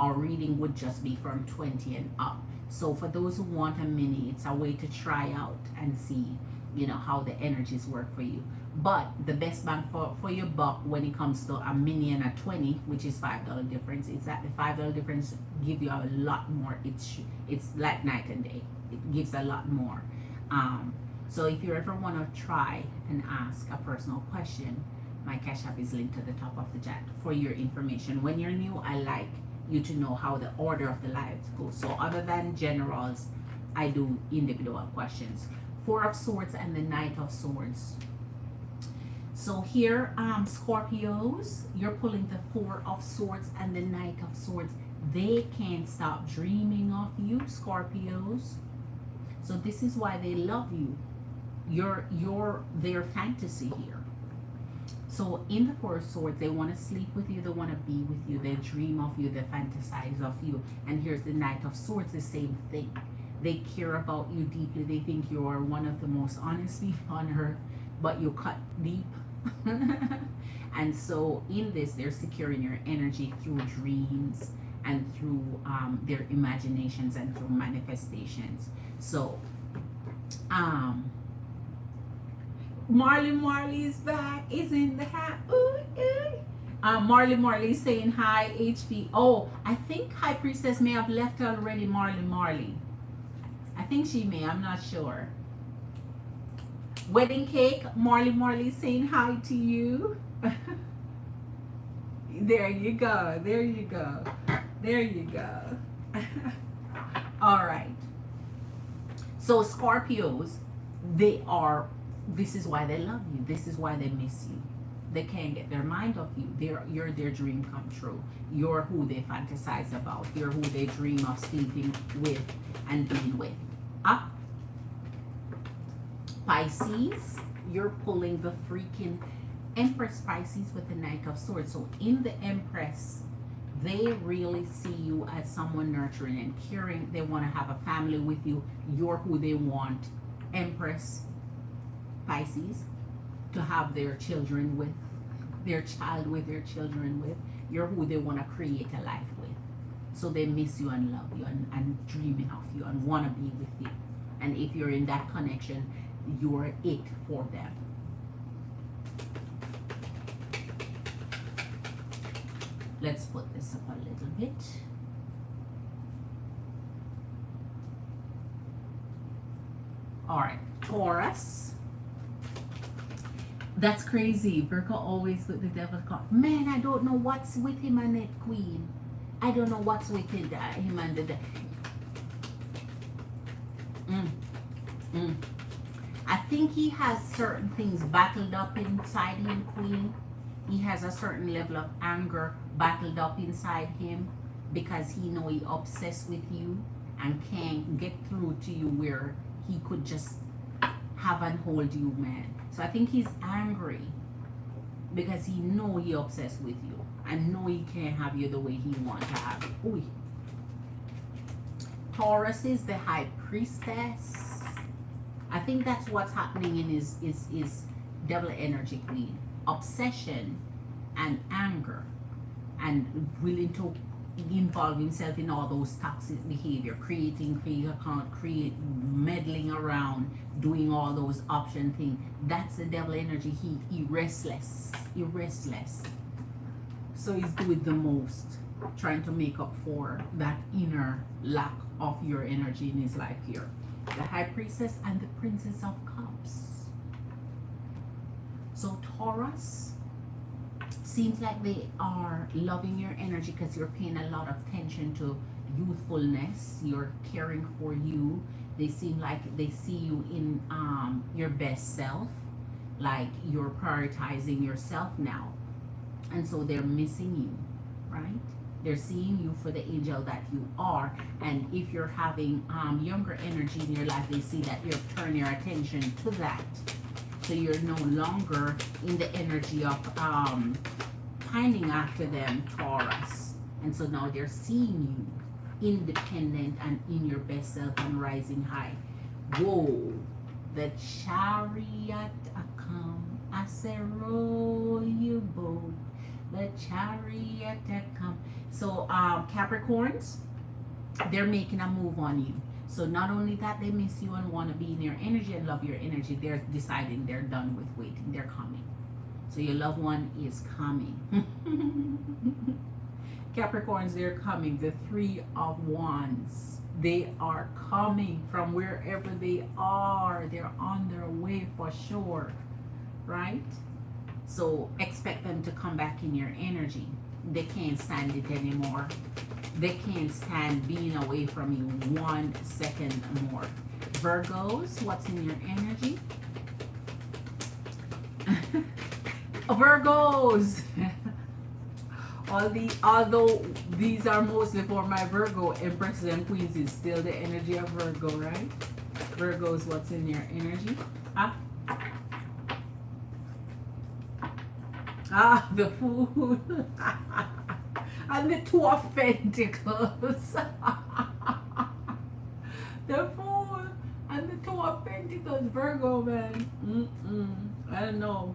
Our reading would just be from 20 and up. So for those who want a mini, it's a way to try out and see, you know, how the energies work for you. But the best bang for your buck when it comes to a mini and a 20, which is $5 difference, is that the $5 difference give you a lot more. It's like night and day. It gives a lot more. So if you ever want to try and ask a personal question, my Cash App is linked to the top of the chat for your information. When you're new, I like you to know how the order of the lives goes. So other than generals, I do individual questions. 4 of Swords and the Knight of Swords. So here, Scorpios, you're pulling the 4 of Swords and the Knight of Swords. They can't stop dreaming of you, Scorpios. So this is why they love you. You're their fantasy here. So in the Four of Swords, they want to sleep with you, they want to be with you, they dream of you, they fantasize of you. And here's the Knight of Swords, the same thing. They care about you deeply. They think you are one of the most honest people on earth, but you cut deep. And so in this, they're securing your energy through dreams and through their imaginations and through manifestations. So Marley is back, is in the house. Ooh, ooh. Marley is saying hi, HP. Oh, I think High Priestess may have left already, Marley. I think she may, I'm not sure. Wedding Cake, Marley is saying hi to you. There you go, there you go, there you go. All right. So Scorpios, this is why they love you. This is why they miss you. They can't get their mind off you. You're their dream come true. You're who they fantasize about. You're who they dream of sleeping with and being with. Up. Pisces, you're pulling the freaking Empress Pisces with the Knight of Swords. So in the Empress, they really see you as someone nurturing and caring. They want to have a family with you. You're who they want. Empress Pisces to have their children with, their child with, their children with. You're who they want to create a life with. So they miss you and love you and dreaming of you and want to be with you. And if you're in that connection, you're it for them. Let's put this up a little bit. All right, Taurus. That's crazy. Virgo always with the devil card. Man, I don't know what's with him and that queen. I don't know what's with him and the I think he has certain things battled up inside him, Queen. He has a certain level of anger battled up inside him because he know he obsessed with you and can't get through to you where he could just have and hold you, man. So I think he's angry because he know he obsessed with you and know he can't have you the way he want to have you. Ooh. Taurus is the High Priestess. I think that's what's happening in his devil energy, Queen. Obsession and anger and willing to involve himself in all those toxic behavior, creating fake account, meddling around, doing all those option things. That's the devil energy. He restless. So he's doing the most, trying to make up for that inner lack of your energy in his life here. The High Priestess and the Princess of Cups. So Taurus, seems like they are loving your energy because you're paying a lot of attention to youthfulness. You're caring for you. They seem like they see you in your best self, like you're prioritizing yourself now, and so they're missing you, right? They're seeing you for the angel that you are. And if you're having younger energy in your life, they see that you're turning your attention to that. So you're no longer in the energy of pining after them, Taurus. And so now they're seeing you independent and in your best self and rising high. Whoa, the chariot a come, I say roll you boat. The chariot a come. So Capricorns, they're making a move on you. So not only that they miss you and want to be in your energy and love your energy, they're deciding they're done with waiting. They're coming. So your loved one is coming. Capricorns, they're coming. The Three of Wands. They are coming from wherever they are. They're on their way for sure. Right? So expect them to come back in your energy. They can't stand it anymore. They can't stand being away from you 1 second more. Virgos, what's in your energy? Virgos! Although These are mostly for my Virgo. Empresses and Queens is still the energy of Virgo, right? Virgo is what's in your energy. Ah, the Fool. And the Two of Pentacles. The Fool and the Two of Pentacles, Virgo, man. I don't know.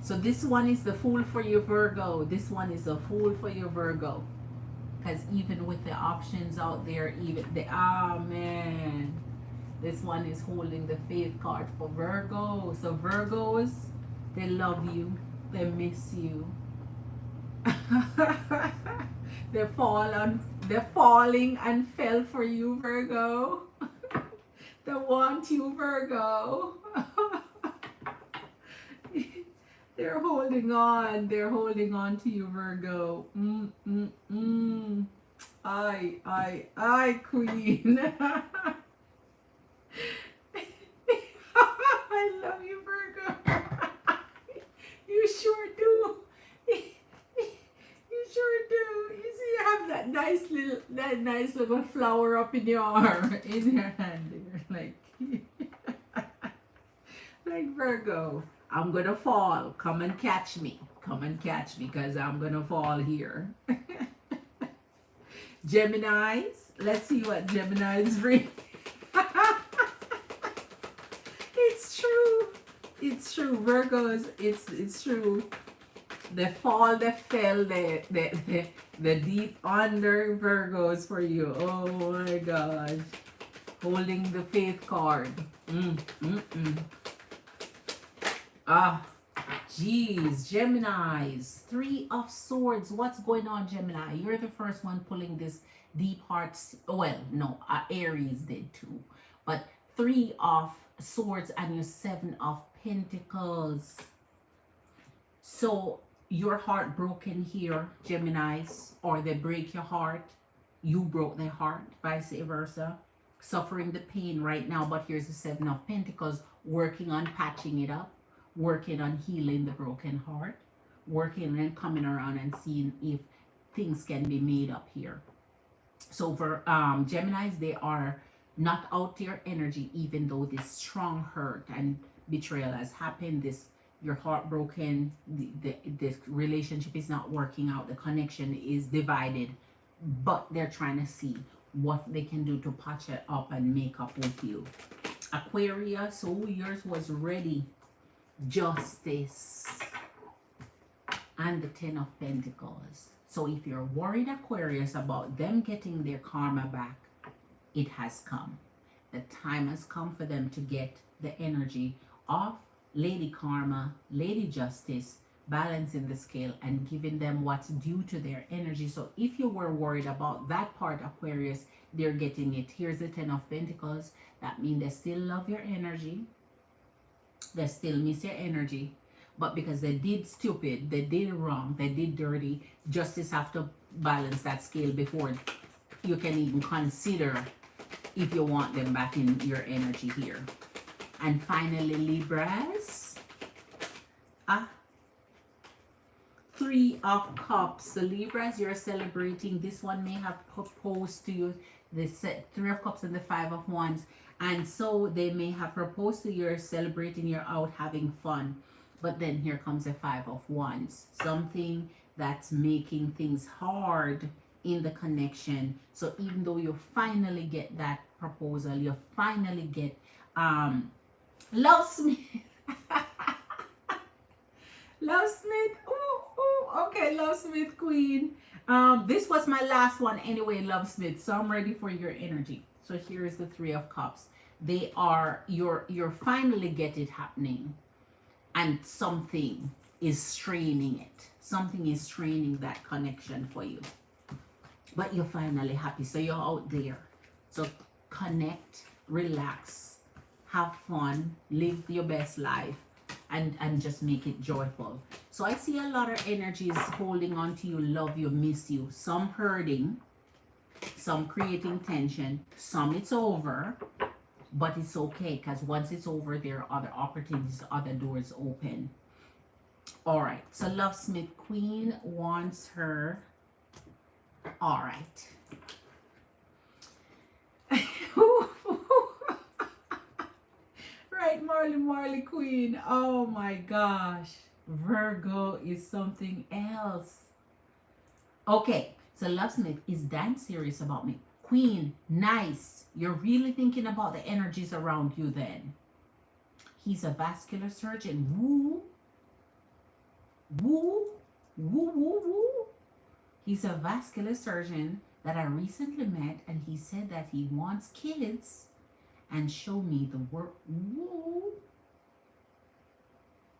So this one is the Fool for you, Virgo. This one is the Fool for you, Virgo. Because even with the options out there, even the man, this one is holding the Faith card for Virgo. So Virgos, they love you, they miss you. They're falling and fell for you, Virgo. They want you, Virgo. They're holding on to you, Virgo. I, Queen. I love you, Virgo. You sure do. You sure do. You see, you have that nice little flower up in your arm, in your hand there, like Virgo. I'm gonna fall. Come and catch me. Come and catch me, because I'm gonna fall here. Geminis. Let's see what Geminis bring. It's true. It's true. Virgos, it's true. The fall, the fell, the deep under Virgos for you. Oh my God. Holding the Faith card. Geez, Geminis. Three of Swords. What's going on, Gemini? You're the first one pulling this deep hearts. Well, no, Aries did too. But Three of Swords and your Seven of Pentacles. So you're heartbroken here, Geminis, or they break your heart. You broke their heart, vice versa. Suffering the pain right now, but here's the Seven of Pentacles, working on patching it up, working on healing the broken heart, working and coming around and seeing if things can be made up here. So for Geminis, they are not out their energy, even though this strong hurt and betrayal has happened. You're heartbroken, this relationship is not working out, the connection is divided, but they're trying to see what they can do to patch it up and make up with you. Aquarius, so yours was ready. Justice and the Ten of Pentacles. So if you're worried, Aquarius, about them getting their karma back, it has come. The time has come for them to get the energy of Lady Karma, Lady Justice, balancing the scale and giving them what's due to their energy. So if you were worried about that part, Aquarius, they're getting it. Here's the Ten of Pentacles. That means they still love your energy. They still miss your energy. But because they did stupid, they did wrong, they did dirty, justice have to balance that scale before you can even consider if you want them back in your energy here. And finally, Libras. Three of Cups. The Libras, you're celebrating. This one may have proposed to you. The Three of Cups and the Five of Wands. And so they may have proposed to you, you're celebrating, you're out having fun. But then here comes the Five of Wands. Something that's making things hard in the connection. So even though you finally get that proposal, you finally get Love Smith. Love Smith. Ooh, okay, Love Smith Queen. This was my last one anyway, Love Smith. So I'm ready for your energy. So here's the Three of Cups. They are, you're finally get it happening. And something is straining it. Something is straining that connection for you. But you're finally happy. So you're out there. So connect, relax, have fun, live your best life, and just make it joyful. So I see a lot of energies holding on to you, love you, miss you. Some hurting, some creating tension, some it's over. But it's okay, because once it's over, there are other opportunities, other doors open. All right. So Lovesmith Queen wants her. All right. Right, Marley Queen. Oh my gosh. Virgo is something else. Okay, so Lovesmith, is Dan serious about me? Queen, nice. You're really thinking about the energies around you then. He's a vascular surgeon. Woo. Woo. Woo, woo, woo. He's a vascular surgeon that I recently met, and he said that he wants kids and show me the world. Woo.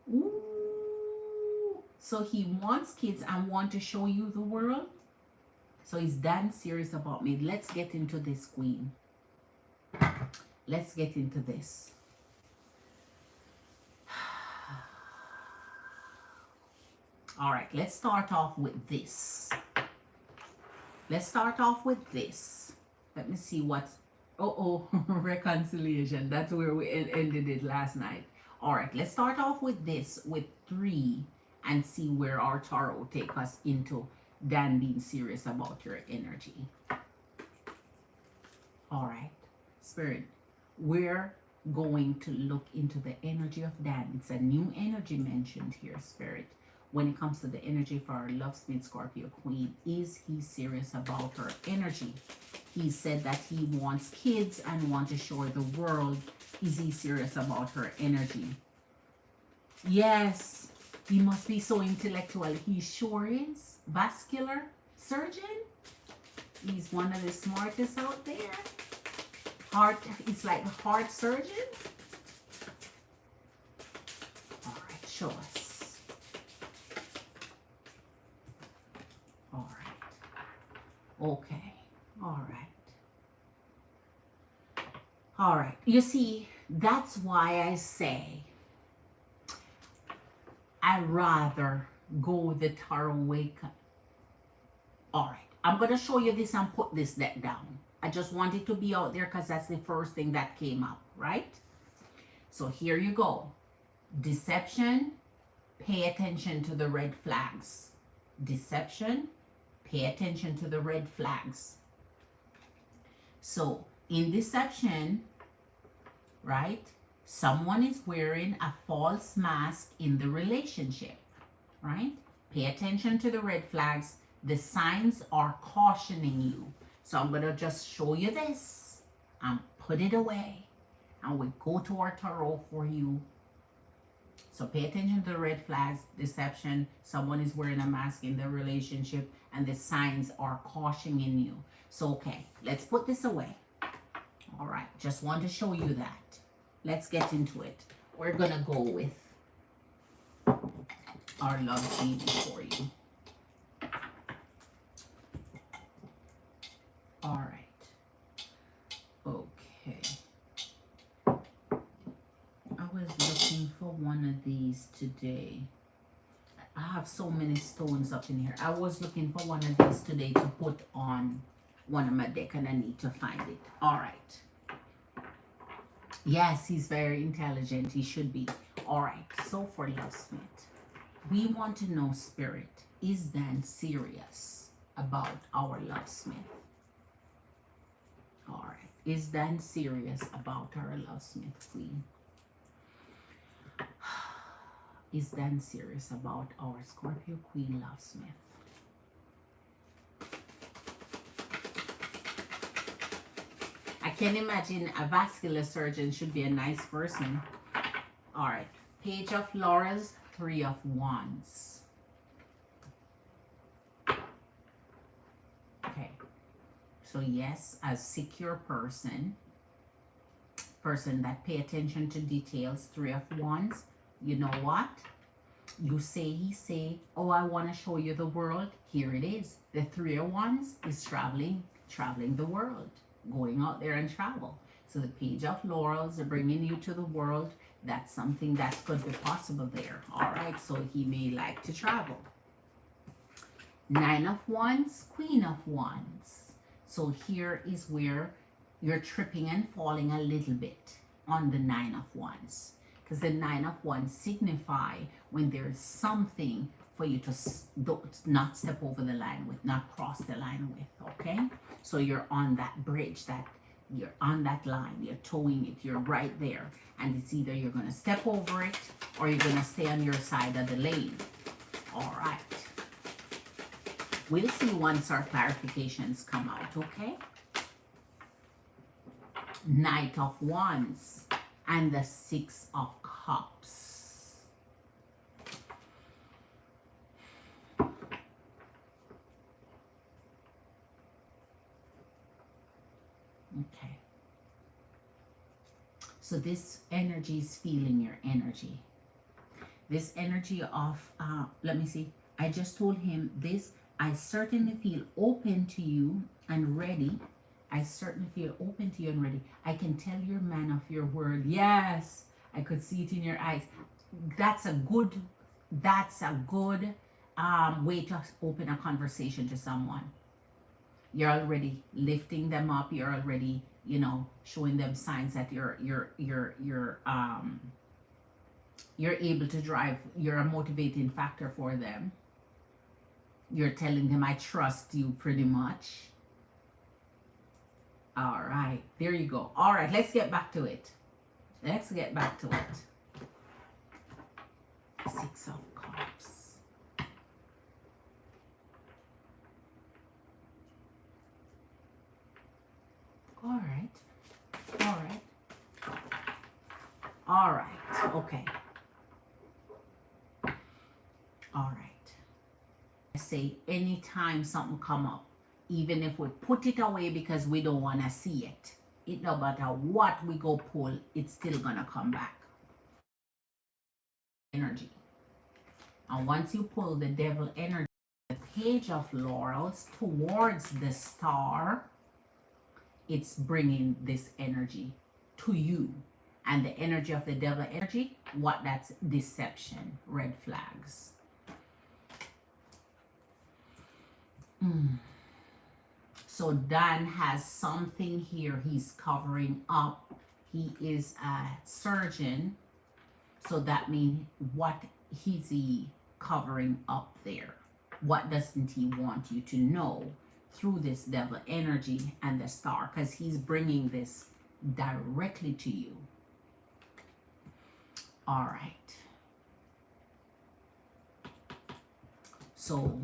Woo. So he wants kids and want to show you the world. So he's damn serious about me. Let's get into this, Queen. Let's get into this. All right, let's start off with this. Let's start off with this. Let me see what's... Oh, reconciliation. That's where we ended it last night. All right, let's start off with this, with 3, and see where our tarot take us into Dan being serious about your energy. All right, Spirit, we're going to look into the energy of Dan. It's a new energy mentioned here, Spirit. When it comes to the energy for our Lovesmith Scorpio Queen, is he serious about her energy? He said that he wants kids and want to show the world. Is he serious about her energy? Yes, he must be so intellectual. He sure is. Vascular surgeon. He's one of the smartest out there. Heart, it's like a heart surgeon. All right, show us. All right. Okay. All right. All right. You see, that's why I say I rather go the tarot way. All right. I'm going to show you this and put this deck down. I just want it to be out there because that's the first thing that came up, right? So here you go. Deception. Pay attention to the red flags. Deception. Pay attention to the red flags. So in deception, right? Someone is wearing a false mask in the relationship, right? Pay attention to the red flags. The signs are cautioning you. So I'm going to just show you this and put it away. And we go to our tarot for you. So pay attention to the red flags, deception, someone is wearing a mask in the relationship, and the signs are cautioning you. So, okay, let's put this away. All right, just want to show you that. Let's get into it. We're going to go with our love genie for you. All right. Okay. I was looking for one of these today. I have so many stones up in here. I was looking for one of these today to put on one of my deck, and I need to find it. All right. Yes, he's very intelligent. He should be. All right. So for Lovesmith, we want to know, Spirit, is Dan serious about our Lovesmith? All right. Is Dan serious about our Lovesmith Queen? Is Dan serious about our Scorpio Queen Lovesmith? I can imagine a vascular surgeon should be a nice person. All right. Page of Laurels, 3 of Wands. Okay. So yes, a secure person that pay attention to details, 3 of Wands. You know what? You say, he say, oh, I want to show you the world. Here it is. The 3 of Wands is traveling the world, going out there and travel. So the Page of Laurels are bringing you to the world. That's something that could be possible there. All right, so he may like to travel. 9 of Wands, Queen of Wands. So here is where you're tripping and falling a little bit on the 9 of Wands. because the Nine of Wands signify when there's something for you to not step over the line with, not cross the line with, okay? So you're on that bridge, that you're on that line, you're towing it, you're right there. And it's either you're going to step over it or you're going to stay on your side of the lane. All right. We'll see once our clarifications come out, okay? Knight of Wands and the Six of Cups. Okay. So this energy is feeling your energy. This energy of, let me see. I just told him this. I certainly feel open to you and ready. I certainly feel open to you and ready. I can tell you're a man of your word. Yes, I could see it in your eyes. That's a good way to open a conversation to someone. You're already lifting them up. You're already, you know, showing them signs that you're able to drive. You're a motivating factor for them. You're telling them, I trust you, pretty much. All right, there you go. All right, let's get back to it. Let's get back to it. Six of Cups. All right. All right. All right. Okay. All right. I say anytime something come up, even if we put it away because we don't want to see it, it no matter what we go pull, it's still gonna come back. Energy. And once you pull the Devil energy, the Page of Laurels towards the Star, it's bringing this energy to you. And the energy of the Devil energy, what that's deception, red flags. So Dan has something here he's covering up. He is a surgeon. So that means what is he covering up there? What doesn't he want you to know through this Devil energy and the Star? Because he's bringing this directly to you. All right. So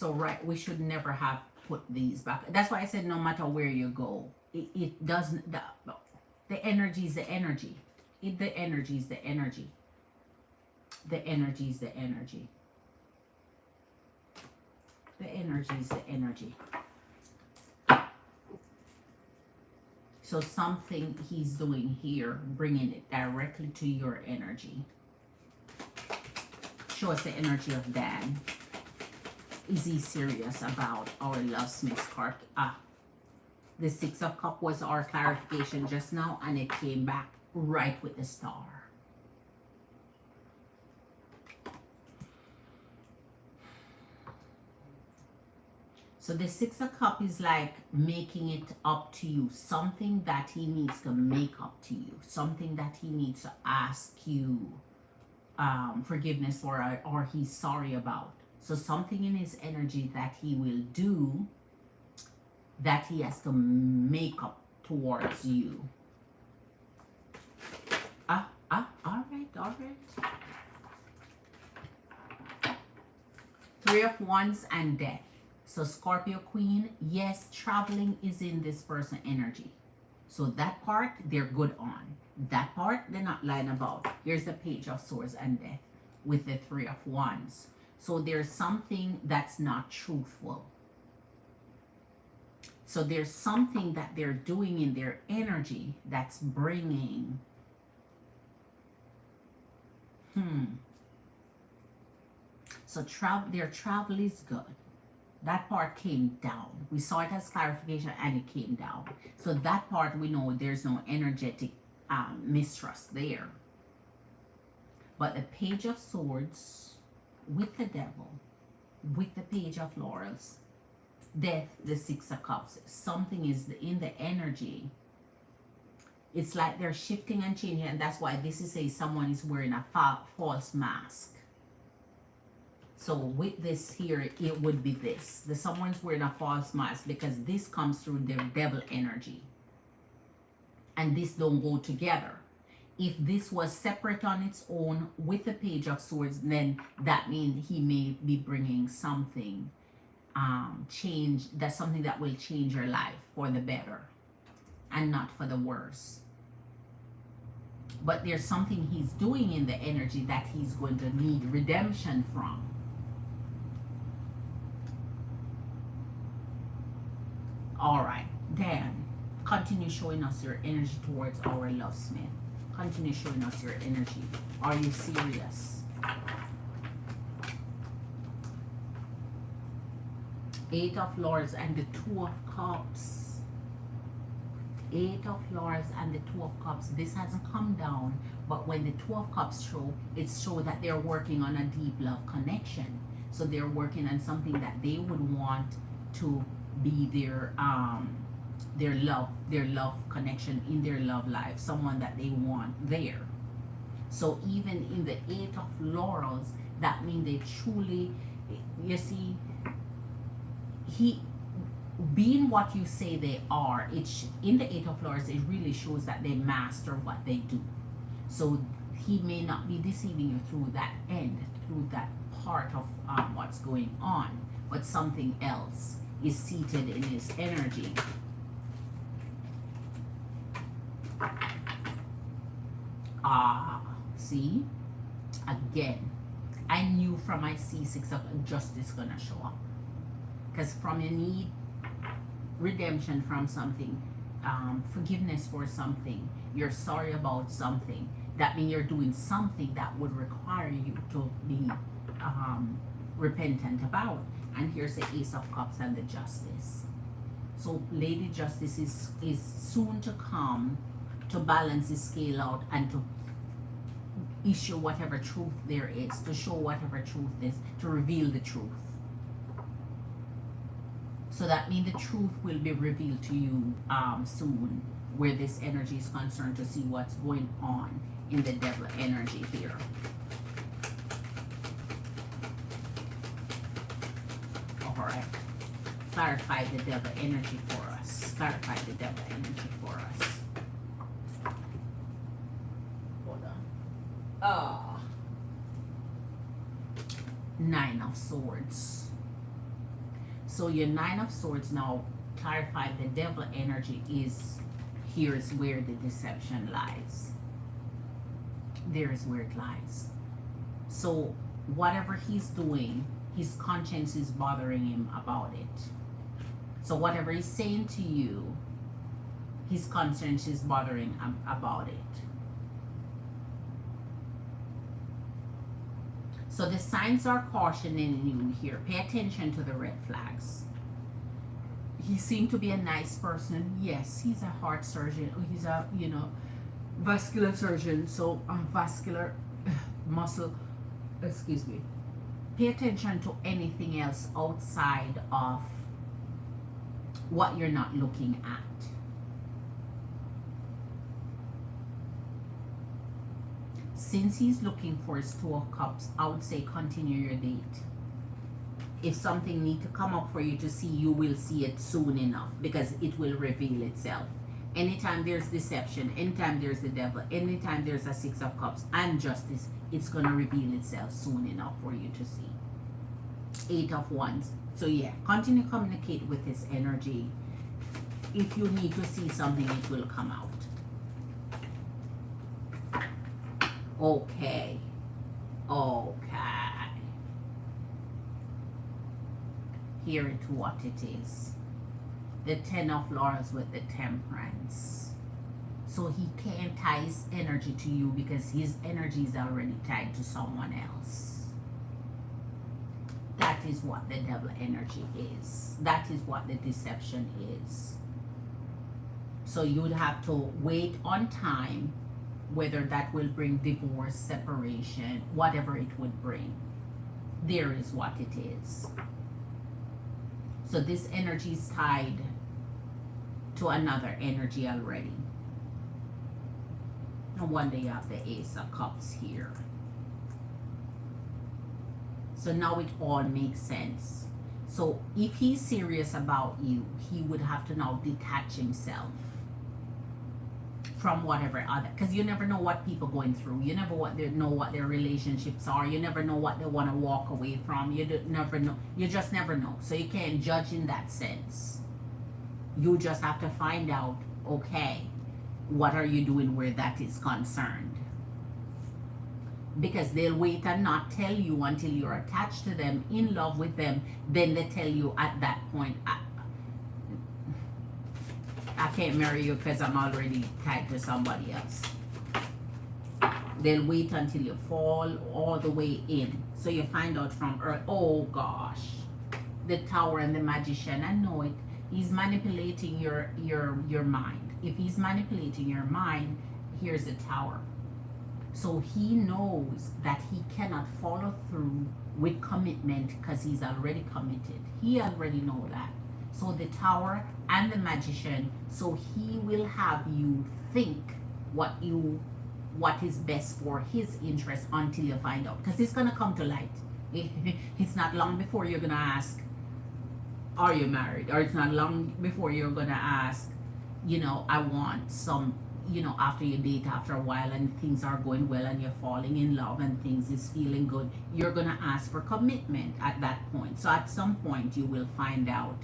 right, we should never have put these back. That's why I said no matter where you go, it doesn't, the energy is the energy. The energy is the energy. The energy is the energy. The energy is the energy. So something he's doing here, bringing it directly to your energy. Show us the energy of Dan. Is he serious about our love, Smith Scorpio? The Six of Cups was our clarification just now, and it came back right with the Star. So the Six of Cups is like making it up to you, something that he needs to make up to you, something that he needs to ask you forgiveness for, or he's sorry about. So something in his energy that he will do that he has to make up towards you. All right. Three of Wands and Death. So Scorpio Queen, yes, traveling is in this person energy. So that part, they're good on. That part, they're not lying about. Here's the Page of Swords and Death with the Three of Wands. So there's something that's not truthful. So there's something that they're doing in their energy that's bringing. So their travel is good. That part came down. We saw it as clarification and it came down. So that part we know there's no energetic mistrust there. But the Page of Swords with the Devil, with the Page of Laurels, Death, the Six of Cups, something is in the energy It's like they're shifting and changing, and that's why this is saying someone is wearing a false mask. So with this here, it would be this. The someone's wearing a false mask because this comes through their devil energy. And this don't go together. If this was separate on its own with the Page of Swords, then that means he may be bringing something, change. That's something that will change your life for the better and not for the worse. But there's something he's doing in the energy that he's going to need redemption from. All right, Dan, continue showing us your energy towards our love, Smith. Continue showing us your energy. Are you serious? Eight of Lords and the Two of Cups. Eight of Lords and the Two of Cups. This hasn't come down, but when the Two of Cups show, it shows that they're working on a deep love connection. So they're working on something that they would want to be their love connection in their love life, someone that they want there. So even in the Eight of Laurels, that means they truly, you see, he being what you say they are, in the Eight of Laurels, it really shows that they master what they do. So he may not be deceiving you through that end, through that part of what's going on, but something else is seated in his energy. See, again, I knew from my C6 of justice gonna show up, because from your need redemption from something, forgiveness for something, you're sorry about something, that means you're doing something that would require you to be repentant about. And here's the Ace of Cups and the Justice. So Lady Justice is soon to come to balance the scale out and to issue whatever truth there is, to show whatever truth is, to reveal the truth. So that means the truth will be revealed to you soon, where this energy is concerned, to see what's going on in the devil energy here. All right. Clarify the devil energy for us. Clarify the devil energy for us. Hold on. Nine of Swords. So your Nine of Swords now, clarify the devil energy is, here's where the deception lies. There's where it lies. So whatever he's doing, his conscience is bothering him about it. So whatever he's saying to you, his conscience is bothering him about it. So the signs are cautioning you here. Pay attention to the red flags. He seemed to be a nice person. Yes, he's a heart surgeon. He's a, vascular surgeon. So vascular muscle, excuse me. Pay attention to anything else outside of what you're not looking at. Since he's looking for his Two of Cups, I would say continue your date. If something needs to come up for you to see, you will see it soon enough, because it will reveal itself. Anytime there's deception, anytime there's the devil, anytime there's a Six of Cups and Justice, it's going to reveal itself soon enough for you to see. Eight of Wands. So yeah, continue to communicate with this energy. If you need to see something, it will come out. Okay. Hear it what it is. The Ten of Laurels with the Temperance. So he can't tie his energy to you because his energy is already tied to someone else. That is what the devil energy is. That is what the deception is. So you would have to wait on time, whether that will bring divorce, separation, whatever it would bring. There is what it is. So this energy is tied to another energy already. And one day you have the Ace of Cups here. So now it all makes sense. So if he's serious about you, he would have to now detach himself from whatever other, because you never know what people going through. You never know what their relationships are. You never know what they want to walk away from. Never know. You just never know. So you can't judge in that sense. You just have to find out, okay, what are you doing where that is concerned? Because they'll wait and not tell you until you're attached to them, in love with them. Then they tell you at that point, I can't marry you because I'm already tied to somebody else. They'll wait until you fall all the way in. So you find out from earth, oh gosh, the Tower and the Magician. I know it. He's manipulating your mind. If he's manipulating your mind, here's the Tower. So he knows that he cannot follow through with commitment because he's already committed. He already knows that. So the Tower and the Magician, so he will have you think what is best for his interest until you find out. Because it's going to come to light. It's not long before you're going to ask, are you married? Or it's not long before you're going to ask, I want some, after you date after a while and things are going well and you're falling in love and things is feeling good, you're going to ask for commitment at that point. So at some point you will find out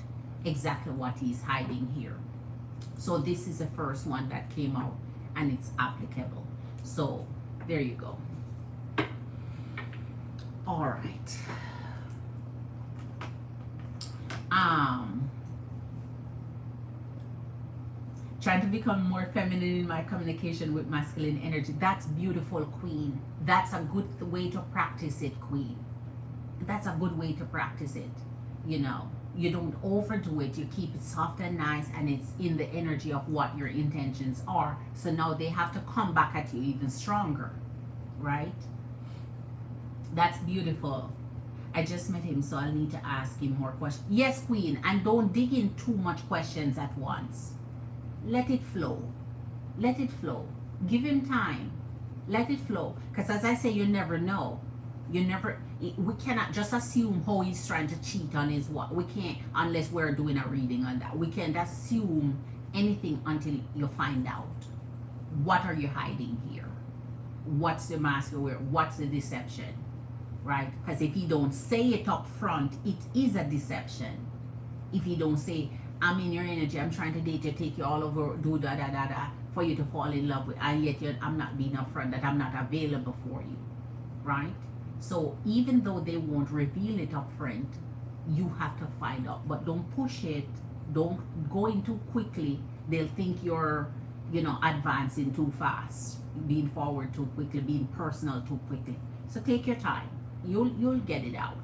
exactly what he's hiding here. So this is the first one that came out and it's applicable. So there you go. All right. Trying to become more feminine in my communication with masculine energy. That's beautiful, Queen. That's a good way to practice it, Queen. That's a good way to practice it. You don't overdo it. You keep it soft and nice, and it's in the energy of what your intentions are. So now they have to come back at you even stronger, right? That's beautiful. I just met him, so I'll need to ask him more questions. Yes, Queen, and don't dig in too much questions at once. Let it flow. Let it flow. Give him time. Let it flow. Because as I say, you never know. We cannot just assume how he's trying to cheat on his what. We can't, unless we're doing a reading on that. We can't assume anything until you find out. What are you hiding here? What's the mask you wear? What's the deception? Right? Because if he don't say it up front, it is a deception. If he don't say, I'm in your energy, I'm trying to date you, take you all over, do da da da da, for you to fall in love with, and yet I'm not being upfront, that I'm not available for you, right? So even though they won't reveal it up front, you have to find out, but don't push it, don't go in too quickly. They'll think you're, advancing too fast, being forward too quickly, being personal too quickly. So take your time. You'll get it out.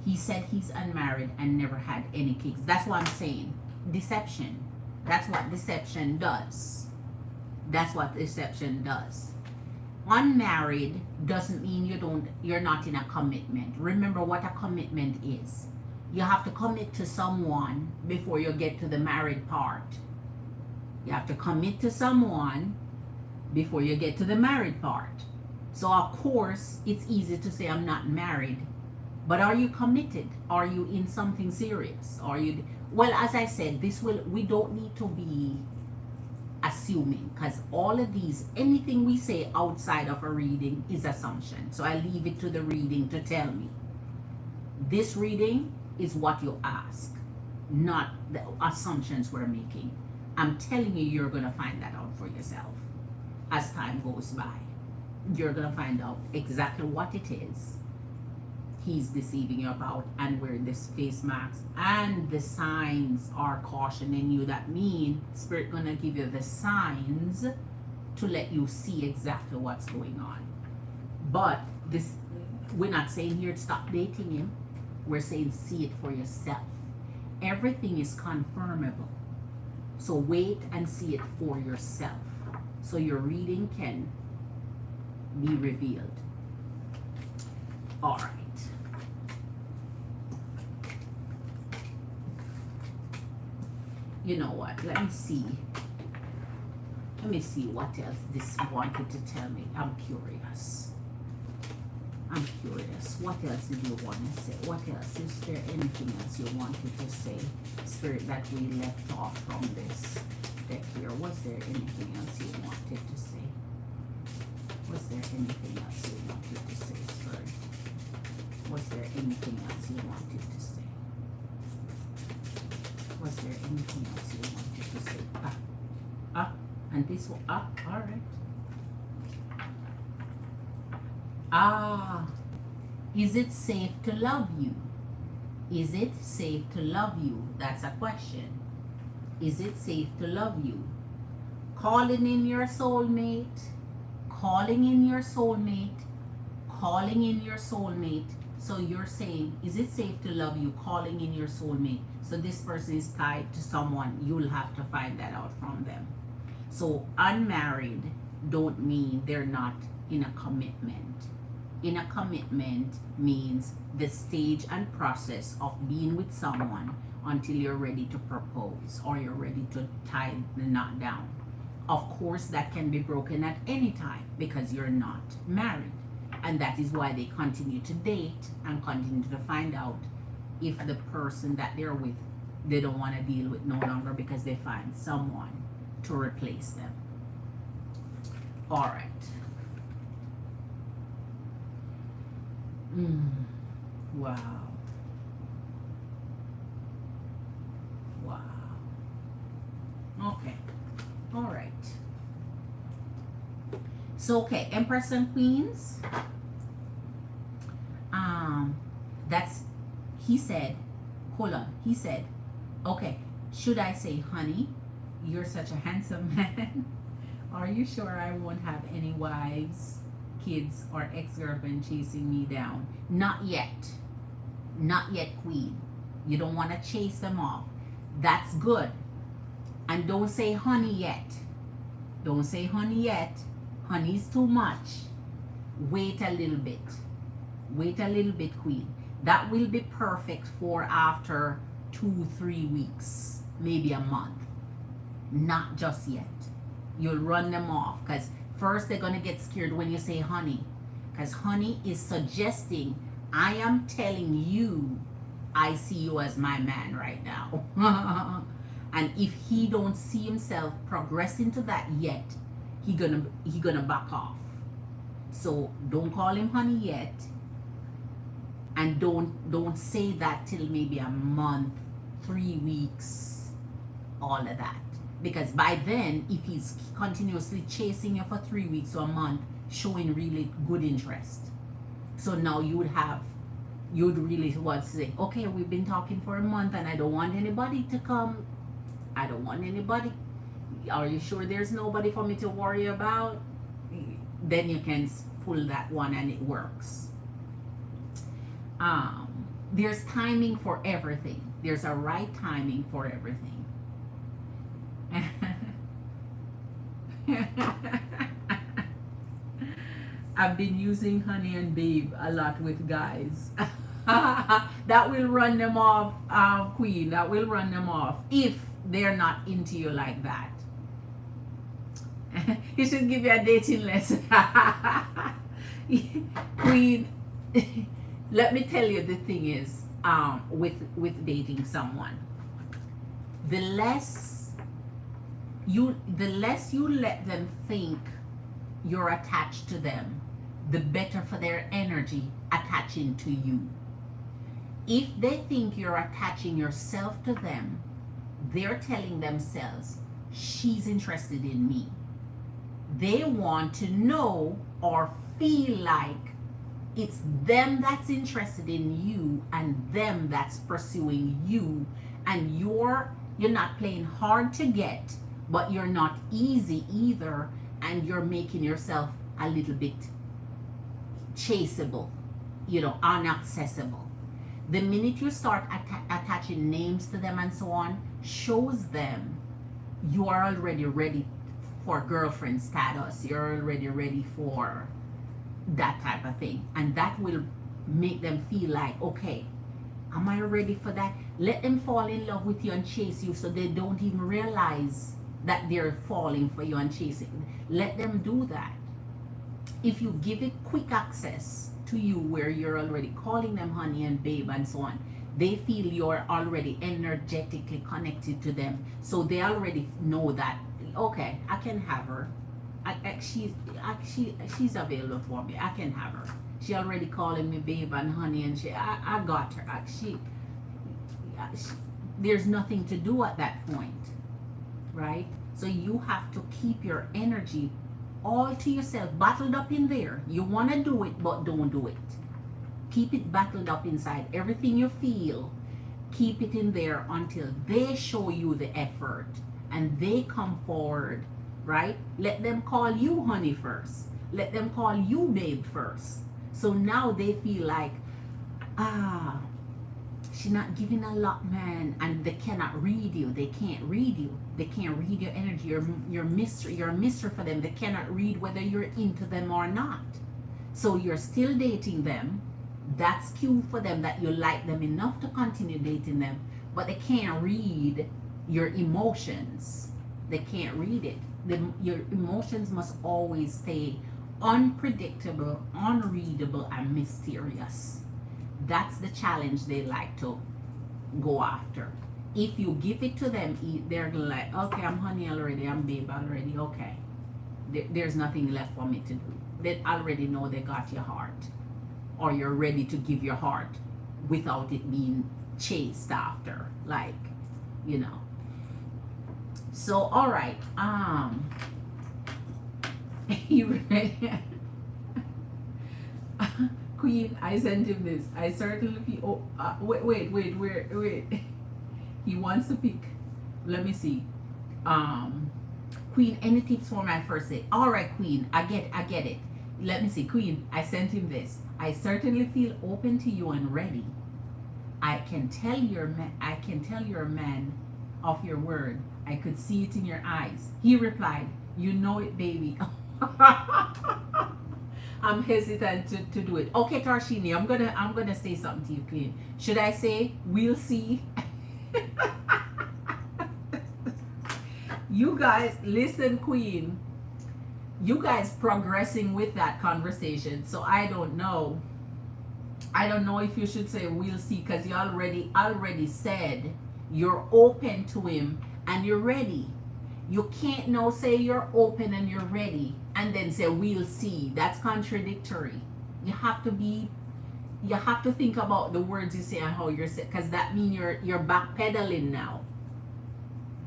He said he's unmarried and never had any kids. That's what I'm saying. Deception. That's what deception does. That's what deception does. Unmarried doesn't mean you're not in a commitment. Remember what a commitment is. You have to commit to someone before you get to the married part. You have to commit to someone before you get to the married part. So of course, it's easy to say I'm not married, but are you committed? Are you in something serious? Well, as I said, we don't need to be assuming, because all of these, anything we say outside of a reading is assumption. So I leave it to the reading to tell me. This reading is what you ask, not the assumptions we're making. I'm telling you, you're going to find that out for yourself as time goes by. You're going to find out exactly what it is he's deceiving you about, and where this face mask and the signs are cautioning you. That mean Spirit going to give you the signs to let you see exactly what's going on. But this, we're not saying here to stop dating him. We're saying see it for yourself. Everything is confirmable. So wait and see it for yourself, so your reading can be revealed. All right. You know what? Let me see. Let me see what else this wanted to tell me. I'm curious. I'm curious. What else did you want to say? What else? Is there anything else you wanted to say? Spirit, that we left off from this deck here. Was there anything else you wanted to say? Was there anything else you wanted to say, Spirit? Was there anything else you wanted to say? Was there anything else you wanted to say? And this one, all right. Is it safe to love you? Is it safe to love you? That's a question. Is it safe to love you? Calling in your soulmate, calling in your soulmate, calling in your soulmate. So you're saying, is it safe to love you? Calling in your soulmate. So this person is tied to someone. You'll have to find that out from them. So unmarried don't mean they're not in a commitment. In a commitment means the stage and process of being with someone until you're ready to propose or you're ready to tie the knot down. Of course, that can be broken at any time because you're not married. And that is why they continue to date and continue to find out if the person that they're with, they don't want to deal with no longer because they find someone to replace them. All right. Wow. Wow. Okay. All right. So, okay, Empress and Queens. That's, he said, hold on. He said, okay, should I say, honey, you're such a handsome man? Are you sure I won't have any wives, kids, or ex-girlfriend chasing me down? Not yet. Not yet, Queen. You don't want to chase them off. That's good. And don't say honey yet. Don't say honey yet. Honey's too much. Wait a little bit. Wait a little bit, Queen. That will be perfect for after 2-3 weeks, maybe a month. Not just yet. You'll run them off because first they're going to get scared when you say honey, because honey is suggesting, I am telling you I see you as my man right now. And if he don't see himself progressing to that yet, he gonna back off. So don't call him honey yet, and don't say that till maybe a month, 3 weeks, all of that. Because by then, if he's continuously chasing you for 3 weeks or a month, showing really good interest, so now you'd really want to say, okay, we've been talking for a month and I don't want anybody to come. I don't want anybody. Are you sure there's nobody for me to worry about? Then you can pull that one and it works. There's timing for everything. There's a right timing for everything. I've been using honey and babe a lot with guys. That will run them off, Queen. That will run them off if they're not into you like that. You should give you a dating lesson. Queen, let me tell you, the thing is, with dating someone, the less you let them think you're attached to them, the better for their energy attaching to you. If they think you're attaching yourself to them, they're telling themselves, she's interested in me. They want to know or feel like it's them that's interested in you and them that's pursuing you, and you're not playing hard to get, but you're not easy either, and you're making yourself a little bit chaseable, unaccessible. The minute you start attaching names to them and so on, shows them you are already ready for girlfriend status. You're already ready for that type of thing. And that will make them feel like, okay, Am I ready for that? Let them fall in love with you and chase you so they don't even realize that they're falling for you and chasing. Let them do that. If you give it quick access to you where you're already calling them honey and babe and so on, they feel you're already energetically connected to them. So they already know that, okay, I can have her. She's available for me. I can have her. She already calling me babe and honey, and I got her. There's nothing to do at that point, right? So you have to keep your energy all to yourself, bottled up in there. You want to do it, but don't do it. Keep it bottled up inside. Everything you feel, keep it in there until they show you the effort and they come forward, right? Let them call you honey first. Let them call you babe first. So now they feel like, she's not giving a lot, man, and they cannot read you. They can't read you. They can't read your energy. You're mystery. You're a mystery for them. They cannot read whether you're into them or not. So you're still dating them. That's cue for them that you like them enough to continue dating them, but they can't read your emotions. They can't read it. Your emotions must always stay unpredictable, unreadable, and mysterious. That's the challenge they like to go after. If you give it to them, they're like, okay, I'm honey already, I'm babe already, okay. There's nothing left for me to do. They already know they got your heart, or you're ready to give your heart without it being chased after, like, you know. So, all right, Queen, I sent him this. I certainly feel. Wait. He wants to pick. Let me see. Queen, any tips for my first date? All right, Queen, I get it. Let me see, Queen. I sent him this. I certainly feel open to you and ready. I can tell you're a man of your word. I could see it in your eyes. He replied, "You know it, baby." I'm hesitant to do it. Okay, Tarshini, I'm gonna say something to you, Queen. Should I say we'll see? You guys, listen, Queen. You guys progressing with that conversation. So I don't know. I don't know if you should say we'll see, because you already said you're open to him and you're ready. You can't now say you're open and you're ready and then say we'll see. That's contradictory. You have to think about the words you say and how you're saying, because that means you're backpedaling now.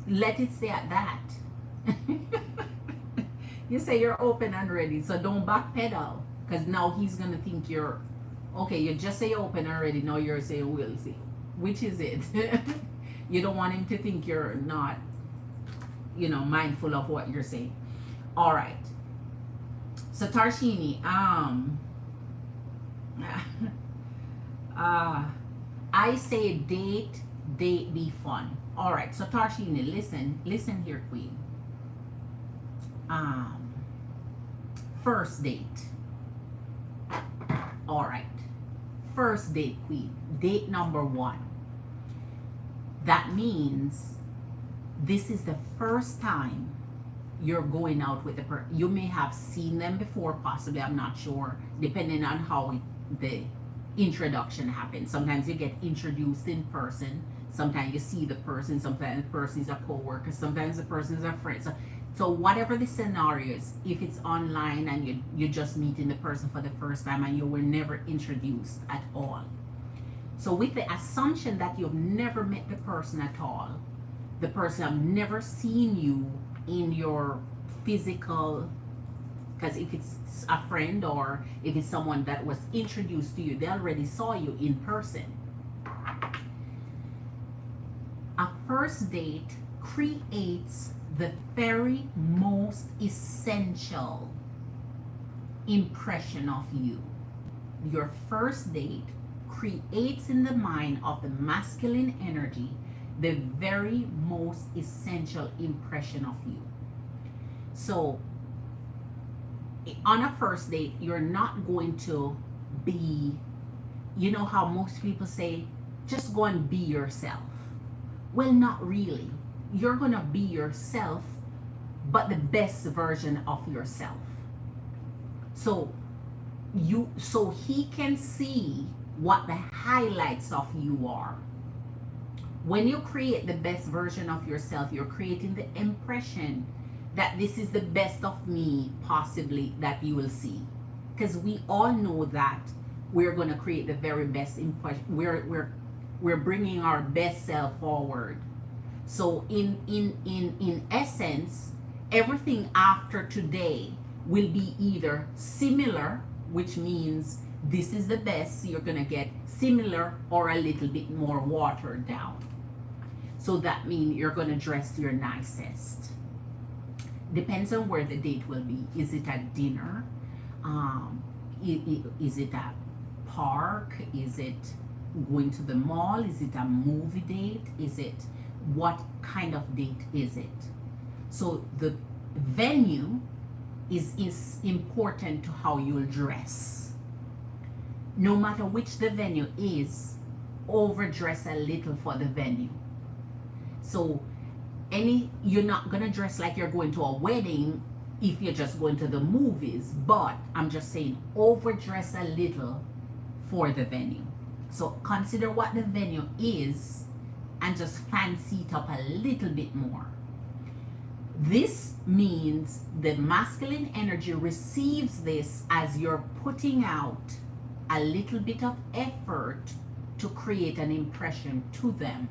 Let it stay at that. You say you're open and ready, so don't backpedal, because now he's gonna think you're okay. You just say open and ready. Now you're saying we'll see. Which is it? You don't want him to think you're not, mindful of what you're saying. All right. So Tarshini, I say date be fun. All right. So Tarshini, listen here, Queen. First date. All right. First date, Queen. Date number 1. That means this is the first time you're going out with the person. You may have seen them before, possibly, I'm not sure, depending on how the introduction happens. Sometimes you get introduced in person, sometimes you see the person, sometimes the person is a co-worker, sometimes the person is a friend. So whatever the scenario is, if it's online and you're just meeting the person for the first time and you were never introduced at all. So with the assumption that you've never met the person at all, the person have never seen you in your physical, because if it's a friend or if it's someone that was introduced to you, they already saw you in person. A first date creates the very most essential impression of you. Your first date creates in the mind of the masculine energy the very most essential impression of you. So on a first date, you're not going to be, you know how most people say, just go and be yourself. Well, not really. You're going to be yourself, but the best version of yourself. So he can see what the highlights of you are. When you create the best version of yourself, you're creating the impression that this is the best of me possibly that you will see. Because we all know that we're going to create the very best impression. We're bringing our best self forward. So in essence, everything after today will be either similar, which means this is the best, so you're going to get similar, or a little bit more watered down. So that means you're going to dress your nicest. Depends on where the date will be. Is it at dinner? Is it at park? Is it going to the mall? Is it a movie date? Is it, what kind of date is it? So the venue is important to how you'll dress. No matter which the venue is, overdress a little for the venue. So you're not gonna dress like you're going to a wedding if you're just going to the movies, but I'm just saying overdress a little for the venue. So consider what the venue is and just fancy it up a little bit more. This means the masculine energy receives this as you're putting out a little bit of effort to create an impression to them.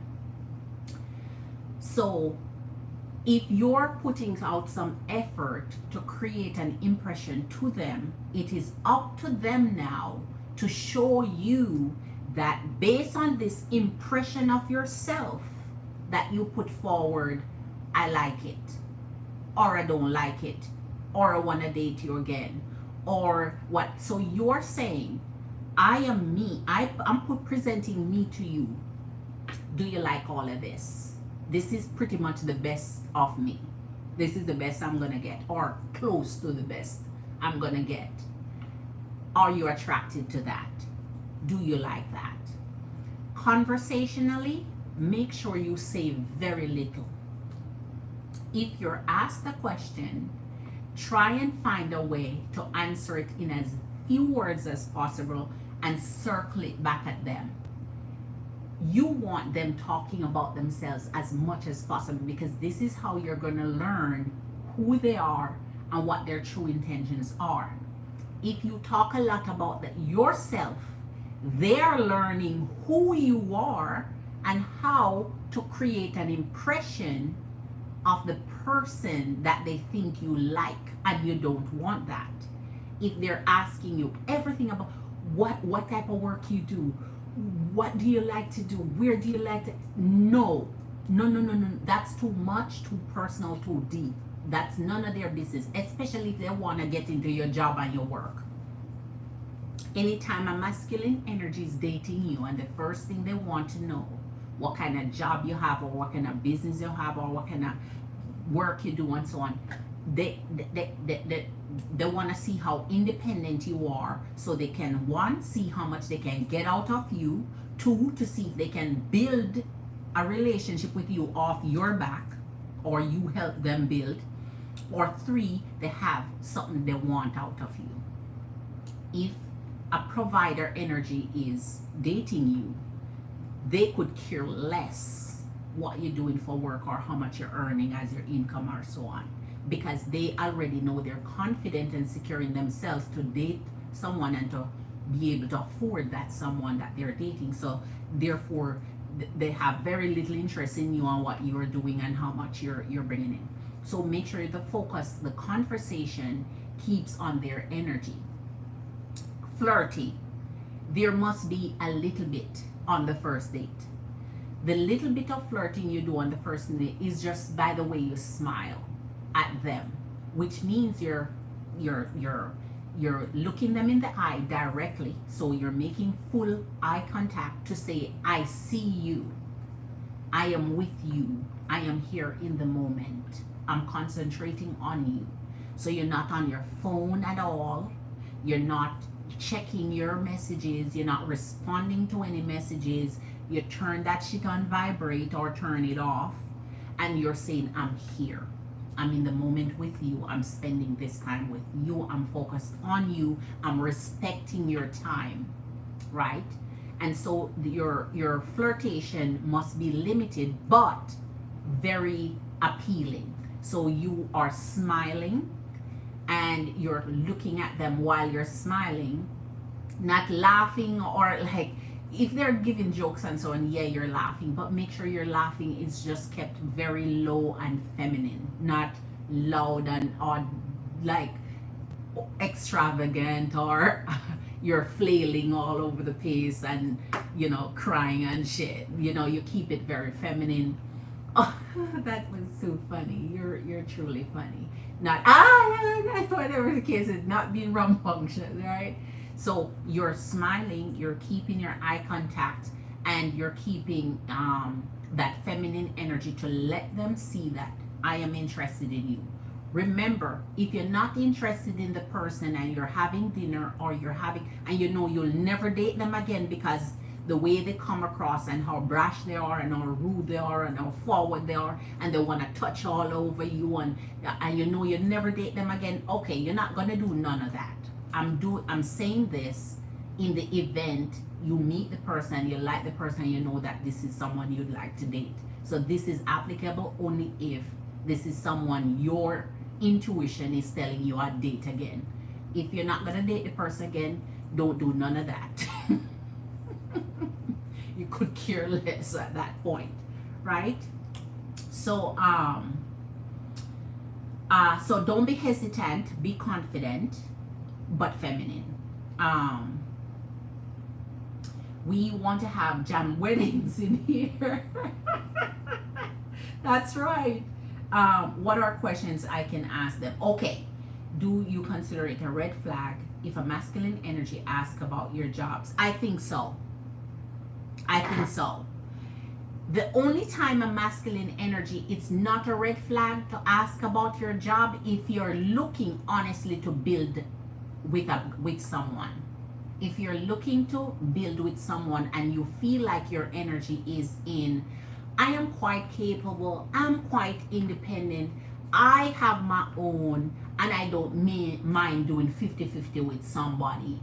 So if you're putting out some effort to create an impression to them, it is up to them now to show you that based on this impression of yourself that you put forward, I like it, or I don't like it, or I want to date you again, or what. So you're saying, I am me. I'm presenting me to you. Do you like all of this? This is pretty much the best of me. This is the best I'm going to get, or close to the best I'm going to get. Are you attracted to that? Do you like that? Conversationally, make sure you say very little. If you're asked a question, try and find a way to answer it in as few words as possible and circle it back at them. You want them talking about themselves as much as possible, because this is how you're going to learn who they are and what their true intentions are. If you talk a lot about yourself, they are learning who you are and how to create an impression of the person that they think you like, and you don't want that. If they're asking you everything about what type of work you do, what do you like to do, where do you like to, no, that's too much, too personal, too deep. That's none of their business, especially if they want to get into your job and your work. Anytime a masculine energy is dating you and the first thing they want to know what kind of job you have, or what kind of business you have, or what kind of work you do, and so on, they want to see how independent you are, so they can, one, see how much they can get out of you, two, to see if they can build a relationship with you off your back, or you help them build, or three, they have something they want out of you. If a provider energy is dating you, they could care less what you're doing for work or how much you're earning as your income or so on, because they already know they're confident and secure in themselves to date someone and to be able to afford that someone that they're dating. So therefore they have very little interest in you and what you're doing and how much you're bringing in. So make sure the focus, the conversation keeps on their energy. Flirty, there must be a little bit on the first date. The little bit of flirting you do on the first date is just by the way you smile at them, which means you're looking them in the eye directly. So you're making full eye contact to say, I see you, I am with you, I am here in the moment, I'm concentrating on you. So you're not on your phone at all, you're not checking your messages, you're not responding to any messages, you turn that shit on vibrate or turn it off, and you're saying, I'm here. I'm in the moment with you. I'm spending this time with you. I'm focused on you. I'm respecting your time, right? And so your flirtation must be limited but very appealing. So you are smiling and you're looking at them while you're smiling, not laughing, or like if they're giving jokes and so on, yeah, you're laughing, but make sure your laughing is just kept very low and feminine, not loud and odd, like extravagant, or you're flailing all over the place and crying and shit. You keep it very feminine. Oh, that was so funny. You're truly funny. Not whatever the case is, not being rambunctious, right? So you're smiling, you're keeping your eye contact, and you're keeping that feminine energy to let them see that I am interested in you. Remember, if you're not interested in the person and you're having dinner, or and you'll never date them again because the way they come across and how brash they are and how rude they are and how forward they are, and they want to touch all over you, and you'll never date them again. Okay, you're not gonna do none of that. I'm saying this in the event you meet the person, you like the person, you know that this is someone you'd like to date. So this is applicable only if this is someone your intuition is telling you I'd date again. If you're not gonna date the person again, don't do none of that. You could care less at that point, right? So so don't be hesitant, be confident, but feminine. We want to have jam weddings in here. That's right. What are questions I can ask them? Okay, do you consider it a red flag if a masculine energy asks about your jobs? I think so. The only time a masculine energy, it's not a red flag to ask about your job if you're looking honestly to build with someone. If you're looking to build with someone and you feel like your energy is in, I am quite capable, I'm quite independent, I have my own, and I don't mind doing 50-50 with somebody.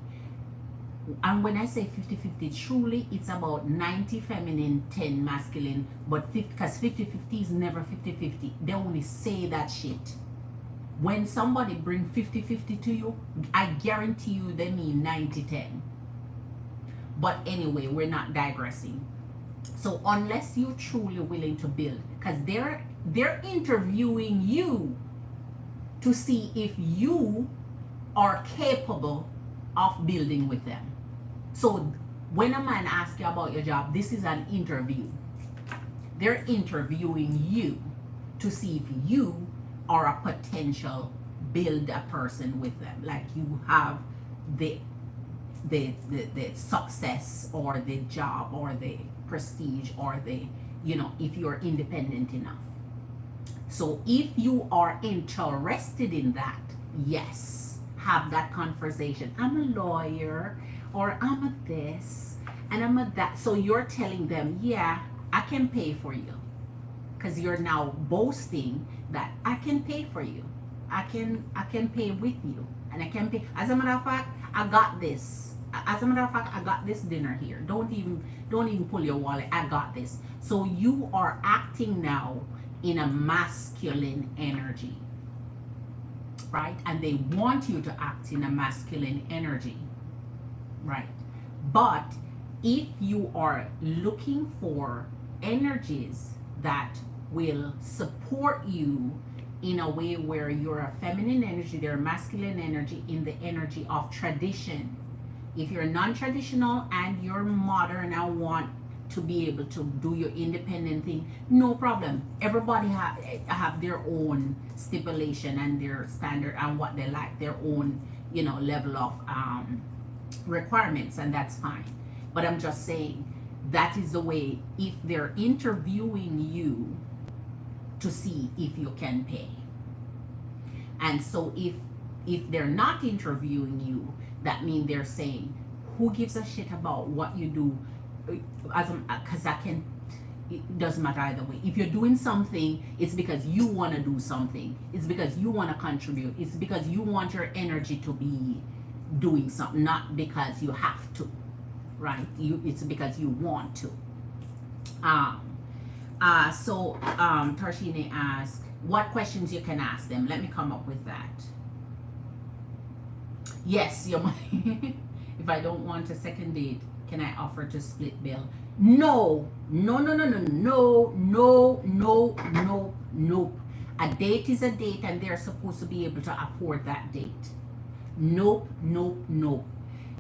And when I say 50-50, truly it's about 90 feminine, 10 masculine, but because 50-50 is never 50-50. They only say that shit. When somebody bring 50-50 to you, I guarantee you they mean 90-10. But anyway, we're not digressing. So unless you're truly willing to build, because they're interviewing you to see if you are capable of building with them. So when a man asks you about your job, this is an interview. They're interviewing you to see if you are a potential build a person with them. Like you have the success or the job or the prestige or if you're independent enough. So if you are interested in that, yes, have that conversation. I'm a lawyer, or I'm a this, and I'm a that. So you're telling them, yeah, I can pay for you. Because you're now boasting that I can pay for you. I can pay with you. And I can pay. As a matter of fact, I got this. As a matter of fact, I got this dinner here. Don't even pull your wallet. I got this. So you are acting now in a masculine energy. Right? And they want you to act in a masculine energy. Right? But if you are looking for energies that will support you in a way where you're a feminine energy, they're a masculine energy in the energy of tradition. If you're non-traditional and you're modern and want to be able to do your independent thing, no problem. Everybody have their own stipulation and their standard and what they like, their own level of requirements, and that's fine. But I'm just saying that is the way. If they're interviewing you to see if you can pay, and so if they're not interviewing you, That means they're saying, who gives a shit about what you do? As because I can, it doesn't matter either way. If you're doing something, it's because you want to do something. It's because you want to contribute. It's because you want your energy to be doing something, not because you have to, right? It's because you want to. Tarshini asked, what questions you can ask them? Let me come up with that. Yes, your money. If I don't want a second date, can I offer to split bill? No, no, no, no, no, no, no, no, no, no. A date is a date, and they're supposed to be able to afford that date. Nope, nope, nope.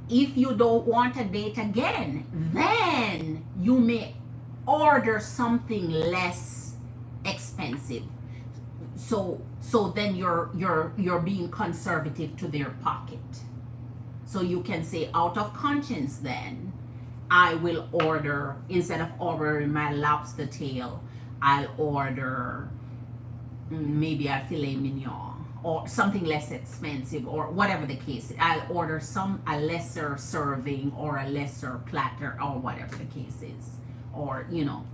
If you don't want a date again, then you may order something less expensive. So then you're being conservative to their pocket. So you can say, out of conscience, then I will order, instead of ordering my lobster tail, I'll order maybe a filet mignon or something less expensive, or whatever the case. I'll order a lesser serving or a lesser platter, or whatever the case is, or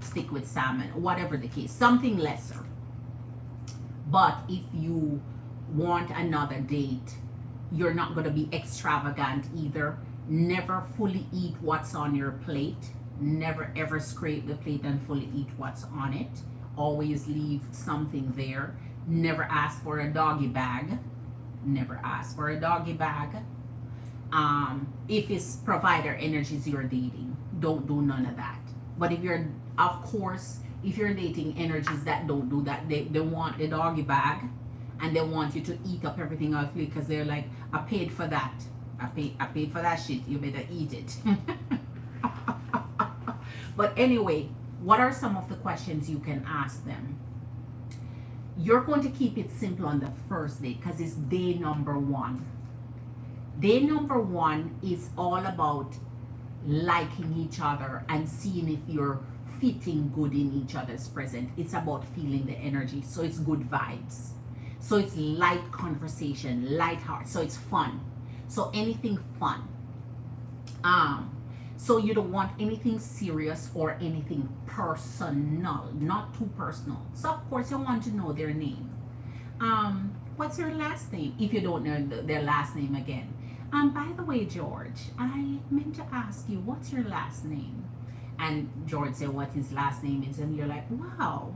stick with salmon, whatever the case, something lesser. But if you want another date, you're not going to be extravagant either. Never fully eat what's on your plate. Never ever scrape the plate and fully eat what's on it. Always leave something there. Never ask for a doggy bag. Never ask for a doggy bag. If it's provider energies you're dating, don't do none of that. But if you're dating energies that don't do that, they want the doggy bag, and they want you to eat up everything off you, because they're like, I paid for that. I paid for that shit. You better eat it. But anyway, what are some of the questions you can ask them? You're going to keep it simple on the first date, because it's day number one. Day number one is all about liking each other and seeing if you're fitting good in each other's present. It's about feeling the energy. So it's good vibes. So it's light conversation, light heart. So it's fun. So anything fun. So you don't want anything serious or anything personal, not too personal. So of course you want to know their name. What's your last name? If you don't know their last name again. By the way, George, I meant to ask you, what's your last name? And George said what his last name is, and you're like, wow,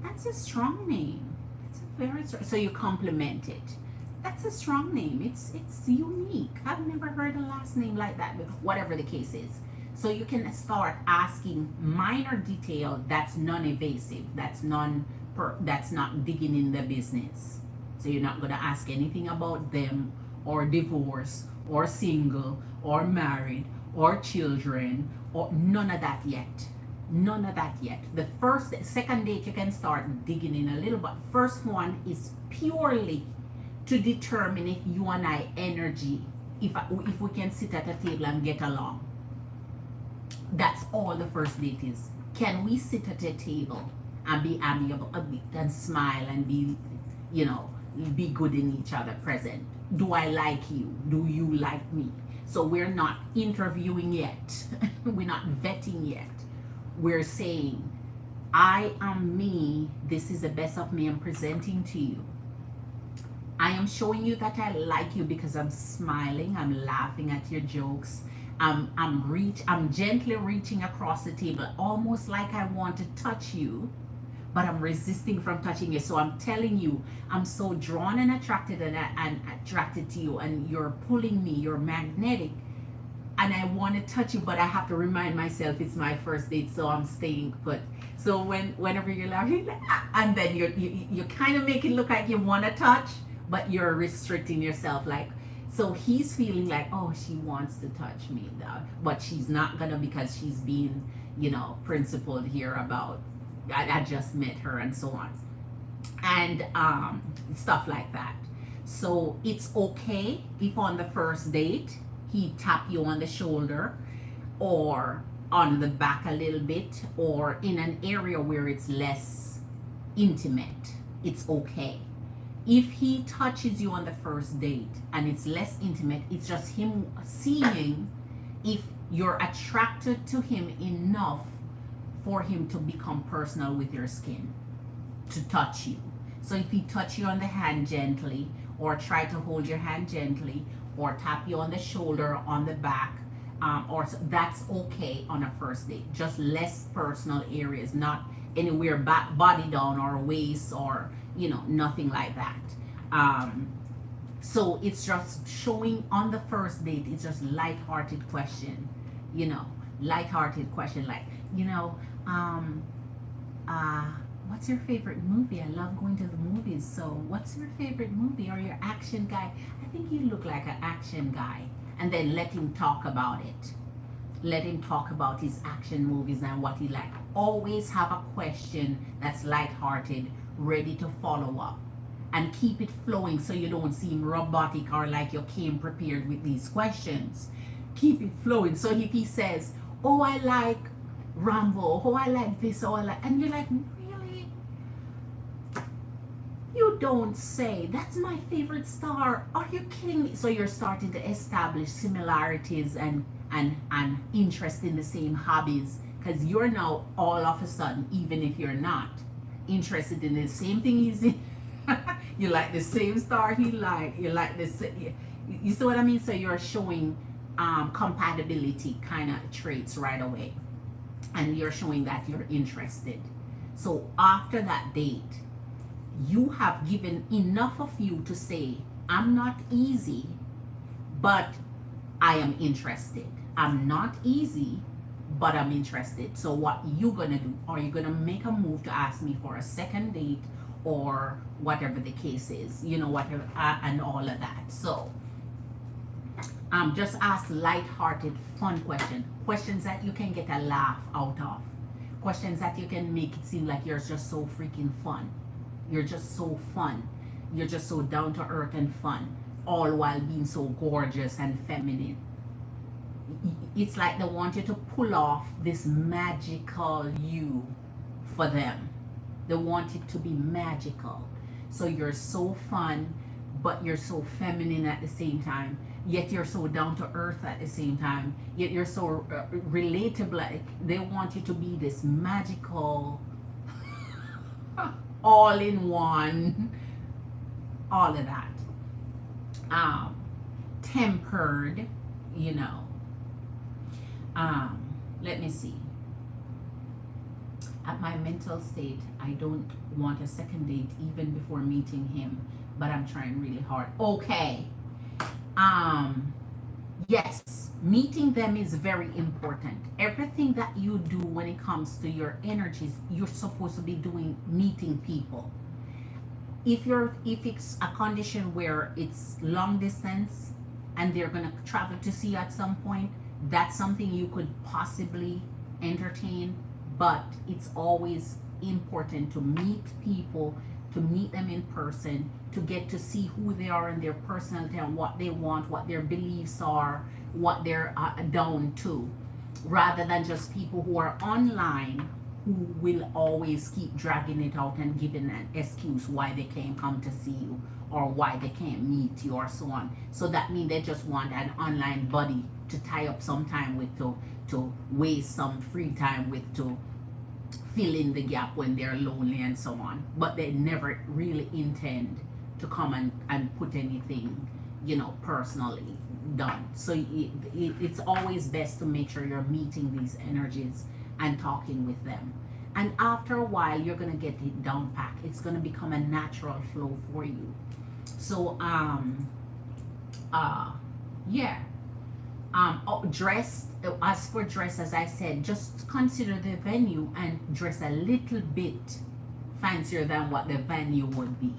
that's a strong name. It's a very strong. So you compliment it. That's a strong name. It's unique. I've never heard a last name like that, whatever the case is. So you can start asking minor detail that's non-evasive, that's not digging in the business. So you're not going to ask anything about them, or divorce, or single, or married, or children, or none of that yet. None of that yet. The second date you can start digging in a little, but first one is purely to determine if you and I energy, if we can sit at a table and get along. That's all the first date is. Can we sit at a table and be amiable and smile and be good in each other present? Do I like you? Do you like me? So we're not interviewing yet. We're not vetting yet. We're saying, I am me. This is the best of me I'm presenting to you. I am showing you that I like you because I'm smiling, I'm laughing at your jokes. I'm gently reaching across the table, almost like I want to touch you, but I'm resisting from touching you. So I'm telling you, I'm so drawn and attracted and attracted to you, and you're pulling me, you're magnetic, and I want to touch you, but I have to remind myself it's my first date, so I'm staying put. So whenever you're laughing, and then you kind of make it look like you want to touch, but you're restricting yourself, like, so he's feeling like, oh, she wants to touch me, but she's not gonna, because she's being, principled here about, I just met her, and so on, and stuff like that. So it's okay if on the first date he tap you on the shoulder, or on the back a little bit, or in an area where it's less intimate. It's okay. If he touches you on the first date and it's less intimate, it's just him seeing if you're attracted to him enough for him to become personal with your skin, to touch you. So if he touch you on the hand gently, or try to hold your hand gently, or tap you on the shoulder, on the back, that's okay on a first date. Just less personal areas, not anywhere back, body down or waist, or nothing like that. So it's just showing on the first date. It's just light-hearted question, light-hearted question like, um, what's your favorite movie? I love going to the movies. So what's your favorite movie? Or your action guy? I think you look like an action guy. And then let him talk about it. Let him talk about his action movies and what he likes. Always have a question that's lighthearted, ready to follow up. And keep it flowing so you don't seem robotic or like you came prepared with these questions. Keep it flowing. So if he says, oh, I like Rambo, oh, I like this, oh, I like, and you're like, really? You don't say, that's my favorite star. Are you kidding me? So you're starting to establish similarities and interest in the same hobbies, because you're now all of a sudden, even if you're not interested in the same thing he's in, you like the same star he like, you like this, you see what I mean? So you're showing compatibility kind of traits right away, and you're showing that you're interested. So after that date, you have given enough of you to say, I'm not easy, but I am interested. I'm not easy, but I'm interested. So what you gonna do? Are you gonna make a move to ask me for a second date, or whatever the case is, whatever, and all of that? So just ask light-hearted, fun questions that you can get a laugh out of, questions that you can make it seem like you're just so freaking fun. You're just so fun. You're just so down to earth and fun, all while being so gorgeous and feminine. It's like they want you to pull off this magical you for them. They want it to be magical. So you're so fun, but you're so feminine at the same time. Yet you're so down to earth at the same time. Yet you're so relatable. Like, they want you to be this magical, all in one, all of that. Tempered, let me see. At my mental state, I don't want a second date even before meeting him, but I'm trying really hard. Okay. Yes, meeting them is very important. Everything that you do when it comes to your energies, you're supposed to be doing meeting people. If it's a condition where it's long distance and they're gonna travel to see you at some point, that's something you could possibly entertain. But it's always important to meet people, to meet them in person, to get to see who they are and their personality and what they want, what their beliefs are, what they're down to, rather than just people who are online who will always keep dragging it out and giving an excuse why they can't come to see you or why they can't meet you or so on. So that means they just want an online buddy to tie up some time with, to waste some free time with, to fill in the gap when they're lonely and so on. But they never really intend to come and put anything, personally done. So it's always best to make sure you're meeting these energies and talking with them. And after a while, you're going to get it down pat. It's going to become a natural flow for you. So, yeah. Dress, as for dress, as I said, just consider the venue and dress a little bit fancier than what the venue would be.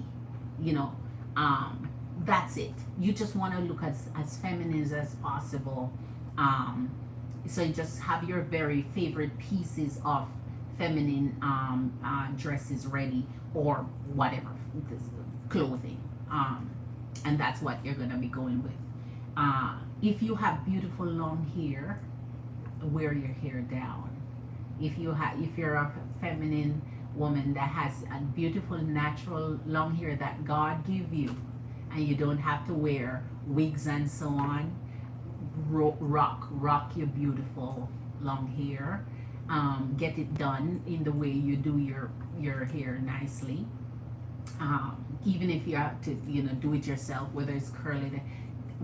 That's it. You just want to look as feminine as possible. So you just have your very favorite pieces of feminine dresses ready, or whatever, clothing. And that's what you're going to be going with. If you have beautiful long hair, wear your hair down. If you're a feminine woman that has a beautiful natural long hair that God give you, and you don't have to wear wigs and so on. Rock your beautiful long hair. Get it done in the way you do your hair nicely. Even if you have to, do it yourself, whether it's curly,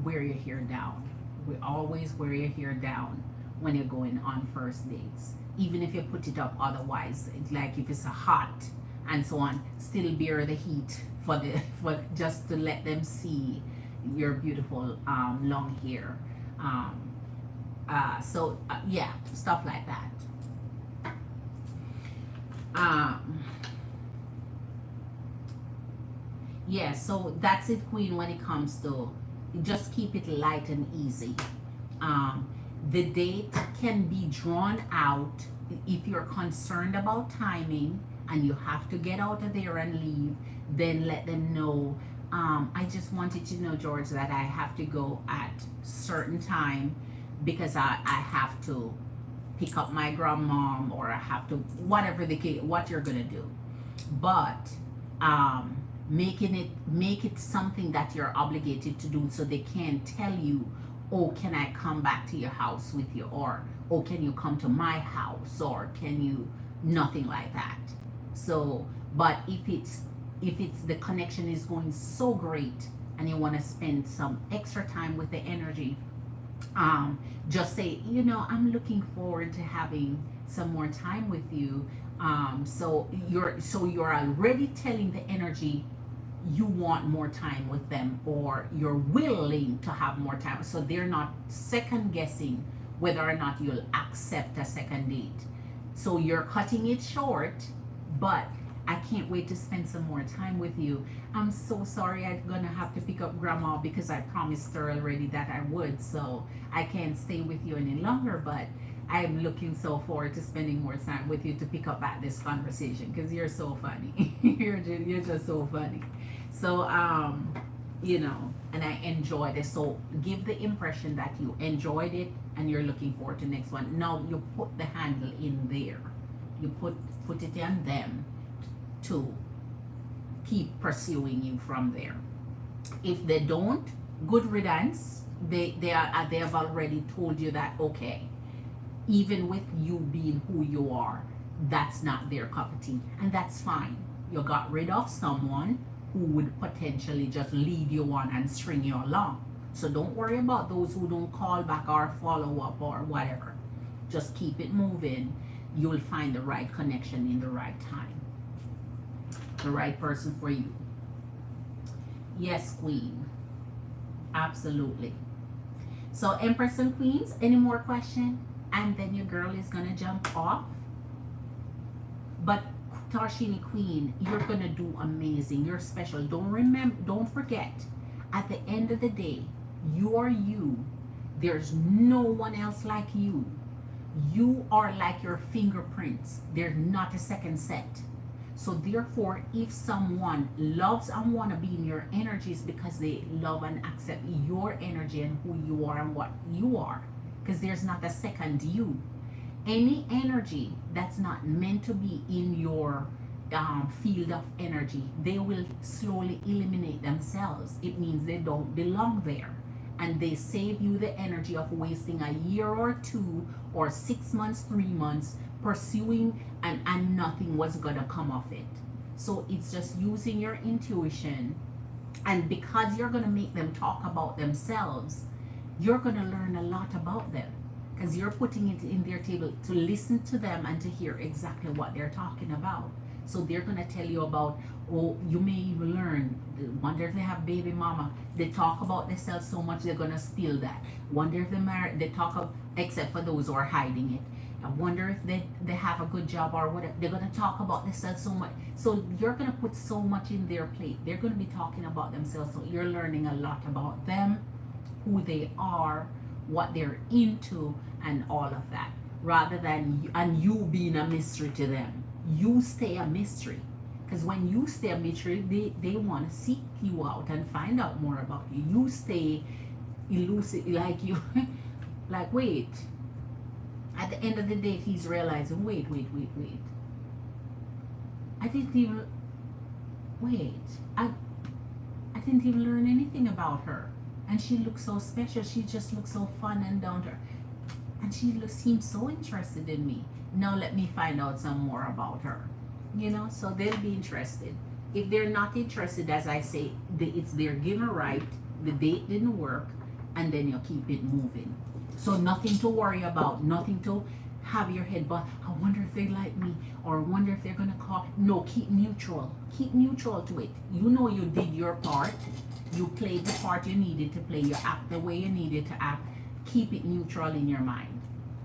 wear your hair down. We always wear your hair down when you're going on first dates. Even if you put it up otherwise, like if it's a hot and so on, still bear the heat for just to let them see your beautiful long hair. Yeah, stuff like that. Yeah, so that's it, Queen, when it comes to just keep it light and easy. Um, the date can be drawn out if you're concerned about timing and you have to get out of there and leave, then let them know. I just wanted to know, George, that I have to go at certain time because I have to pick up my grandmom, or I have to, whatever the case, what you're gonna do. But make it something that you're obligated to do, so they can tell you, oh, can I come back to your house with you, or oh, can you come to my house, or can you, nothing like that. So, but if it's the connection is going so great and you want to spend some extra time with the energy, just say, I'm looking forward to having some more time with you. So you're already telling the energy you want more time with them, or you're willing to have more time, so they're not second guessing whether or not you'll accept a second date. So you're cutting it short, but I can't wait to spend some more time with you. I'm so sorry I'm gonna have to pick up grandma because I promised her already that I would, so I can't stay with you any longer, but I'm looking so forward to spending more time with you to pick up at this conversation because you're so funny. you're just so funny. So and I enjoyed it. So give the impression that you enjoyed it and you're looking forward to the next one. Now you put the handle in there. You put it on them to keep pursuing you from there. If they don't, good riddance. They have already told you that, okay, even with you being who you are, that's not their cup of tea, and that's fine. You got rid of someone who would potentially just lead you on and string you along. So don't worry about those who don't call back or follow up or whatever. Just keep it moving. You will find the right connection in the right time. The right person for you. Yes, Queen. Absolutely. So Empress and Queens, any more questions? And then your girl is gonna jump off. But Tarshini Queen, you're gonna do amazing. You're special. Don't forget, at the end of the day, you are you. There's no one else like you. You are like your fingerprints. There's not a second set. So therefore, if someone loves and want to be in your energies because they love and accept your energy and who you are and what you are, because there's not a second you. Any energy that's not meant to be in your field of energy, they will slowly eliminate themselves. It means they don't belong there. And they save you the energy of wasting a year or two or 6 months, 3 months pursuing and nothing was gonna come of it. So it's just using your intuition, and because you're gonna make them talk about themselves, you're gonna learn a lot about them because you're putting it in their table to listen to them and to hear exactly what they're talking about. So they're gonna tell you about, oh, you may even learn, wonder if they have baby mama. They talk about themselves so much they're gonna spill that. Wonder if they're married, they talk of, except for those who are hiding it. I wonder if they have a good job or whatever. They're gonna talk about themselves so much. So you're gonna put so much in their plate. They're gonna be talking about themselves. So you're learning a lot about them, who they are, what they're into, and all of that. Rather than you being a mystery to them. You stay a mystery. Because when you stay a mystery, they want to seek you out and find out more about you. You stay elusive, like you, like, wait. At the end of the day, he's realizing, wait. I didn't even wait. I I didn't even learn anything about her. And she looked so special. She just looked so fun and down to earth. And she seemed so interested in me. Now let me find out some more about her. You know, so they'll be interested. If they're not interested, as I say, it's their given right. The date didn't work, and then you keep it moving. So nothing to worry about, nothing to have your head, but I wonder if they like me, or I wonder if they're gonna call. No, keep neutral. Keep neutral to it. You know you did your part. You played the part you needed to play. You act the way you needed to act. Keep it neutral in your mind.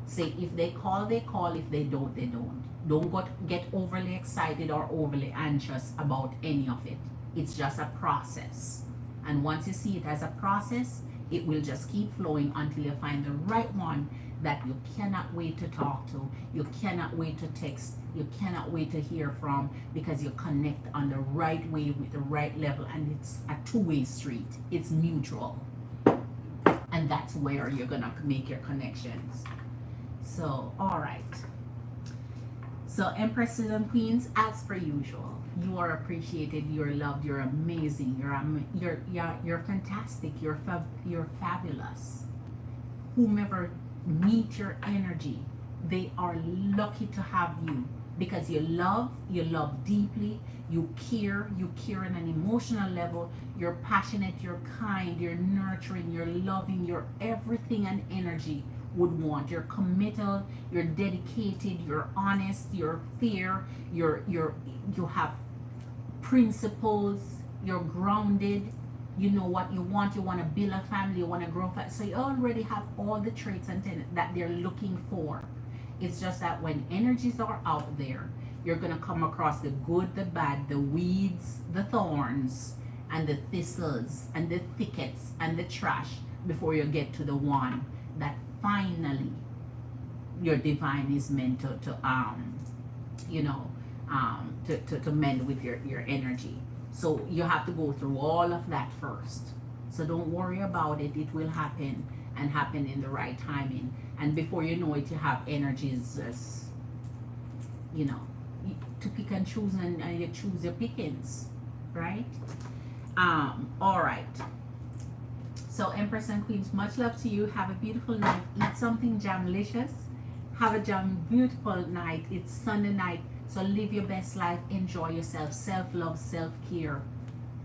Say if they call, they call. If they don't, they don't. Don't get overly excited or overly anxious about any of it. It's just a process. And once you see it as a process, it will just keep flowing until you find the right one that you cannot wait to talk to, you cannot wait to text, you cannot wait to hear from, because you connect on the right way with the right level, and it's a two-way street. It's mutual. And that's where you're gonna make your connections. So, all right. So, Empresses and Queens, as per usual, you are appreciated, you're loved, you're amazing, you're fantastic, you're fabulous. Whomever meet your energy, they are lucky to have you, because you love deeply, you care on an emotional level, you're passionate, you're kind, you're nurturing, you're loving, you're everything an energy would want. You're committed, you're dedicated, you're honest, you're fair, you have principles, you're grounded, you know what you want to build a family, you want to grow fast. So you already have all the traits and that they're looking for. It's just that when energies are out there, you're going to come across the good, the bad, the weeds, the thorns, and the thistles, and the thickets, and the trash, before you get to the one that finally your divine is meant to mend with your energy. So you have to go through all of that first. So don't worry about it. It will happen, and happen in the right timing. And before you know it, you have energies, to pick and choose, and you choose your pickings, right? All right. So, Empress and Queens, much love to you. Have a beautiful night. Eat something jamlicious. Have a beautiful night. It's Sunday night. So live your best life. Enjoy yourself. Self-love, self-care.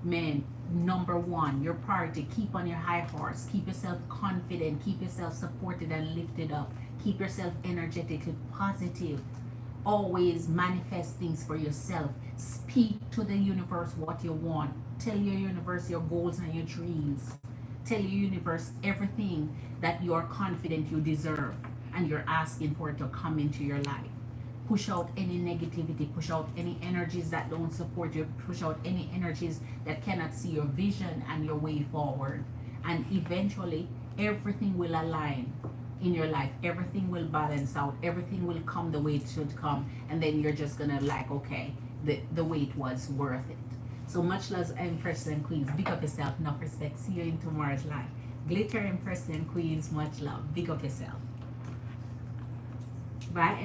Man, number one, your priority. Keep on your high horse. Keep yourself confident. Keep yourself supported and lifted up. Keep yourself energetically positive. Always manifest things for yourself. Speak to the universe what you want. Tell your universe your goals and your dreams. Tell your universe everything that you're confident you deserve, and you're asking for it to come into your life. Push out any negativity, push out any energies that don't support you, push out any energies that cannot see your vision and your way forward. And eventually, everything will align in your life. Everything will balance out. Everything will come the way it should come. And then you're just gonna okay, the wait was worth it. So much love, Empress and Queens. Big up yourself, enough respect. See you in tomorrow's live. Glitter, Empress and Queens, much love. Big up yourself. Bye.